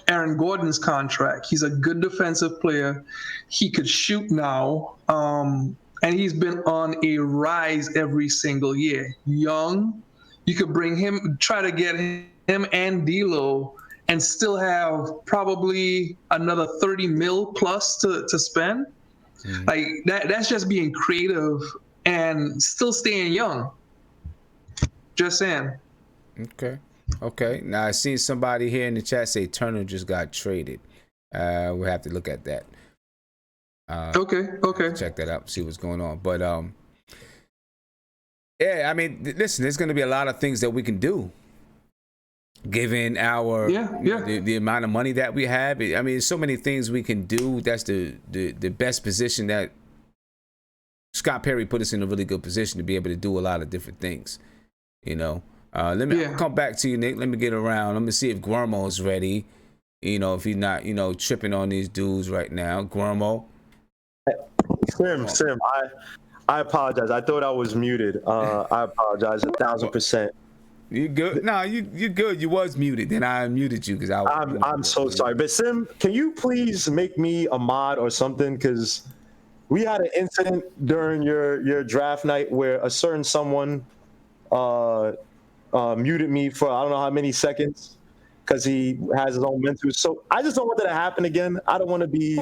Aaron Gordon's contract. He's a good defensive player. He could shoot now, and he's been on a rise every single year. Young, you could bring him, try to get him and D'Lo, and still have probably another 30 mil plus to spend. Mm. Like that's just being creative and still staying young. Just saying. Okay. Now I seen somebody here in the chat say Turner just got traded. We'll have to look at that. Okay. Check that out, see what's going on. But yeah, I mean, listen, there's going to be a lot of things that we can do, given our the amount of money that we have. I mean, so many things we can do. That's the best position that Scott Perry put us in a really good position to be able to do a lot of different things. You know. Let me come back to you, Nick. Let me get around. Let me see if Guermo's ready. You know, if he's not, tripping on these dudes right now. Guermo. Sim, I apologize. I thought I was muted. I apologize 1,000%. You good? No, you good. You was muted. Then I muted you because I'm so sorry. But Sim, can you please make me a mod or something? Because we had an incident during your draft night where a certain someone muted me for I don't know how many seconds because he has his own mental. So I just don't want that to happen again. I don't want to be.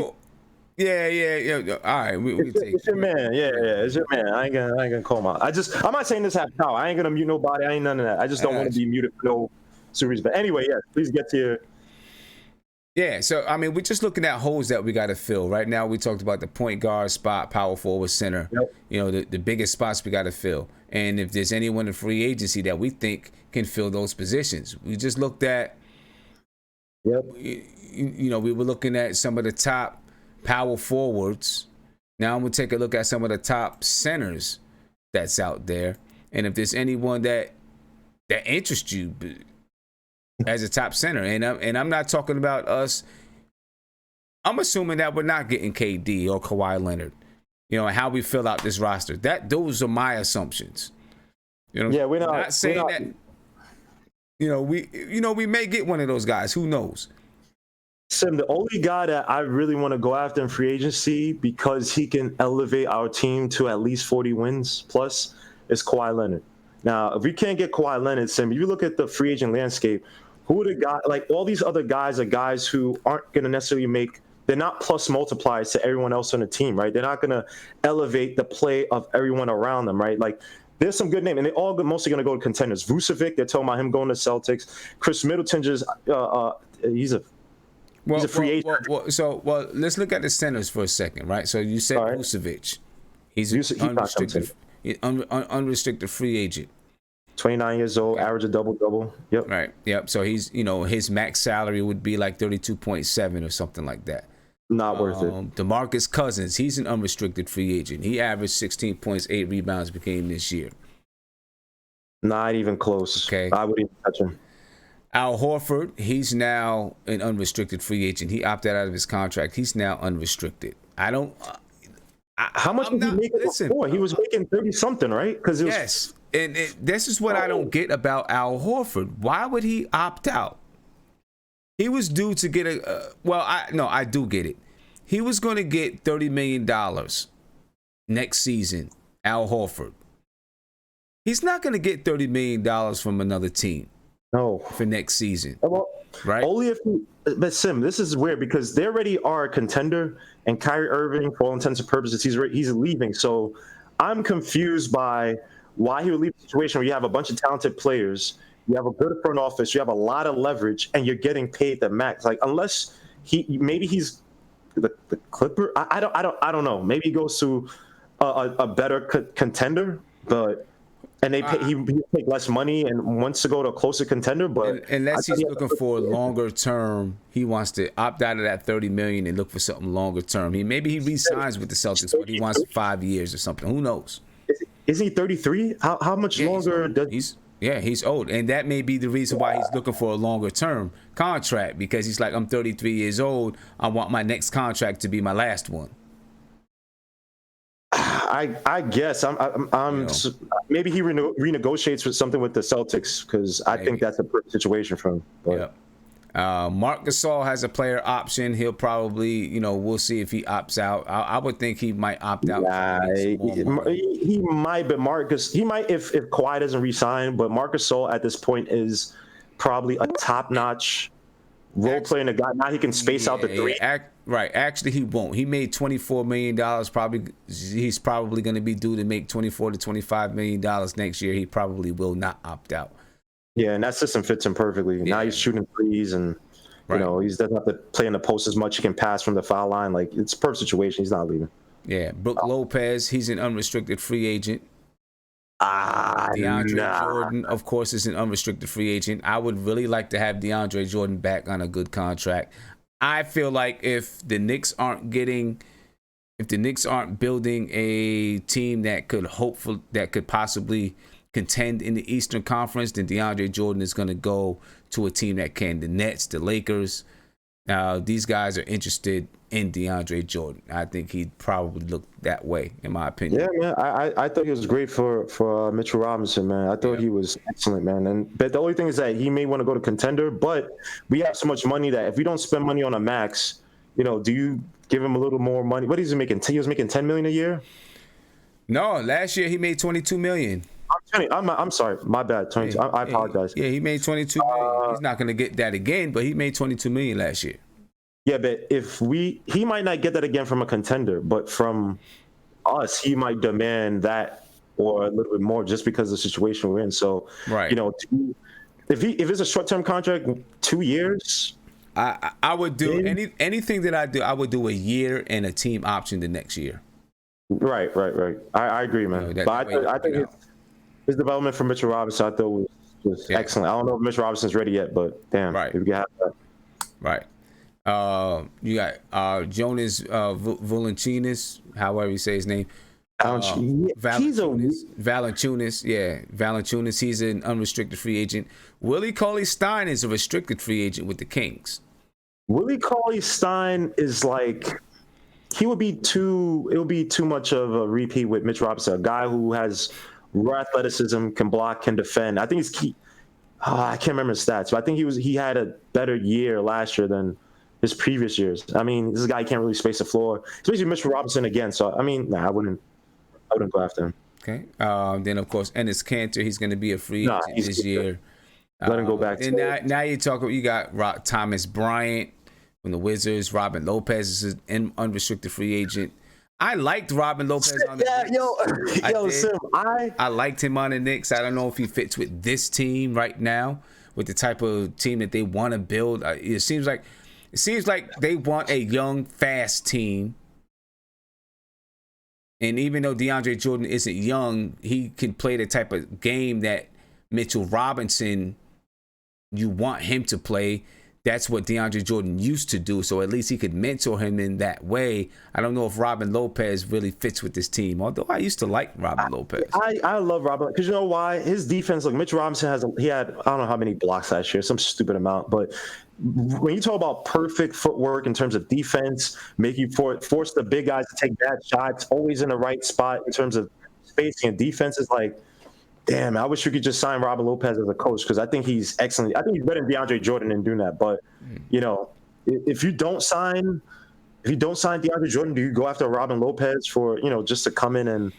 Yeah. All right, it's your man. Yeah, it's your man. I ain't gonna call him out. I'm not saying this half power. I ain't gonna mute nobody. I ain't none of that. I just don't want to be muted for no serious. But anyway, yeah, please get to your. Yeah, so I mean, we're just looking at holes that we got to fill. Right now, we talked about the point guard spot, power forward, center. Yep. The biggest spots we got to fill. And if there's anyone in free agency that we think can fill those positions, we just looked at. Yep. We were looking at some of the top power forwards. Now I'm gonna take a look at some of the top centers that's out there, and if there's anyone that interests you as a top center, and I'm not talking about us. I'm assuming that we're not getting KD or Kawhi Leonard. How we fill out this roster. Those are my assumptions. Yeah, we're not saying that. We may get one of those guys. Who knows? Sim, the only guy that I really want to go after in free agency because he can elevate our team to at least 40 wins plus is Kawhi Leonard. Now, if we can't get Kawhi Leonard, Sim, if you look at the free agent landscape, who are the guys? Like all these other guys are guys who aren't going to necessarily they're not plus multipliers to everyone else on the team, right? They're not going to elevate the play of everyone around them, right? Like there's some good names, and they're all mostly going to go to contenders. Vucevic, they're talking about him going to Celtics. Chris Middleton just he's a free agent. So let's look at the centers for a second, right? So you said Vucevic. He's an unrestricted free agent. 29 years old, average a double-double. Yep. Right. Yep. So he's, his max salary would be like 32.7 or something like that. Not worth it. DeMarcus Cousins, he's an unrestricted free agent. He averaged 16 points, 8 rebounds per game this year. Not even close. Okay. I wouldn't even touch him. Al Horford, he's now an unrestricted free agent. He opted out of his contract. He's now unrestricted. How much was he making before? He was making 30-something, right? Yes. And this is what I don't get about Al Horford. Why would he opt out? He was due to get I do get it. He was going to get $30 million next season Al Horford. He's not going to get $30 million from another team. No. For next season. Well, right? Only if but Sim, this is weird because they already are a contender, and Kyrie Irving, for all intents and purposes, he's leaving. So I'm confused by why he would leave a situation where you have a bunch of talented players, you have a good front office, you have a lot of leverage, and you're getting paid the max. Like, unless maybe he's the Clipper. I don't know. Maybe he goes to a better contender, but. And he take less money and wants to go to a closer contender, but unless he's looking for a longer term, he wants to opt out of that $30 million and look for something longer term. Maybe he re-signs with the Celtics, but he wants 5 years or something. Who knows? Isn't he 33? How much longer does he's old, and that may be the reason why he's looking for a longer term contract, because he's like, I'm 33 years old. I want my next contract to be my last one. I guess maybe he renegotiates with something with the Celtics, because I think that's a perfect situation for him. But. Marc Gasol has a player option. He'll probably, we'll see if he opts out. I would think he might opt out. He might, but he might if Kawhi doesn't resign. But Marc Gasol at this point is probably a top-notch role player, and a guy now he can space out the three. Right. Actually, he won't. He made $24 million. He's probably going to be due to make $24 to $25 million next year. He probably will not opt out. Yeah, and that system fits him perfectly. Yeah. Now he's shooting threes, and he doesn't have to play in the post as much. He can pass from the foul line. Like, it's a perfect situation. He's not leaving. Yeah, Brook Lopez, he's an unrestricted free agent. DeAndre Jordan, of course, is an unrestricted free agent. I would really like to have DeAndre Jordan back on a good contract. I feel like if the Knicks aren't building a team that could possibly contend in the Eastern Conference, then DeAndre Jordan is going to go to a team that can. The Nets, the Lakers, these guys are interested in DeAndre Jordan. I think he'd probably look that way, in my opinion. Yeah, man. I thought he was great for Mitchell Robinson, man. I thought he was excellent, man. But the only thing is that he may want to go to contender, but we have so much money that if we don't spend money on a max, do you give him a little more money? What is he making? He was making $10 million a year? No, last year he made $22 million. I'm sorry, my bad. 22. I apologize. Yeah, he made $22 million. He's not going to get that again, but he made $22 million last year. Yeah, but he might not get that again from a contender, but from us, he might demand that or a little bit more just because of the situation we're in. So, if it's a short-term contract, 2 years, I would do anything that I do. I would do a year and a team option the next year. Right. I agree, man. I think his development for Mitchell Robinson, I thought was excellent. I don't know if Mitchell Robinson's ready yet, but damn, if you can have that. Right. You got Jonas Valanciunas, however you say his name. Valanciunas, yeah. Valanciunas, he's an unrestricted free agent. Willie Cauley-Stein is a restricted free agent with the Kings. Willie Cauley-Stein is like, it would be too much of a repeat with Mitch Robinson, a guy who has raw athleticism, can block, can defend. I think he's key. I can't remember his stats, but I think he had a better year last year than his previous years. I mean, this guy can't really space the floor, especially Mitchell Robinson again. So I mean, I wouldn't go after him. Okay. Then of course, Enes Kanter, he's going to be a free agent this year. Let him go back. And now you got Thomas Bryant from the Wizards. Robin Lopez is an unrestricted free agent. I liked Robin Lopez on the Knicks. Sim, I liked him on the Knicks. I don't know if he fits with this team right now, with the type of team that they want to build. It seems like they want a young, fast team. And even though DeAndre Jordan isn't young, he can play the type of game that Mitchell Robinson, you want him to play. That's what DeAndre Jordan used to do. So at least he could mentor him in that way. I don't know if Robin Lopez really fits with this team, although I used to like Robin Lopez. I love Robin because you know why? His defense, like Mitch Robinson had I don't know how many blocks last year, some stupid amount. But when you talk about perfect footwork in terms of defense, force the big guys to take bad shots, always in the right spot in terms of spacing and defense, is like, damn, I wish we could just sign Robin Lopez as a coach because I think he's excellent. I think he's better than DeAndre Jordan in doing that. But, if you don't sign DeAndre Jordan, do you go after Robin Lopez for, just to come in and,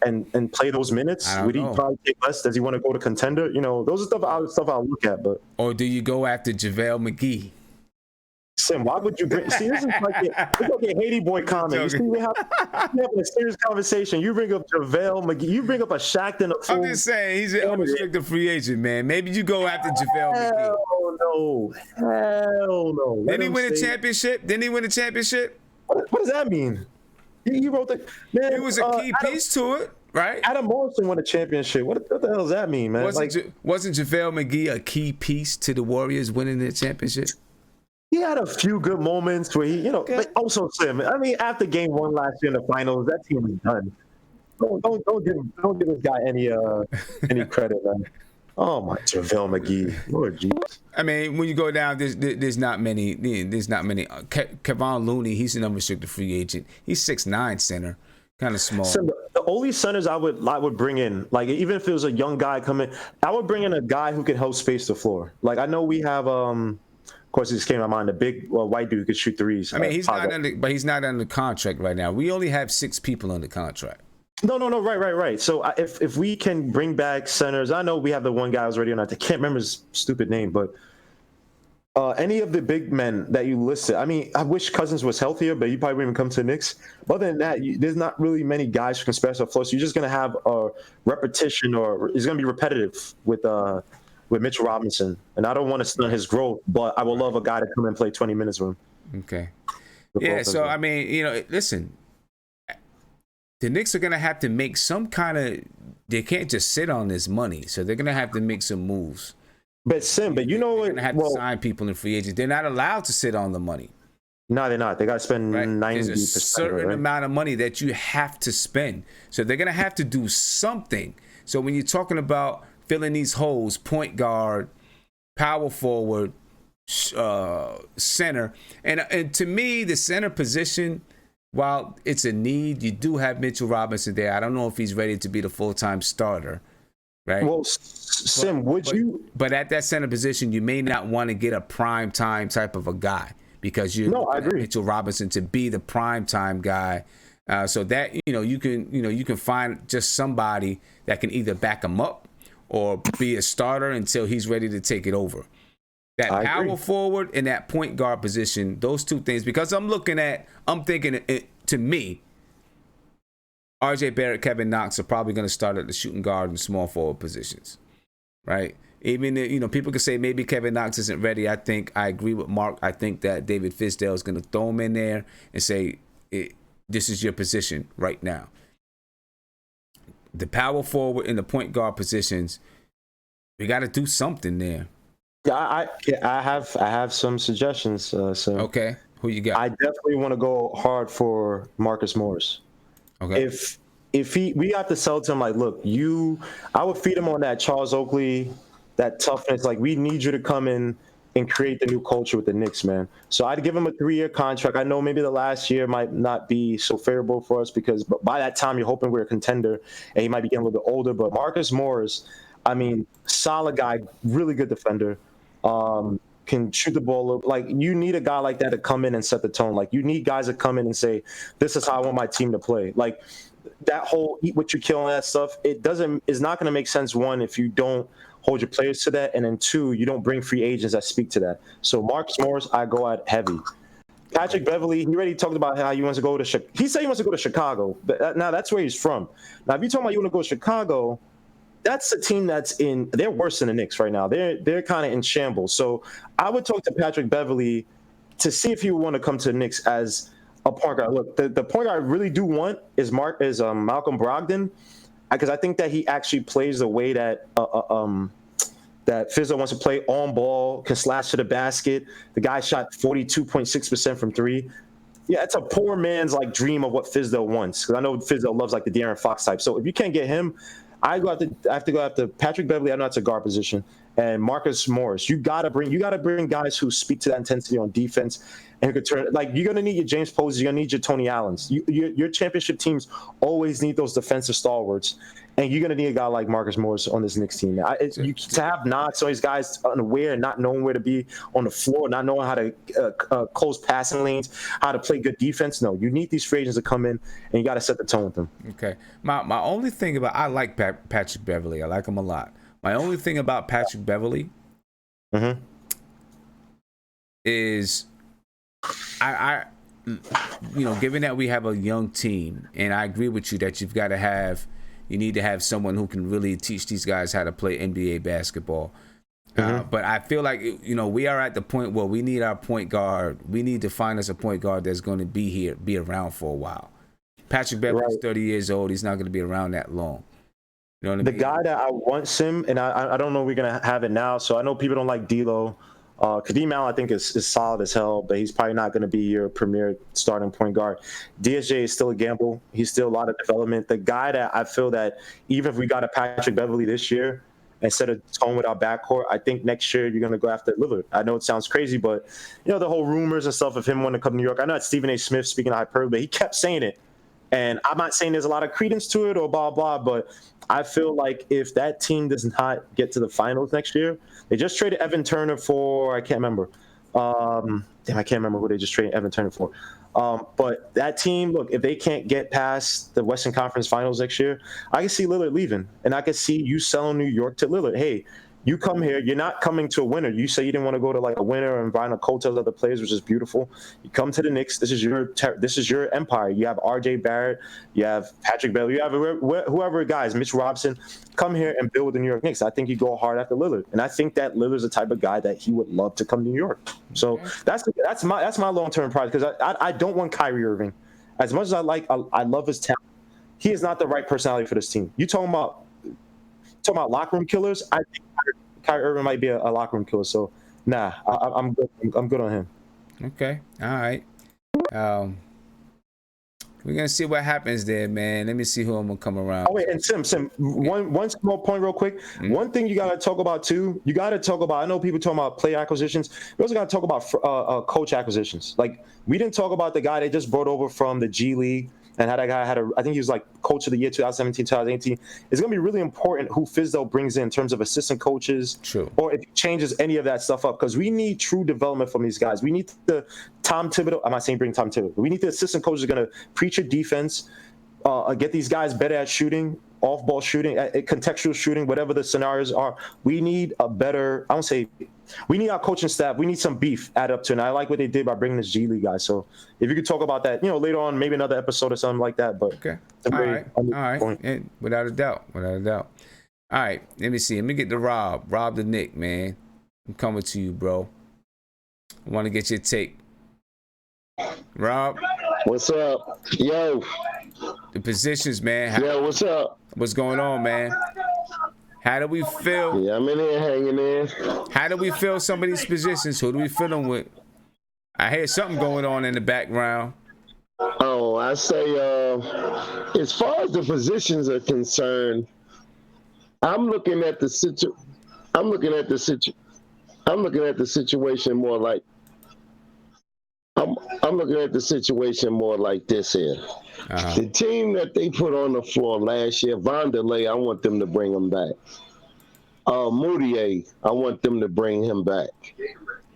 and play those minutes? Would he probably take less? Does he want to go to contender? You know, those are stuff I'll look at. But or do you go after JaVale McGee? Sim, why would you bring? See, this is like a Haiti boy comment. You see, we have a serious conversation. You bring up JaVale McGee. You bring up a Shaqtin' a fool. I'm just saying he's an unrestricted free agent, man. Maybe you go after JaVale McGee. Hell no. Didn't he win a championship? What does that mean? He wrote the man. He was a key piece to it, right? Adam Morrison won a championship. What the hell does that mean, man? Wasn't JaVale McGee a key piece to the Warriors winning the championship? He had a few good moments where he, you know, but also Sim. I mean, after game 1 last year in the finals, that team was done. Don't give this guy any credit, man. Oh my, JaVale McGee, Lord Jesus. I mean, when you go down, there's not many. Kevon Looney, he's an unrestricted free agent. He's 6'9" center, kind of small. So the only centers I would bring in, like even if it was a young guy coming, I would bring in a guy who can help space the floor. Like I know we have, of course, it just came to my mind, a big white dude who could shoot threes. I mean, he's not under contract right now. We only have 6 people under contract. No, right. So if we can bring back centers, I know we have the one guy who's already on. I can't remember his stupid name, but any of the big men that you listed. I mean, I wish Cousins was healthier, but he probably wouldn't even come to the Knicks. But other than that, there's not really many guys who can space the floor. So you're just gonna have a repetition, or it's gonna be repetitive with Mitchell Robinson. And I don't want to stunt his growth, but I would love a guy to come and play 20 minutes with him. Okay. Yeah. So I mean, you know, listen. The Knicks are going to have to make some kind of – they can't just sit on this money. So they're going to have to make some moves. But you know what? They're going to have to sign people in free agents. They're not allowed to sit on the money. No, they're not. They got to spend 90%. There's a certain amount of money that you have to spend. So they're going to have to do something. So when you're talking about filling these holes, point guard, power forward, center, and to me, the center position – while it's a need, you do have Mitchell Robinson there. I don't know if he's ready to be the full-time starter, right? Well, Sim, But at that center position, you may not want to get a prime time type of a guy because you I agree. Mitchell Robinson to be the prime time guy. So that you can find just somebody that can either back him up or be a starter until he's ready to take it over. That power forward and that point guard position, those two things, because I'm thinking to me, RJ Barrett, Kevin Knox are probably going to start at the shooting guard and small forward positions, right? Even, people could say maybe Kevin Knox isn't ready. I agree with Mark. I think that David Fizdale is going to throw him in there and say, this is your position right now. The power forward and the point guard positions, we got to do something there. Yeah, I have some suggestions. So okay, who you got? I definitely want to go hard for Marcus Morris. Okay. If we have to sell to him, like, look, I would feed him on that Charles Oakley, that toughness. Like, we need you to come in and create the new culture with the Knicks, man. So I'd give him a 3-year contract. I know maybe the last year might not be so favorable for us because by that time you're hoping we're a contender and he might be getting a little bit older. But Marcus Morris, I mean, solid guy, really good defender. Can shoot the ball. Like, you need a guy like that to come in and set the tone. Like, you need guys to come in and say, this is how I want my team to play. Like, that whole eat what you kill and that stuff, it's not going to make sense, one, if you don't hold your players to that, and then 2, you don't bring free agents that speak to that. So Marcus Morris, I go at heavy. Patrick Beverley, he already talked about how he wants to go to he said he wants to go to Chicago. But now that's where he's from. Now, if you're talking about you want to go to Chicago, that's a team they're worse than the Knicks right now. They're kind of in shambles. So I would talk to Patrick Beverley to see if he would want to come to the Knicks as a point guard. Look, the point guard I really do want is Malcolm Brogdon, because I think that he actually plays the way that Fizdale wants to play, on ball, can slash to the basket. The guy shot 42.6% from 3. Yeah, it's a poor man's dream of what Fizdale wants, because I know Fizdale loves the De'Aaron Fox type. So if you can't get him, I have to go after Patrick Beverley. I know it's a guard position, and Marcus Morris. You gotta bring guys who speak to that intensity on defense and who could turn. You're gonna need your James Posey. You're gonna need your Tony Allens. Your championship teams always need those defensive stalwarts. And you're gonna need a guy like Marcus Morris on this Knicks team. To have Knox, so these guys unaware, not knowing where to be on the floor, not knowing how to close passing lanes, how to play good defense. No, you need these free agents to come in, and you got to set the tone with them. Okay. My only thing about, I like Patrick Beverley. I like him a lot. My only thing about Patrick Beverley is I given that we have a young team, and I agree with you that you need to have someone who can really teach these guys how to play NBA basketball. But I feel like, we are at the point where we need our point guard. We need to find us a point guard that's going to be around for a while. Patrick Beverley's 30 years old. He's not going to be around that long. You know what I mean? Guy that I want Sim, and I don't know if we're going to have it now, so I know people don't like D'Lo. Kadeem Allen, I think, is solid as hell, but he's probably not going to be your premier starting point guard. DSJ is still a gamble. He's still a lot of development. The guy that I feel that even if we got a Patrick Beverley this year, instead of tone with our backcourt, I think next year you're going to go after Lillard. I know it sounds crazy, but, the whole rumors and stuff of him wanting to come to New York. I know that Stephen A. Smith, speaking of hyperbole, but he kept saying it. And I'm not saying there's a lot of credence to it or blah, blah, but I feel like if that team does not get to the finals next year, they just traded Evan Turner for, I can't remember. I can't remember who they just traded Evan Turner for. But that team, look, if they can't get past the Western Conference Finals next year, I can see Lillard leaving. And I can see you selling New York to Lillard. Hey, you come here, you're not coming to a winner. You say you didn't want to go to like a winner and buy a coattails of other players, which is beautiful. You come to the Knicks. This is your empire. You have R.J. Barrett. You have Patrick Beverley. You have whoever guys, Mitch Robinson. Come here and build with the New York Knicks. I think you go hard after Lillard, and I think that Lillard's the type of guy that he would love to come to New York. So that's my long-term project, because I don't want Kyrie Irving. As much as I love his talent, he is not the right personality for this team. You talking about locker room killers? I think Kyrie Irving might be a locker room killer. So, I'm good. I'm good on him. Okay. All right. We're gonna see what happens there, man. Let me see who I'm gonna come around. Oh wait, and Sim, one small point real quick. One thing you gotta talk about too. You gotta talk about. I know people talking about player acquisitions. We also gotta talk about coach acquisitions. Like, we didn't talk about the guy they just brought over from the G League. And how that guy I think he was like coach of the year 2017, 2018. It's going to be really important who Fizdale brings in terms of assistant coaches. True. Or if he changes any of that stuff up, because we need true development from these guys. We need the Tom Thibodeau. I'm not saying bring Tom Thibodeau. But we need the assistant coaches who are going to preach a defense, get these guys better at shooting, off-ball shooting, at contextual shooting, whatever the scenarios are. We need a better, I don't say, we need our coaching staff. We need some beef added up to it. And I like what they did by bringing this G League guy. So if you could talk about that, later on, maybe another episode or something like that. But okay, all right, and without a doubt. All right, let me see. Let me get to Rob the Knick, man. I'm coming to you, bro. I want to get your take, Rob. What's up, yo? The positions, man. Yo, what's up? What's going on, man? How do we feel? Yeah, I'm in here hanging in. How do we feel some of these positions? Who do we feel them with? I hear something going on in the background. Oh, I say, as far as the positions are concerned, I'm looking at the situation more like I'm looking at the situation more like this here. The team that they put on the floor last year, Vanderlei, I want them to bring him back. Moutier, I want them to bring him back.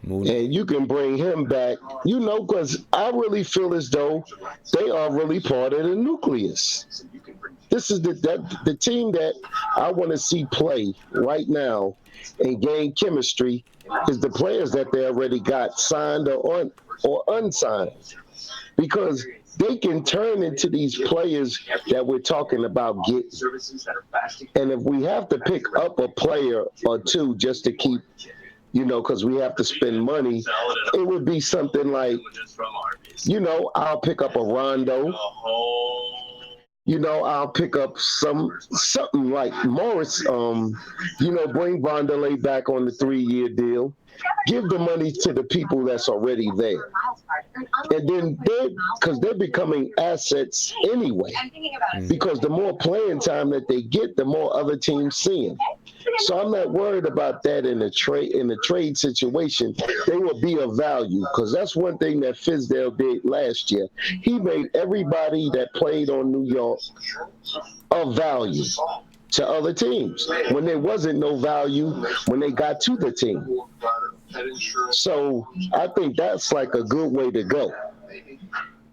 And you can bring him back, because I really feel as though they are really part of the nucleus. This is the team that I want to see play right now and gain chemistry is the players that they already got signed or unsigned. Because they can turn into these players that we're talking about getting. And if we have to pick up a player or two just to keep, because we have to spend money, it would be something like, I'll pick up a Rondo. I'll pick up something like Morris, bring Vanderlei back on the 3-year deal. Give the money to the people that's already there. And then because they're becoming assets anyway. Because the more playing time that they get, the more other teams see them. So I'm not worried about that in the trade situation. They will be of value, because that's one thing that Fizdale did last year. He made everybody that played on New York of value. to other teams when there wasn't no value when they got to the team. So I think that's like a good way to go.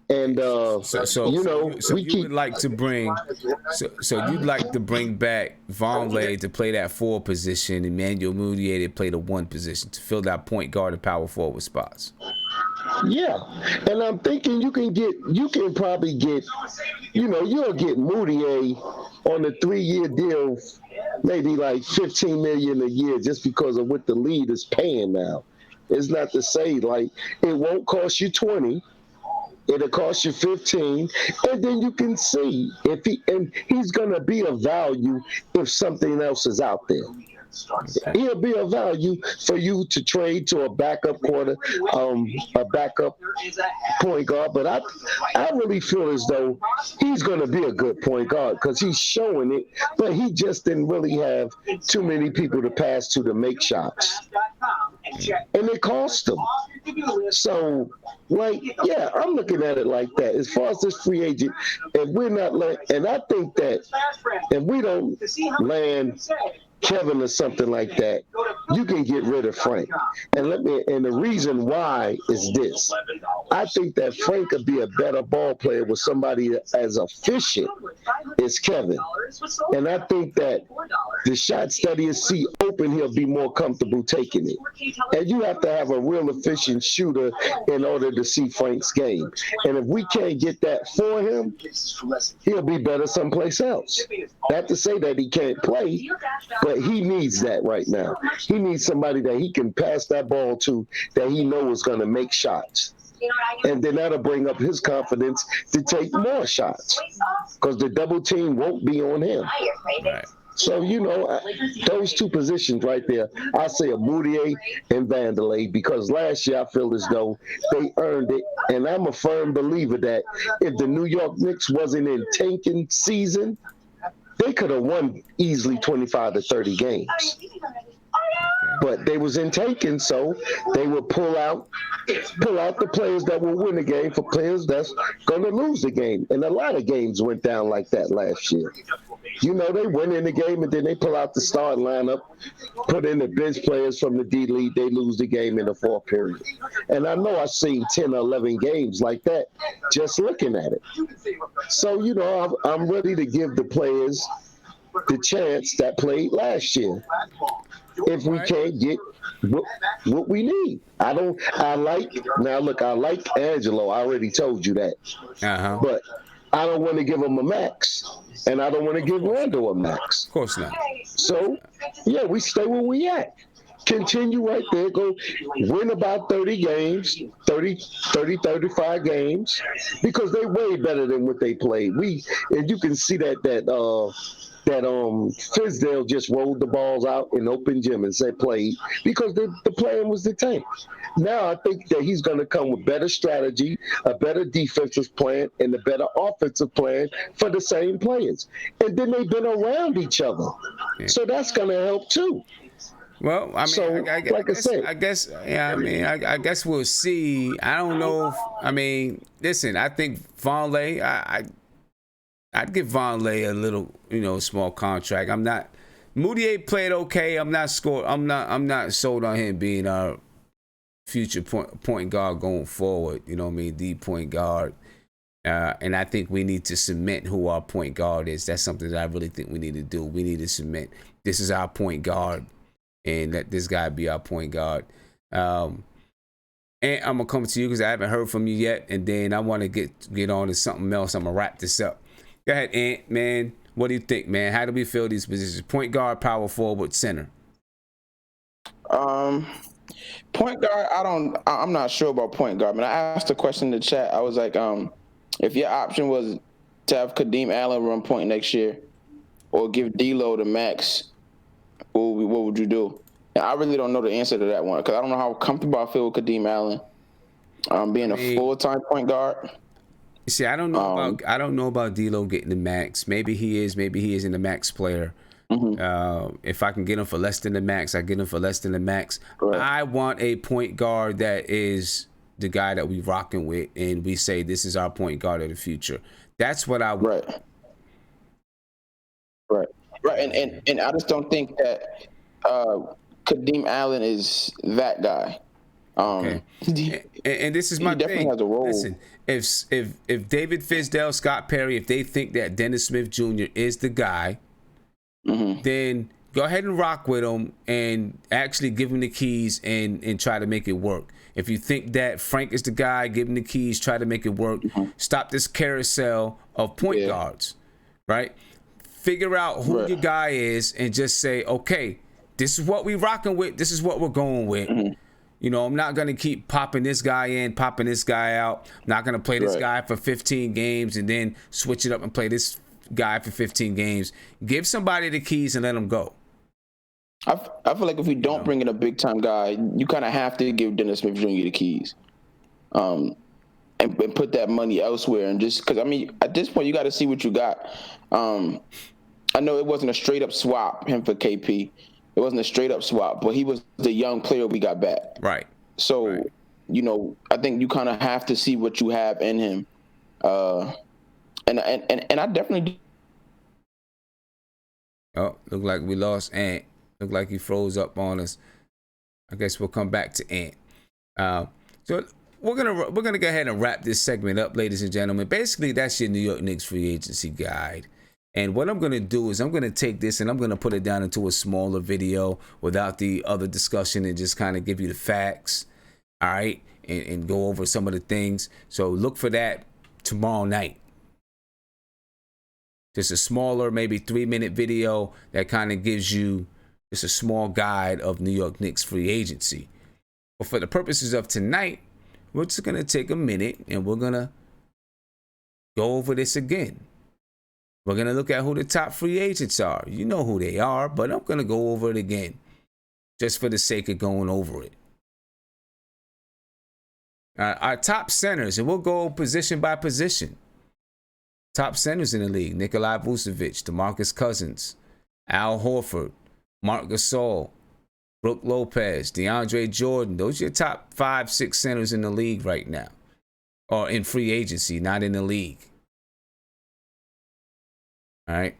And you'd like to bring back Vonleh to play that 4 position, and Emmanuel Mudiay to play the 1 position to fill that point guard and power forward spots. Yeah, and I'm thinking you can probably get, you'll get Mudiay on a 3-year deal, maybe like $15 million a year, just because of what the league is paying now. It's not to say like it won't cost you 20. It'll cost you 15, and then you can see if he's gonna be of value if something else is out there. He'll be of value for you to trade to a backup a backup point guard. But I really feel as though he's going to be a good point guard because he's showing it, but he just didn't really have too many people to pass to make shots. And it cost him. So, I'm looking at it like that. As far as this free agent, if we're not, and I think that if we don't land Kevin or something like that, you can get rid of Frank. And the reason why is this. I think that Frank could be a better ball player with somebody as efficient as Kevin. And I think that the shots that he'll see open, he'll be more comfortable taking it. And you have to have a real efficient shooter in order to see Frank's game. And if we can't get that for him, he'll be better someplace else. Not to say that he can't play, but he needs that right now. He needs somebody that he can pass that ball to that he knows is going to make shots. And then that'll bring up his confidence to take more shots because the double team won't be on him. Right. So, those 2 positions right there, I say a Mudiay and Vanderlei, because last year I feel as though they earned it. And I'm a firm believer that if the New York Knicks wasn't in tanking season, they could have won easily 25 to 30 games. But they was in tanking, so they would pull out the players that will win the game for players that's going to lose the game. And a lot of games went down like that last year. They win in the game and then they pull out the starting lineup, put in the bench players from the D League, they lose the game in the 4th period. And I know I've seen 10 or 11 games like that just looking at it. So, I'm ready to give the players the chance that played last year. If we can't get what we need. I like Angelo. I already told you that. Uh-huh. But I don't want to give him a max, and I don't want to give Randall a max. Of course not. So, we stay where we at. Continue right there. Go win about 30 games, 35 games, because they way better than what they played. And you can see that Fizdale just rolled the balls out in open gym and said played because the plan was the tank. Now I think that he's going to come with better strategy, a better defensive plan, and a better offensive plan for the same players. And then they've been around each other. Yeah. So that's going to help too. Well, I mean, I guess we'll see. I don't know. Listen, I think Vonleh, I'd give Vonleh a little, small contract. Mudiay played okay. I'm not sold on him being our future point guard going forward. The point guard. And I think we need to cement who our point guard is. That's something that I really think we need to do. We need to cement this is our point guard and let this guy be our point guard. And I'm going to come to you because I haven't heard from you yet. And then I want to get on to something else. I'm going to wrap this up. Go ahead, Ant, man. What do you think, man? How do we fill these positions? Point guard, power forward, center. Point guard, I'm not sure about point guard. I asked a question in the chat. I was like, if your option was to have Kadeem Allen run point next year or give D-Lo the max, what would you do? And I really don't know the answer to that one because I don't know how comfortable I feel with Kadeem Allen being a full-time point guard. See, I don't know about D-Lo getting the max. Maybe he isn't the max player. Mm-hmm. If I can get him for less than the max, I get him for less than the max. Right. I want a point guard that is the guy that we rocking with, and we say this is our point guard of the future. That's what I want. Right. Right, and I just don't think that Kadeem Allen is that guy. Okay. And this is my he definitely thing. has a role. Listen, if David Fizdale, Scott Perry, if they think that Dennis Smith Jr. is the guy, then go ahead and rock with him and actually give him the keys and try to make it work. If you think that Frank is the guy, give him the keys, try to make it work. Stop this carousel of point guards, right? Figure out who your guy is and just say, okay, this is what we rocking with. This is what we're going with. You know, I'm not going to keep popping this guy in, popping this guy out. I'm not going to play this guy for 15 games and then switch it up and play this guy for 15 games. Give somebody the keys and let them go. I feel like if we don't bring in a big-time guy, you kind of have to give Dennis Smith Jr. the keys and put that money elsewhere. And just because, I mean, at this point, you got to see what you got. I know it wasn't a straight-up swap, him for KP. It wasn't a straight-up swap, but he was the young player we got back. Right. So, you know, I think you kind of have to see what you have in him. And I definitely. Oh, look like we lost Ant. Look like he froze up on us. I guess we'll come back to Ant. So we're gonna go ahead and wrap this segment up, ladies and gentlemen. Basically, that's your New York Knicks free agency guide. And what I'm gonna do is I'm gonna take this and I'm gonna put it down into a smaller video without the other discussion and just kind of give you the facts, all right, and go over some of the things. So look for that tomorrow night. Just a smaller, maybe 3-minute video that kind of gives you just a small guide of New York Knicks free agency. But for the purposes of tonight, we're just going to take a minute and we're going to go over this again. We're going to look at who the top free agents are. You know who they are, but I'm going to go over it again just for the sake of going over it. Our top centers, and we'll go position by position. Top centers in the league: Nikolai Vucevic, DeMarcus Cousins, Al Horford, Marc Gasol, Brook Lopez, DeAndre Jordan. Those are your top 5-6 centers in the league right now, or in free agency, not in the league. All right.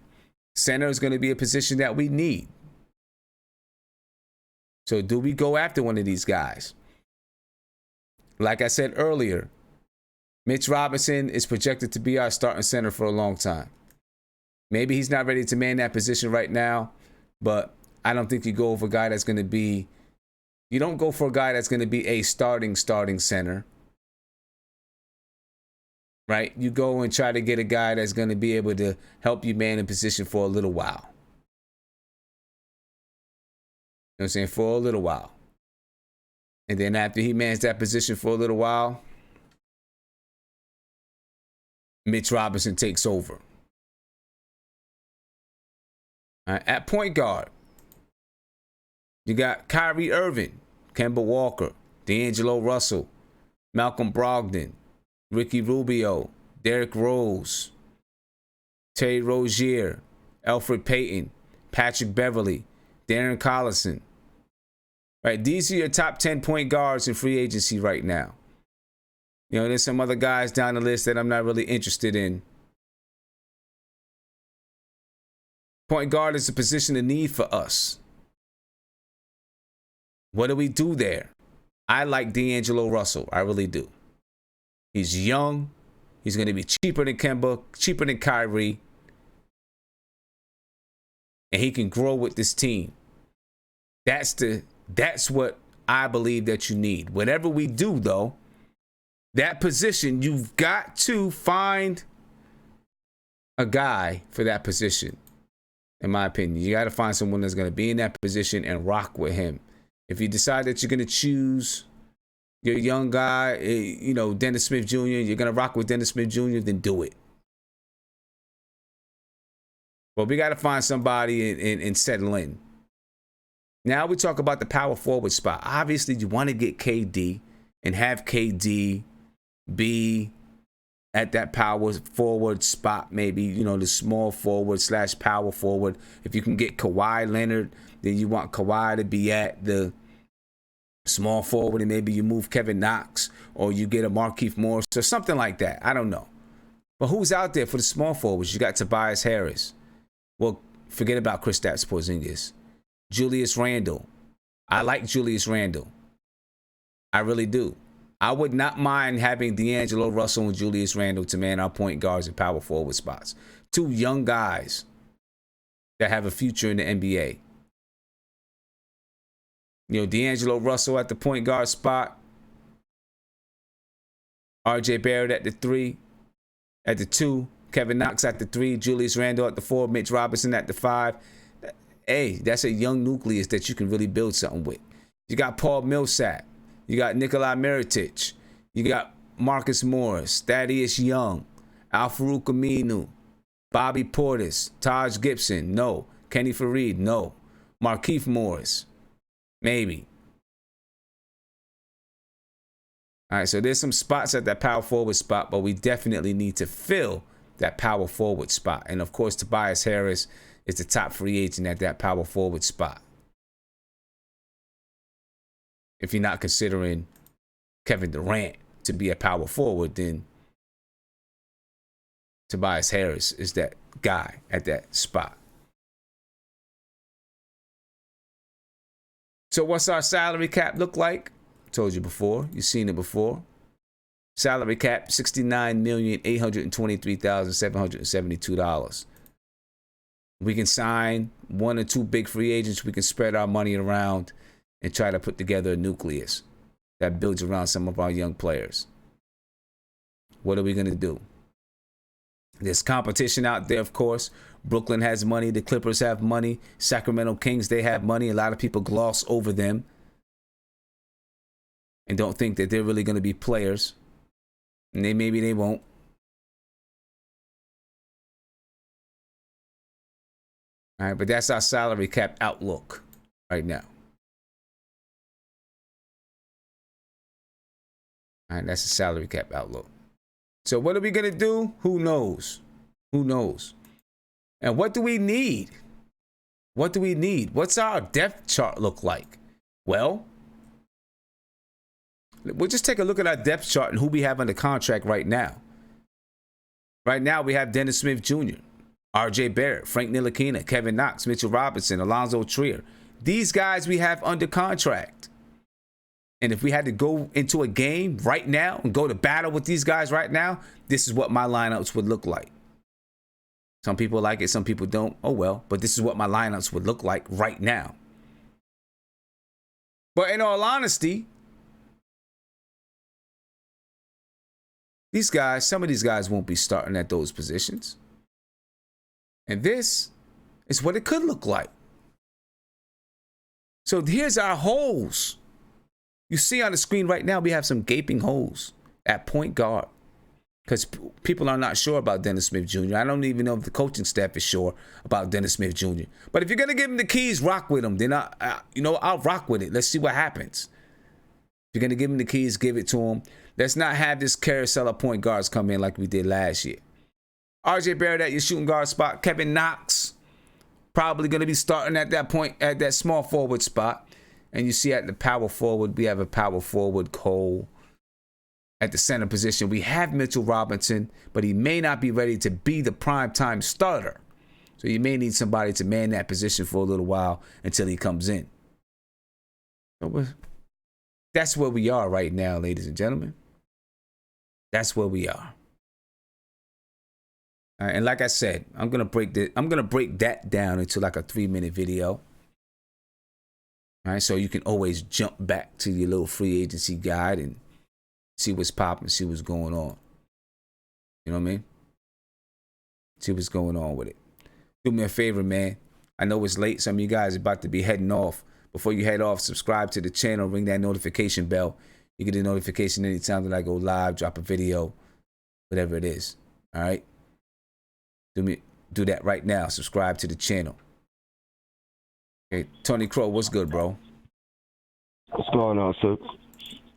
Center is going to be a position that we need. So do we go after one of these guys? Like I said earlier, Mitch Robinson is projected to be our starting center for a long time. Maybe he's not ready to man that position right now, but I don't think you go over a guy that's going to be, you don't go for a guy that's going to be a starting center. Right? You go and try to get a guy that's going to be able to help you man in position for a little while. You know what I'm saying? For a little while. And then after he mans that position for a little while, Mitch Robinson takes over. All right, at point guard, you got Kyrie Irving, Kemba Walker, Deangelo Russell, Malcolm Brogdon, Ricky Rubio, Derrick Rose, Terry Rozier, Elfrid Payton, Patrick Beverley, Darren Collison. Right, these are your top 10 point guards in free agency right now. You know, there's some other guys down the list that I'm not really interested in. Point guard is a position of need for us. What do we do there? I like Deangelo Russell. I really do. He's young. He's going to be cheaper than Kemba, cheaper than Kyrie. And he can grow with this team. That's what I believe that you need. Whatever we do, though, that position, you've got to find a guy for that position. In my opinion, you got to find someone that's going to be in that position and rock with him. If you decide that you're going to choose your young guy, you know, Dennis Smith Jr., you're going to rock with Dennis Smith Jr., then do it. But we got to find somebody and settle in. Now we talk about the power forward spot. Obviously, you want to get KD and have KD be at that power forward spot, maybe, you know, the small forward / power forward. If you can get Kawhi Leonard, then you want Kawhi to be at the small forward, and maybe you move Kevin Knox or you get a Markieff Morris or something like that. I don't know. But who's out there for the small forwards? You got Tobias Harris. Well, Forget about Kristaps Porzingis. Julius Randle. I like Julius Randle. I really do. I would not mind having Deangelo Russell and Julius Randle to man our point guards and power forward spots. Two young guys that have a future in the NBA. You know, Deangelo Russell at the point guard spot. RJ Barrett at the 3. At the 2. Kevin Knox at the 3. Julius Randle at the 4. Mitch Robinson at the 5. Hey, that's a young nucleus that you can really build something with. You got Paul Millsap. You got Nikolai Mirotic. You got Marcus Morris, Thaddeus Young, Al-Farouq Aminu, Bobby Portis, Taj Gibson, no. Kenny Fareed, no. Markieff Morris, maybe. All right, so there's some spots at that power forward spot, but we definitely need to fill that power forward spot. And, of course, Tobias Harris is the top free agent at that power forward spot. If you're not considering Kevin Durant to be a power forward, then Tobias Harris is that guy at that spot. So what's our salary cap look like? Told you before. You've seen it before. Salary cap, $69,823,772. We can sign 1 or 2 big free agents. We can spread our money around and try to put together a nucleus that builds around some of our young players. What are we going to do? There's competition out there, of course. Brooklyn has money. The Clippers have money. Sacramento Kings, they have money. A lot of people gloss over them and don't think that they're really going to be players. And maybe they won't. All right, but that's our salary cap outlook right now. All right, that's the salary cap outlook. So what are we going to do? Who knows? Who knows? And what do we need? What do we need? What's our depth chart look like? Well, we'll just take a look at our depth chart and who we have under contract right now. Right now, we have Dennis Smith Jr., RJ Barrett, Frank Ntilikina, Kevin Knox, Mitchell Robinson, Alonzo Trier. These guys we have under contract. And if we had to go into a game right now and go to battle with these guys right now, this is what my lineups would look like. Some people like it, some people don't. Oh, well, but this is what my lineups would look like right now. But in all honesty, these guys, some of these guys won't be starting at those positions. And this is what it could look like. So here's our holes. You see on the screen right now, we have some gaping holes at point guard because people are not sure about Dennis Smith Jr. I don't even know if the coaching staff is sure about Dennis Smith Jr. But if you're going to give him the keys, rock with him. Then I'll rock with it. Let's see what happens. If you're going to give him the keys, give it to him. Let's not have this carousel of point guards come in like we did last year. RJ Barrett at your shooting guard spot. Kevin Knox probably going to be starting at that point, at that small forward spot. And you see at the power forward, we have a power forward Cole. At the center position, we have Mitchell Robinson, but he may not be ready to be the primetime starter. So you may need somebody to man that position for a little while until he comes in. So that's where we are right now, ladies and gentlemen. That's where we are. All right, and like I said, I'm gonna break that down into like a 3-minute video. All right, so you can always jump back to your little free agency guide and see what's popping, see what's going on. You know what I mean? See what's going on with it. Do me a favor, man. I know it's late. Some of you guys are about to be heading off. Before you head off, subscribe to the channel, ring that notification bell. You get a notification anytime that I go live, drop a video, whatever it is. All right? Do that right now. Subscribe to the channel. Okay, Tony Crow, what's good, bro? What's going on, sir?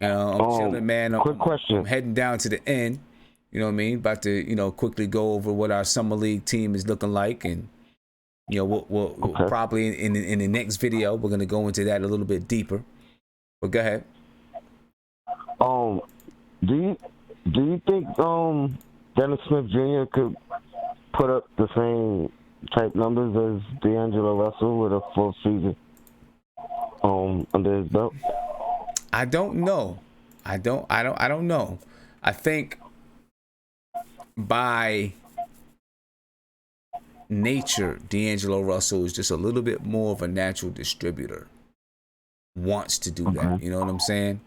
I'm chilling, man. Quick question. I'm heading down to the end. You know what I mean? About to, quickly go over what our summer league team is looking like, and we'll probably in the next video we're gonna go into that a little bit deeper. But go ahead. Do you think Dennis Smith Jr. could put up the same type numbers as Deangelo Russell with a full season under his belt? I don't know. I don't know. I think by nature, Deangelo Russell is just a little bit more of a natural distributor. Wants to do that. You know what I'm saying?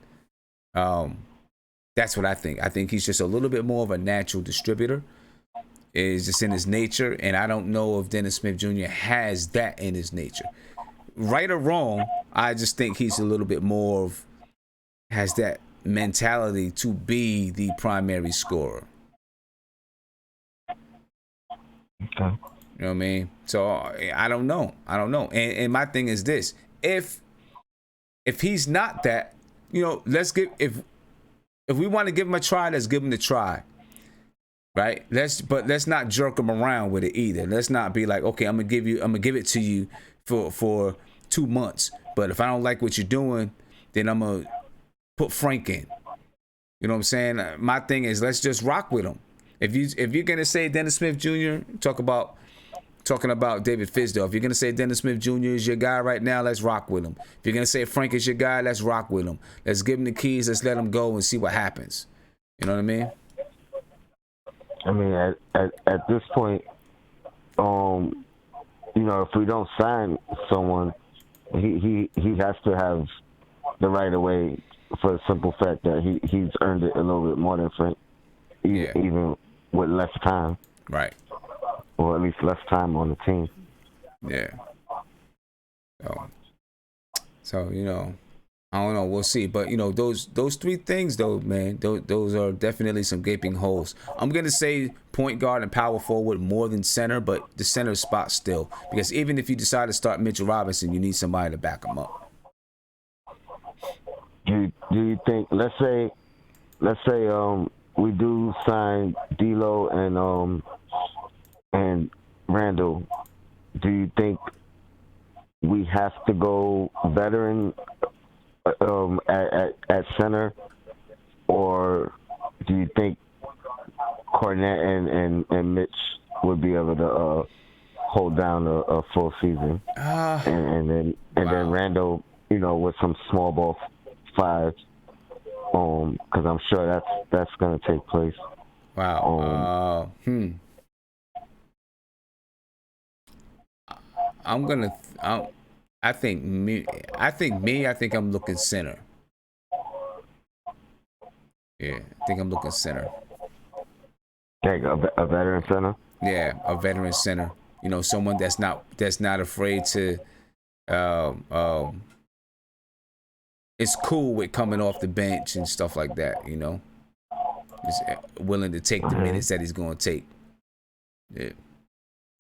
That's what I think. I think he's just a little bit more of a natural distributor. It's just in his nature, and I don't know if Dennis Smith Jr. has that in his nature. Right or wrong, I just think he's a little bit more of, has that mentality to be the primary scorer. Okay. You know what I mean? So I don't know. And my thing is this: if he's not that, you know, let's give, if we want to give him a try, let's give him the try. Right? But let's not jerk him around with it either. Let's not be like, okay, I'm gonna give it to you for 2 months. But if I don't like what you're doing, then I'm gonna put Frank in. You know what I'm saying? My thing is, let's just rock with him. If you're gonna say Dennis Smith Jr., talking about David Fisdale. If you're gonna say Dennis Smith Jr. is your guy right now, let's rock with him. If you're gonna say Frank is your guy, let's rock with him. Let's give him the keys. Let's let him go and see what happens. You know what I mean? I mean, at this point, you know, if we don't sign someone, he has to have the right of way, for the simple fact that he's earned it a little bit more than Frank, even with less time. Right. Or at least less time on the team. Yeah. So you know, I don't know. We'll see. But you know, those three things though, man, those are definitely some gaping holes. I'm gonna say point guard and power forward more than center, but the center spot still, because even if you decide to start Mitchell Robinson, you need somebody to back him up. Do you think? Let's say we do sign D'Lo and Randall. Do you think we have to go veteran at center, or do you think Kornet and Mitch would be able to hold down a full season, and then Randall, you know, with some small ball fives, because I'm sure that's gonna take place. Wow. I think I'm looking center. Yeah, I think I'm looking center. Like a veteran center? Yeah, a veteran center. You know, someone that's not afraid to it's cool with coming off the bench and stuff like that, you know. He's willing to take the minutes that he's going to take. Yeah.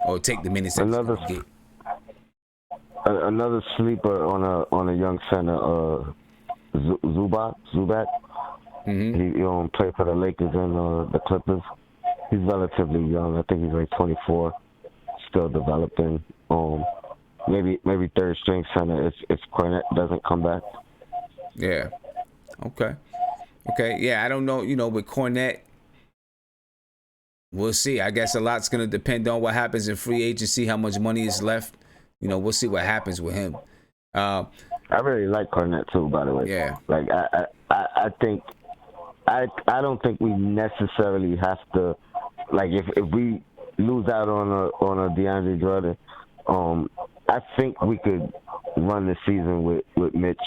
Or take the minutes that he's going to get. Another sleeper on a young center, Zubac. He played for the Lakers and the Clippers. He's relatively young. I think he's like 24, still developing. Maybe third string center if Kornet doesn't come back. Yeah. Okay. Yeah, I don't know. You know, with Kornet, we'll see. I guess a lot's gonna depend on what happens in free agency, how much money is left. You know, we'll see what happens with him. I really like Kornet too, by the way. Yeah. Like I think I don't think we necessarily have to, like, if we lose out on a DeAndre Jordan, I think we could run the season with Mitch,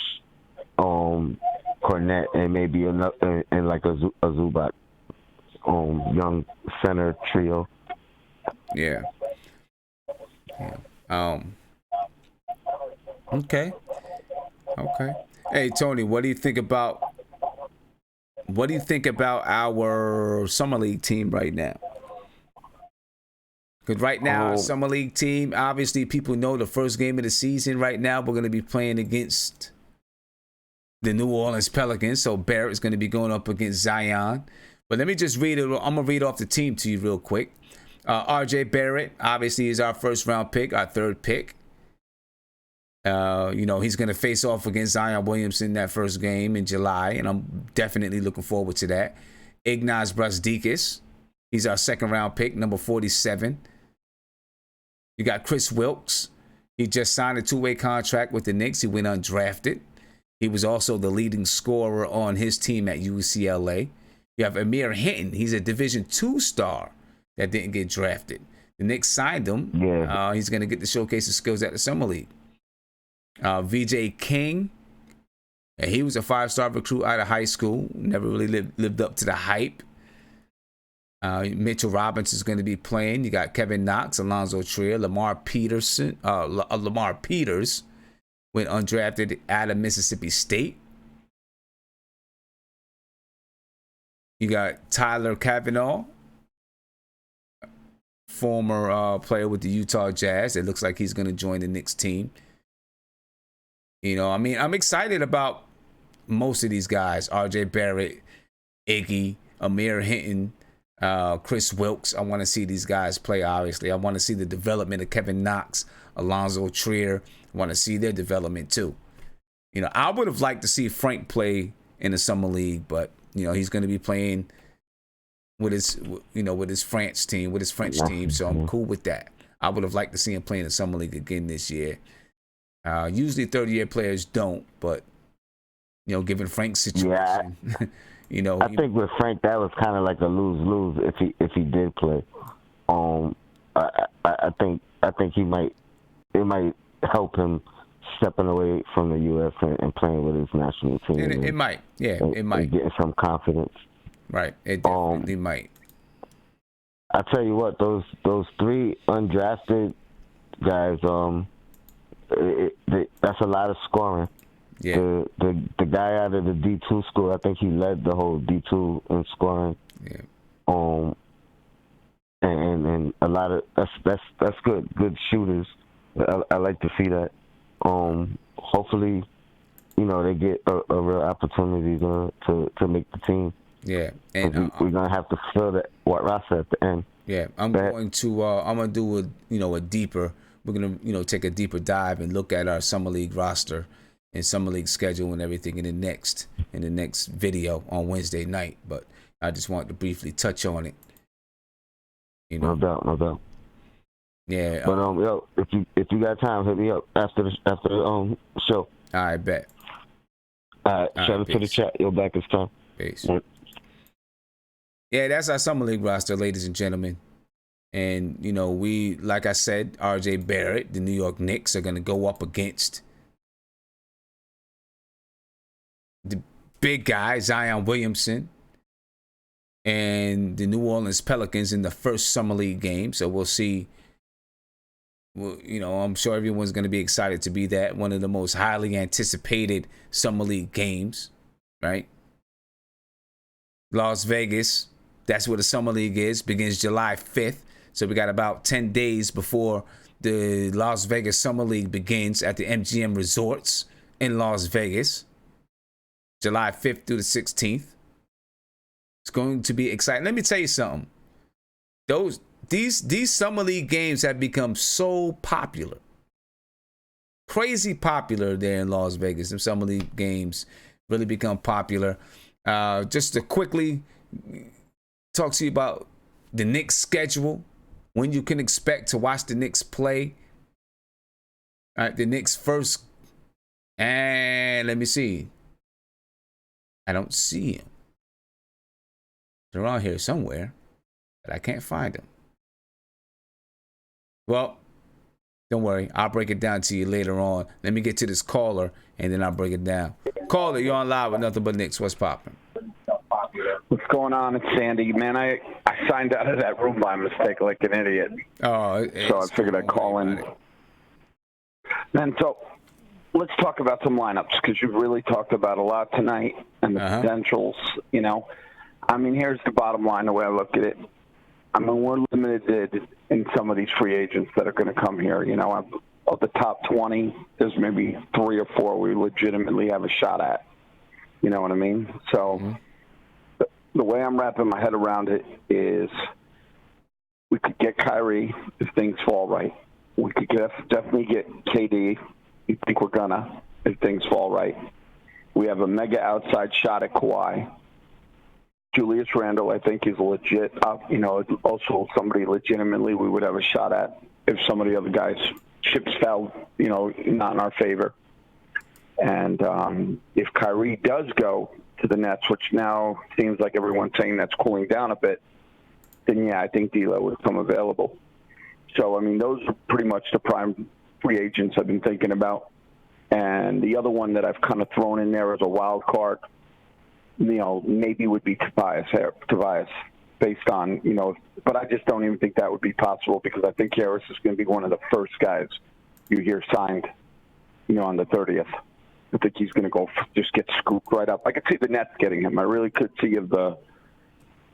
Kornet, and maybe another and like a Zubac, young center trio. Yeah. Okay. Hey Tony, what do you think about our summer league team right now? Because right now, our summer league team, obviously people know the first game of the season right now, we're going to be playing against the New Orleans Pelicans. So Barrett's going to be going up against Zion. But let me just read it. I'm going to read off the team to you real quick. RJ Barrett, obviously, is our first round pick, our third pick. You know, he's going to face off against Zion Williamson that first game in July, and I'm definitely looking forward to that. Ignaz Brazdeikis, he's our second round pick, number 47. You got Chris Wilkes. He just signed a 2-way contract with the Knicks. He went undrafted. He was also the leading scorer on his team at UCLA. You have Amir Hinton. He's a Division II star that didn't get drafted. The Knicks signed him. Yeah. He's going to get to showcase his skills at the Summer League. VJ King. He was a 5-star recruit out of high school. Never really lived up to the hype. Mitchell Robinson is going to be playing. You got Kevin Knox, Alonzo Trier, Lamar Peters went undrafted out of Mississippi State. You got Tyler Kavanaugh, former player with the Utah Jazz. It looks like he's going to join the Knicks team. You know, I mean, I'm excited about most of these guys. RJ Barrett, Iggy, Amir Hinton, Chris Wilkes. I want to see these guys play, obviously. I want to see the development of Kevin Knox, Alonzo Trier. I want to see their development too. You know, I would have liked to see Frank play in the Summer League, but, you know, he's going to be playing with his, with his French team, so I'm cool with that. I would have liked to see him play in the Summer League again this year. Usually 30-year players don't, but, you know, given Frank's situation, you know. I think with Frank, that was kind of like a lose-lose if he did play. I think it might help him stepping away from the U.S. and playing with his national team. It might, yeah, it might. And getting some confidence. Right, it definitely might. I tell you what, those 3 undrafted guys, that's a lot of scoring. Yeah. The guy out of the D2 school, I think he led the whole D2 in scoring. Yeah. And a lot of that's good shooters. I like to see that. Hopefully, you know, they get a real opportunity to make the team. Yeah, and we're gonna have to fill that roster at the end. Yeah, I'm gonna do a deeper. We're gonna take a deeper dive and look at our Summer League roster and Summer League schedule and everything in the next video on Wednesday night. But I just wanted to briefly touch on it. You know, no doubt. Yeah. But yo, if you got time, hit me up after the show. I bet. All right, shout out to the chat. Yo, back is time. Peace. Yeah, that's our Summer League roster, ladies and gentlemen. And, you know, we, like I said, RJ Barrett, the New York Knicks, are going to go up against the big guy, Zion Williamson, and the New Orleans Pelicans in the first Summer League game. So we'll see. Well, you know, I'm sure everyone's going to be excited to be that. One of the most highly anticipated Summer League games, right? Las Vegas, that's where the Summer League is, begins July 5th. So we got about 10 days before the Las Vegas Summer League begins at the MGM Resorts in Las Vegas. July 5th through the 16th. It's going to be exciting. Let me tell you something. These Summer League games have become so popular. Crazy popular there in Las Vegas. The Summer League games really become popular. Just to quickly talk to you about the Knicks schedule, when you can expect to watch the Knicks play. All right, the Knicks first, and let me see. I don't see them. They're on here somewhere, but I can't find them. Well, don't worry. I'll break it down to you later on. Let me get to this caller, and then I'll break it down. Caller, you're on live with Nothing But Knicks. What's popping? What's going on? It's Sandy. Man, I signed out of that room by mistake like an idiot. Oh, so I figured I'd call in. Man, so let's talk about some lineups because you've really talked about a lot tonight and the potentials, you know. I mean, here's the bottom line, the way I look at it. I mean, we're limited in some of these free agents that are going to come here. You know, of the top 20, there's maybe 3 or 4 we legitimately have a shot at. You know what I mean? So the way I'm wrapping my head around it is we could get Kyrie if things fall right. We could definitely get KD. You think we're gonna if things fall right. We have a mega outside shot at Kawhi. Julius Randle, I think, is legit. You know, also somebody legitimately we would have a shot at. if some of the other guys' chips fell, not in our favor. And if Kyrie does go to the Nets, which now seems like everyone's saying that's cooling down a bit, then I think D'Lo would come available. So, those are pretty much the prime free agents I've been thinking about. And the other one that I've kind of thrown in there as a wild card, maybe would be Tobias, based on, but I just don't even think that would be possible because I think Harris is going to be one of the first guys you hear signed, on the 30th. I think he's going to just get scooped right up. I could see the Nets getting him. I really could see if the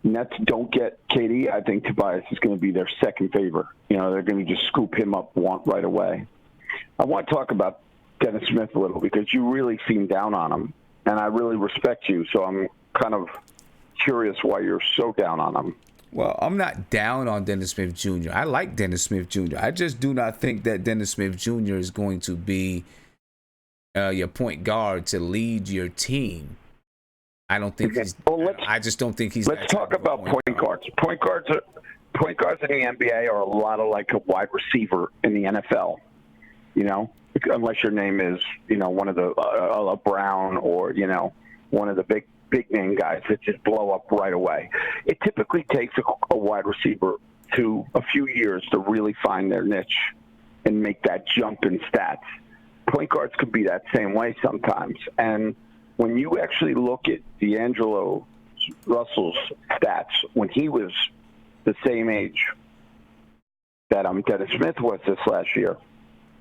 Nets don't get KD, I think Tobias is going to be their second favorite. They're going to just scoop him up right away. I want to talk about Dennis Smith a little because you really seem down on him, and I really respect you, so I'm kind of curious why you're so down on him. Well, I'm not down on Dennis Smith Jr. I like Dennis Smith Jr. I just do not think that Dennis Smith Jr. is going to be your point guard to lead your team. I don't think I just don't think he's. Let's talk about point guards. Point guards in the NBA are a lot of like a wide receiver in the NFL. Unless your name is one of the Brown or one of the big name guys that just blow up right away. It typically takes a wide receiver to a few years to really find their niche and make that jump in stats. Point guards could be that same way sometimes. And when you actually look at Deangelo Russell's stats when he was the same age that Dennis Smith was this last year,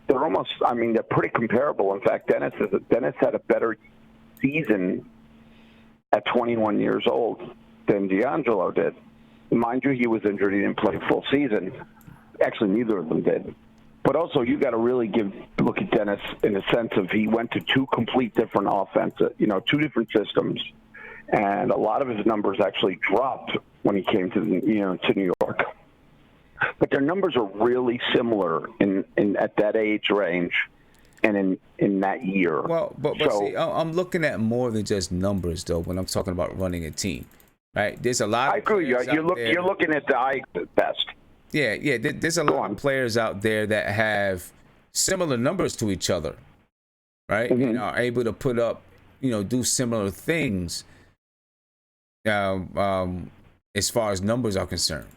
they're almost, they're pretty comparable. In fact, Dennis had a better season at 21 years old than Deangelo did. Mind you, he was injured. He didn't play full season. Actually, neither of them did. But also, you got to really look at Dennis in the sense of he went to two complete different offenses, two different systems, and a lot of his numbers actually dropped when he came to New York. But their numbers are really similar in at that age range and in that year. Well, but see, I'm looking at more than just numbers, though, when I'm talking about running a team, right? There's a lot. I agree. You're looking at the eye best. Yeah. There's a lot of players out there that have similar numbers to each other, right? Mm-hmm. And are able to put up, do similar things as far as numbers are concerned.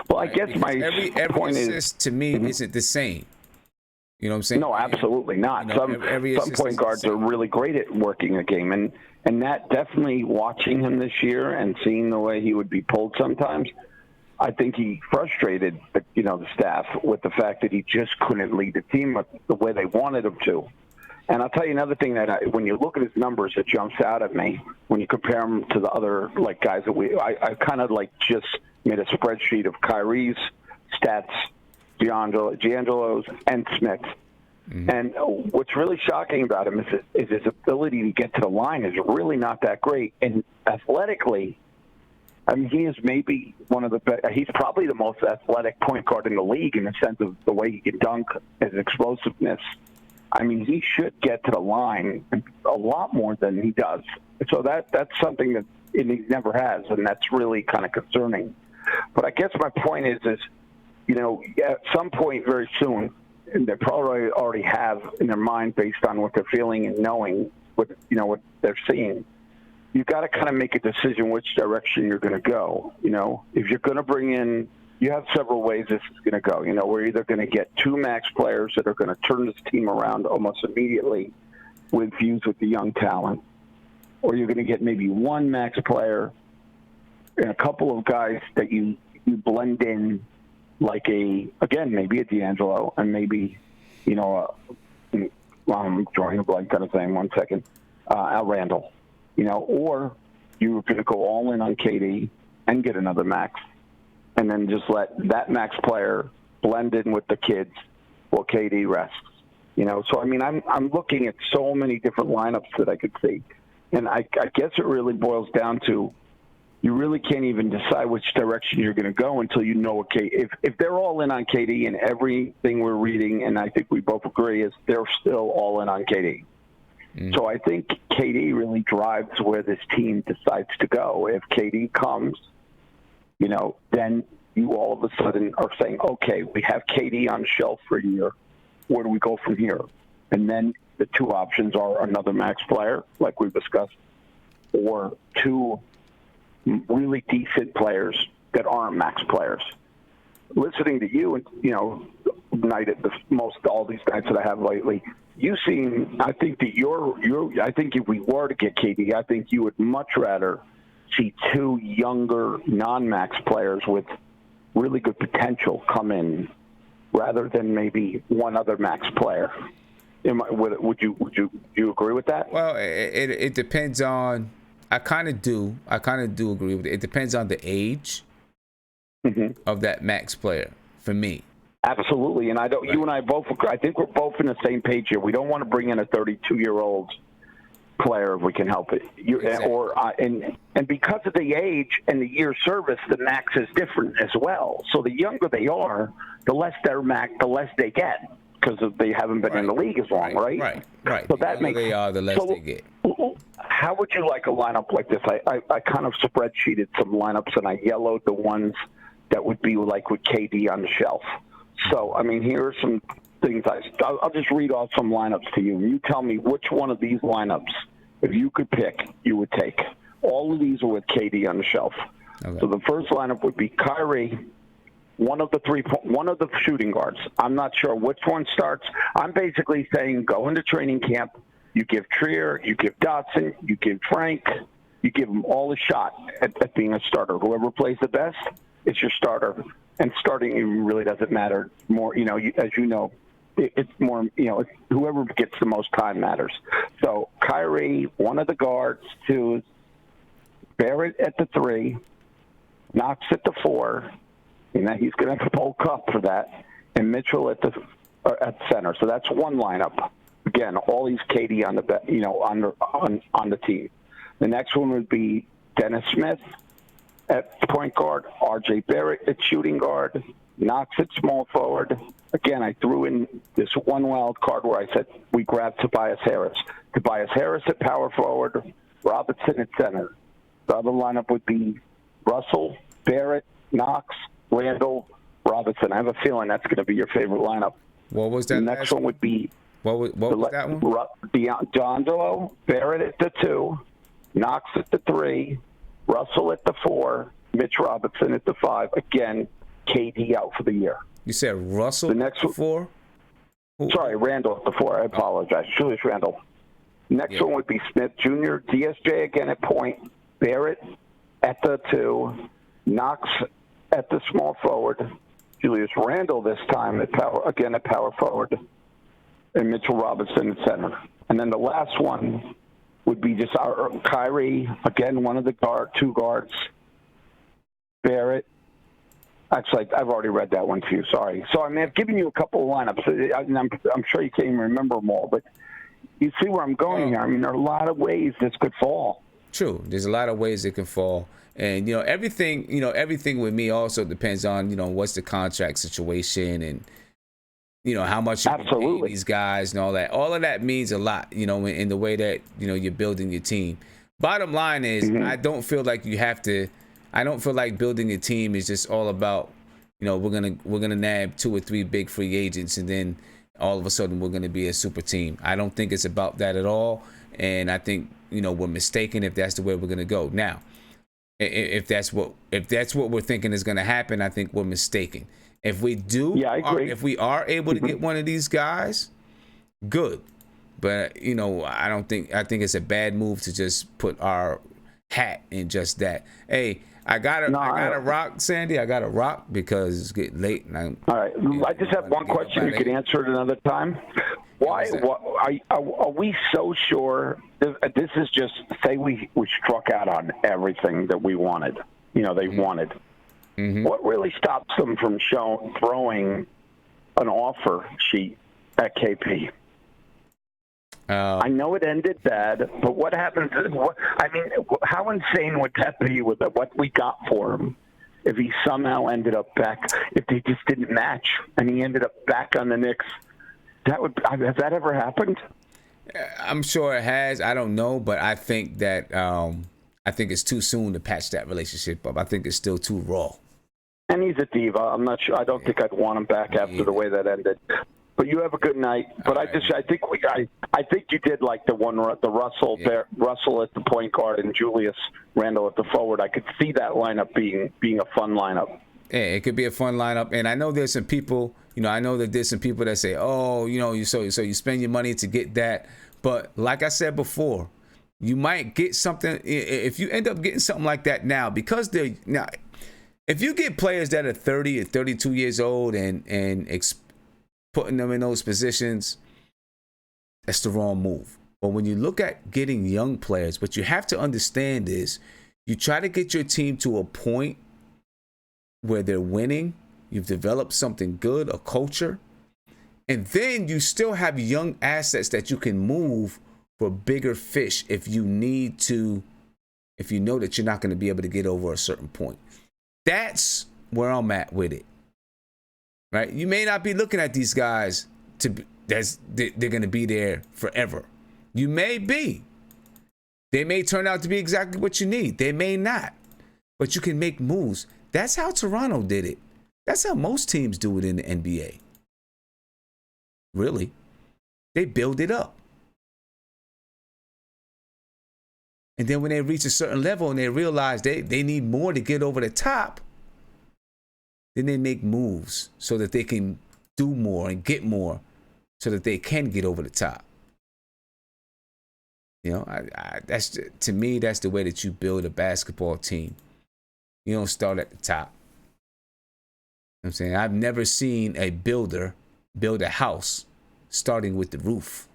Well, I guess my point is, to me, isn't the same. You know what I'm saying? No, absolutely not. Some point guards are really great at working a game, and that definitely watching him this year and seeing the way he would be pulled sometimes, I think he frustrated the staff with the fact that he just couldn't lead the team the way they wanted him to. And I'll tell you another thing that when you look at his numbers, it jumps out at me when you compare him to the other guys that I kind of just made a spreadsheet of Kyrie's stats, Deangelo's, and Smith's. Mm-hmm. And what's really shocking about him is his ability to get to the line is really not that great. And athletically, he is maybe one of the best. He's probably the most athletic point guard in the league in the sense of the way he can dunk, his explosiveness. He should get to the line a lot more than he does. So that's something that he never has, and that's really kind of concerning. But I guess my point is at some point very soon, and they probably already have in their mind based on what they're feeling and knowing what they're seeing. You got to kind of make a decision which direction you're going to go. If you're going to bring in, you have several ways this is going to go. We're either going to get two max players that are going to turn this team around almost immediately with views with the young talent, or you're going to get maybe one max player and a couple of guys that you blend in like maybe a Deangelo and maybe, I'm drawing a blank kind of thing, 1 second, Al Randall, or you're going to go all in on KD and get another max and then just let that max player blend in with the kids while KD rests. So I'm looking at so many different lineups that I could see, and I guess it really boils down to you really can't even decide which direction you're going to go until you know if they're all in on KD, and everything we're reading, and I think we both agree, is they're still all in on KD. Mm. So I think KD really drives where this team decides to go. If KD comes, then you all of a sudden are saying, okay, we have KD on the shelf for a year. Where do we go from here? And then the two options are another max player, like we've discussed, or two really decent players that aren't max players. Listening to you, and night at the most all these nights that I have lately, you seem. I think that I think if we were to get KD, I think you would much rather see two younger non-max players with really good potential come in, rather than maybe one other max player. Would you agree with that? Well, it depends on. I kind of do agree with it. It depends on the age of that max player for me. Absolutely, and you and I both. I think we're both in the same page here. We don't want to bring in a 32-year-old player if we can help it. Exactly. And because of the age and the year service, the max is different as well. So the younger they are, the less their max, the less they get because they haven't been in the league as long, right? Right. So that makes they are, the less they get. How would you like a lineup like this? I kind of spreadsheeted some lineups and I yellowed the ones that would be like with KD on the shelf. So, I mean, here are some things. I'll just read off some lineups to you. You tell me which one of these lineups, if you could pick, you would take. All of these are with KD on the shelf. Okay. So the first lineup would be Kyrie, one of the shooting guards. I'm not sure which one starts. I'm basically saying go into training camp. You give Trier, you give Dotson, you give Frank, you give them all a shot at being a starter. Whoever plays the best is your starter. And starting really doesn't matter more. As you know, it's more. Whoever gets the most time matters. So Kyrie, one of the guards, two, Barrett at the 3, Knox at the 4. He's going to have to bulk up for that, and Mitchell at center. So that's one lineup. Again, all these KD on the team. The next one would be Dennis Smith at point guard, R.J. Barrett at shooting guard, Knox at small forward. Again, I threw in this one wild card where I said we grabbed Tobias Harris. Tobias Harris at power forward, Robinson at center. The other lineup would be Russell, Barrett, Knox, Randall, Robinson. I have a feeling that's going to be your favorite lineup. What was that? The next one would be what was that one? Deangelo, Barrett at the 2, Knox at the 3, Russell at the 4, Mitch Robinson at the 5. Again, KD out for the year. You said Russell the next 4? Sorry, Randall at the 4. I apologize. Julius Randall. Next one would be Smith Jr., DSJ again at point, Barrett at the 2, Knox at the small forward, Julius Randall this time at power forward, and Mitchell Robinson at center. And then the last one would be just our Kyrie, again, one of the two guards, Barrett. Actually, I've already read that one to you, sorry. So, I mean, I've given you a couple of lineups. I'm sure you can't even remember them all, but you see where I'm going here. I mean, there are a lot of ways this could fall. True. There's a lot of ways it can fall. And, everything with me also depends on, what's the contract situation and, how much you're paying these guys and all that. All of that means a lot, in the way that, you're building your team. Bottom line is, I don't feel like building a team is just all about, we're gonna nab 2 or 3 big free agents and then all of a sudden we're gonna be a super team. I don't think it's about that at all. And I think, we're mistaken if that's the way we're gonna go. Now, if that's what we're thinking is gonna happen, I think we're mistaken. If we do, if we are able to get one of these guys, good. But I think it's a bad move to just put our hat in just that. Hey, I gotta rock, Sandy. I gotta rock because it's getting late. And all right, I just have one question. You can answer it another time. Why are we so sure? This is just say we struck out on everything that we wanted. They wanted. Mm-hmm. What really stops them from throwing an offer sheet at KP? I know it ended bad, but what happens? How insane would that be with what we got for him if he somehow ended up back? If they just didn't match and he ended up back on the Knicks, has that ever happened? I'm sure it has. I don't know, but I think that I think it's too soon to patch that relationship up. I think it's still too raw. And he's a diva. I'm not sure. I don't think I'd want him back after the way that ended. But you have a good night. But I think you did like the Russell at the point guard and Julius Randle at the forward. I could see that lineup being a fun lineup. Yeah, it could be a fun lineup. And I know there's some people, I know that there's some people that say, oh, so you spend your money to get that. But like I said before, you might get something if you end up getting something like that now, because if you get players that are 30 or 32 years old and putting them in those positions, that's the wrong move. But when you look at getting young players, what you have to understand is you try to get your team to a point where they're winning, you've developed something good, a culture, and then you still have young assets that you can move for bigger fish if you need to, if you know that you're not going to be able to get over a certain point. That's where I'm at with it. Right? You may not be looking at these guys they're going to be there forever. You may be. They may turn out to be exactly what you need. They may not. But you can make moves. That's how Toronto did it. That's how most teams do it in the NBA. Really. They build it up. And then when they reach a certain level and they realize they need more to get over the top, then they make moves so that they can do more and get more so that they can get over the top. That's, to me, that's the way that you build a basketball team. You don't start at the top. You know what I'm saying? I've never seen a builder build a house starting with the roof.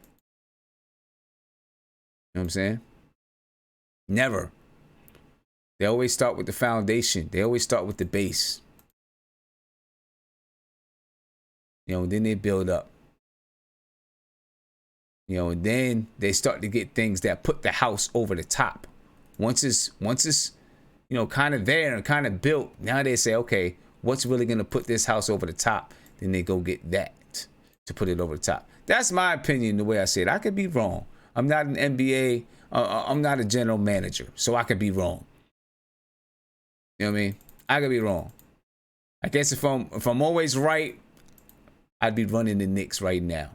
You know what I'm saying? Never. They always start with the foundation. They always start with the base. Then they build up. And then they start to get things that put the house over the top. Once it's kind of there and kind of built, now they say, okay, what's really going to put this house over the top? Then they go get that to put it over the top. That's my opinion, the way I say it. I could be wrong. I'm not an NBA, I'm not a general manager, so I could be wrong. You know what I mean? I could be wrong. I guess if I'm always right, I'd be running the Knicks right now.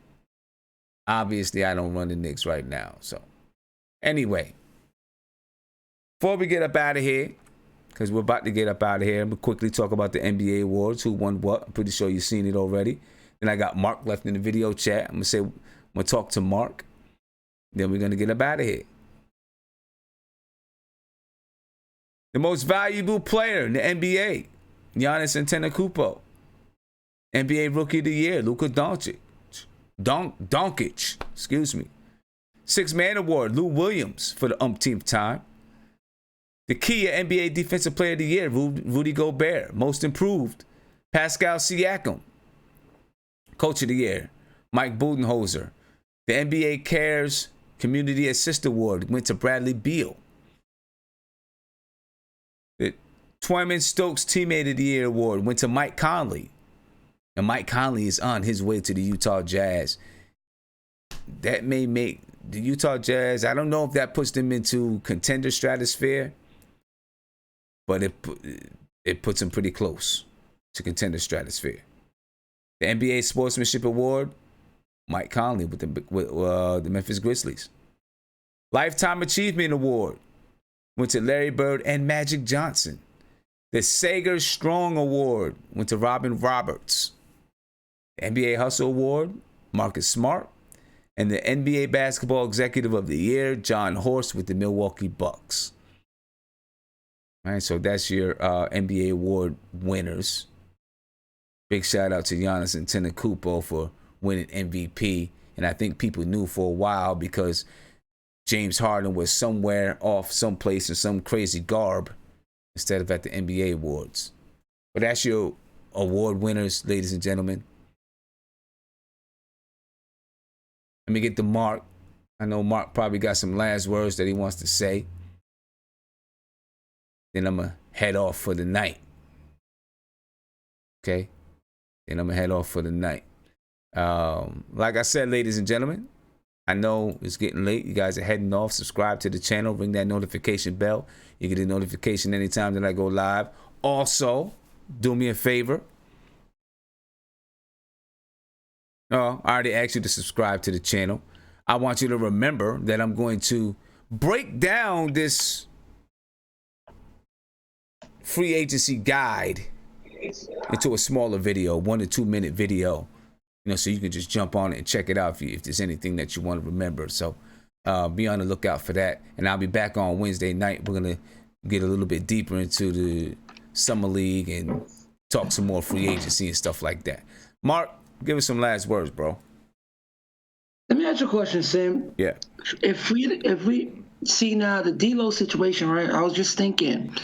Obviously, I don't run the Knicks right now. So, anyway, before we get up out of here, because we're about to get up out of here, I'm going to quickly talk about the NBA awards, who won what. I'm pretty sure you've seen it already. Then I got Mark left in the video chat. I'm going to talk to Mark. Then we're going to get up out of here. The most valuable player in the NBA, Giannis Antetokounmpo. NBA Rookie of the Year, Luka Doncic. Doncic, excuse me. Six-Man Award, Lou Williams for the umpteenth time. The Kia NBA Defensive Player of the Year, Rudy Gobert. Most Improved, Pascal Siakam. Coach of the Year, Mike Budenholzer. The NBA Cares Community Assist Award went to Bradley Beal. The Twyman Stokes Teammate of the Year Award went to Mike Conley. And Mike Conley is on his way to the Utah Jazz. That may make the Utah Jazz, I don't know if that puts them into contender stratosphere, but it puts them pretty close to contender stratosphere. The NBA Sportsmanship Award, Mike Conley with the Memphis Grizzlies. Lifetime Achievement Award went to Larry Bird and Magic Johnson. The Sager Strong Award went to Robin Roberts. The NBA Hustle Award, Marcus Smart. And the NBA Basketball Executive of the Year, John Horst with the Milwaukee Bucks. All right, so that's your NBA award winners. Big shout out to Giannis Antetokounmpo for winning MVP. And I think people knew for a while because James Harden was somewhere off someplace in some crazy garb instead of at the NBA awards. But that's your award winners, ladies and gentlemen. Let me get to Mark. I know Mark probably got some last words that he wants to say. Then I'm going to head off for the night. Okay? Then I'm going to head off for the night. Like I said, ladies and gentlemen, I know it's getting late. You guys are heading off. Subscribe to the channel. Ring that notification bell. You get a notification anytime that I go live. Also, do me a favor. Oh, I already asked you to subscribe to the channel. I want you to remember that I'm going to break down this free agency guide into a smaller video, 1 to 2 minute video, so you can just jump on it and check it out if there's anything that you want to remember. So be on the lookout for that. And I'll be back on Wednesday night. We're going to get a little bit deeper into the summer league and talk some more free agency and stuff like that. Mark, give us some last words, bro. Let me ask you a question, Sam. Yeah. If we see now the D'Lo situation, right? I was just thinking,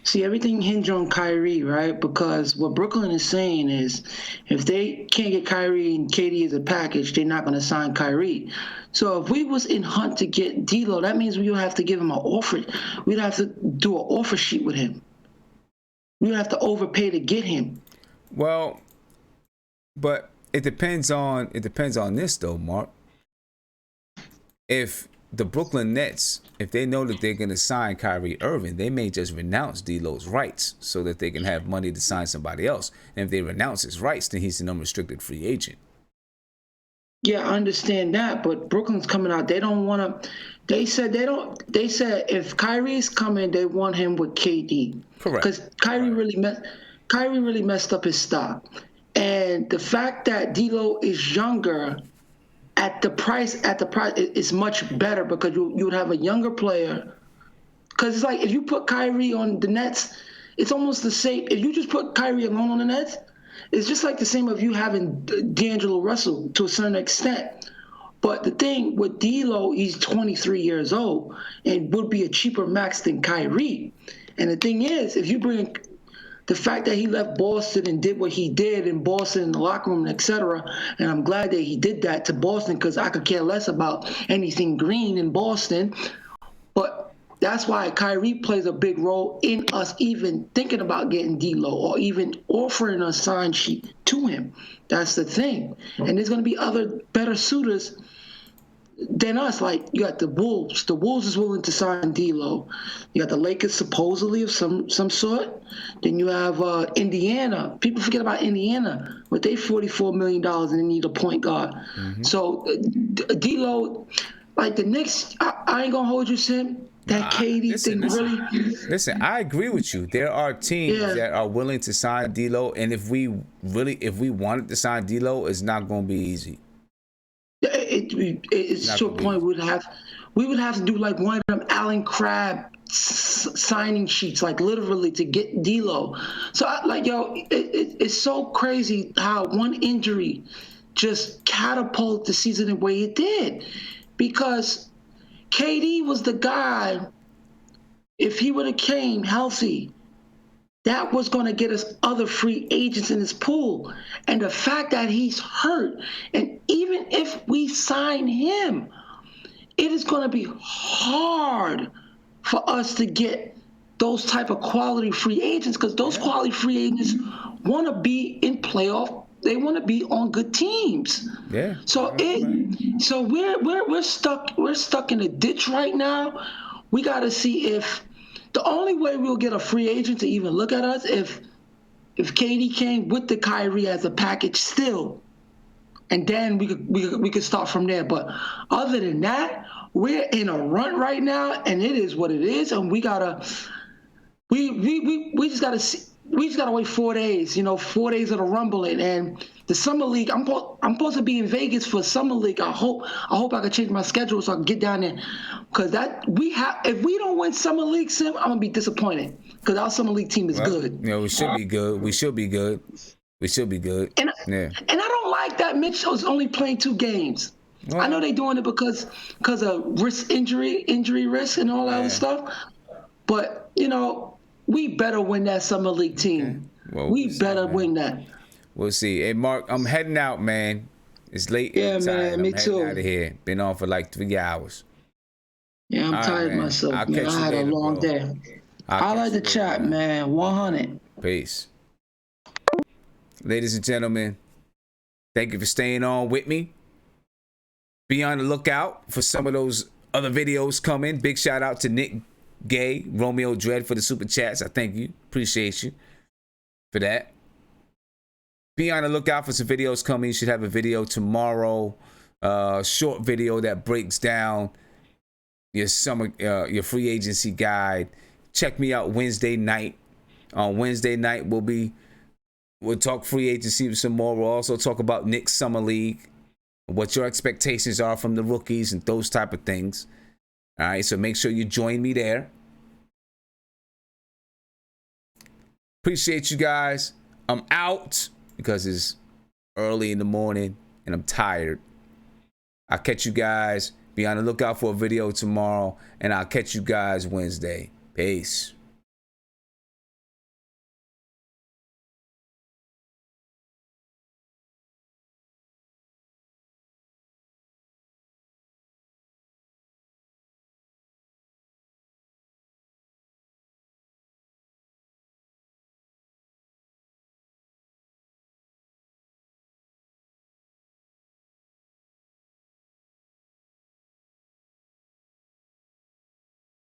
see, everything hinges on Kyrie, right? Because what Brooklyn is saying is if they can't get Kyrie and KD as a package, they're not going to sign Kyrie. So if we was in hunt to get D'Lo, that means we would have to give him an offer. We'd have to do an offer sheet with him. We would have to overpay to get him. Well, but it depends on this though, Mark. If the Brooklyn Nets, if they know that they're going to sign Kyrie Irving, they may just renounce D'Lo's rights so that they can have money to sign somebody else. And if they renounce his rights, then he's an unrestricted free agent. Yeah, I understand that, but Brooklyn's coming out. They don't want to. They said if Kyrie's coming, they want him with KD. Correct. Because Kyrie really messed up his stock, and the fact that D'Lo is younger. At the price, it's much better because you would have a younger player. Because it's like if you put Kyrie on the Nets, it's almost the same. If you just put Kyrie alone on the Nets, it's just like the same of you having Deangelo Russell to a certain extent. But the thing with D'Lo, he's 23 years old and would be a cheaper max than Kyrie. And the thing is, if you bring the fact that he left Boston and did what he did in Boston in the locker room, et cetera, and I'm glad that he did that to Boston because I could care less about anything green in Boston. But that's why Kyrie plays a big role in us even thinking about getting D'Lo or even offering a sign sheet to him. That's the thing. And there's going to be other better suitors than us. Like you got the Wolves. The Wolves is willing to sign D'Lo. You got the Lakers supposedly of some sort. Then you have Indiana. People forget about Indiana with their $44 million and they need a point guard. Mm-hmm. So D'Lo, like the Knicks, I ain't gonna hold you, Sim. That KD thing really. Listen, I agree with you. There are teams that are willing to sign D'Lo, and if we wanted to sign D'Lo, it's not gonna be easy. It's to a point we would have to do like one of them Allen Crabbe signing sheets, like literally to get D'Lo. So it's so crazy how one injury just catapulted the season the way it did, because KD was the guy. If he would have came healthy, that was going to get us other free agents in this pool. And the fact that he's hurt, and even if we sign him, it is going to be hard for us to get those type of quality free agents, because those quality free agents want to be in playoff. They want to be on good teams. Yeah. So we're stuck in a ditch right now. We got to see if the only way we'll get a free agent to even look at us if KD came with the Kyrie as a package still, and then we could start from there. But other than that, we're in a run right now, and it is what it is, and we just gotta wait 4 days. 4 days of the rumbling and the summer league. I'm supposed to be in Vegas for summer league. I hope I can change my schedule so I can get down there, because if we don't win summer league, Sim, I'm gonna be disappointed, because our summer league team is good. We should be good. We should be good. And I don't like that Mitchell's only playing 2 games. Well, I know they're doing it because of injury risk and all that other stuff. But we better win that summer league team. Well, we better win that. We'll see. Hey, Mark, I'm heading out, man. It's late. Yeah, man. Me too. Out of here. Been on for like 3 hours. Yeah, I'm tired myself, man. I had a long day. I like the chat, man. 100. Peace. Ladies and gentlemen, thank you for staying on with me. Be on the lookout for some of those other videos coming. Big shout out to Nick Gay, Romeo Dread for the super chats. I thank you. Appreciate you. for that. Be on the lookout for some videos coming. You should have a video tomorrow. Short video that breaks down your your free agency guide. Check me out Wednesday night. On Wednesday night, we'll talk free agency some more. We'll also talk about Knicks Summer League, what your expectations are from the rookies and those type of things. All right, so make sure you join me there. Appreciate you guys. I'm out because it's early in the morning and I'm tired. I'll catch you guys. Be on the lookout for a video tomorrow, and I'll catch you guys Wednesday. Peace.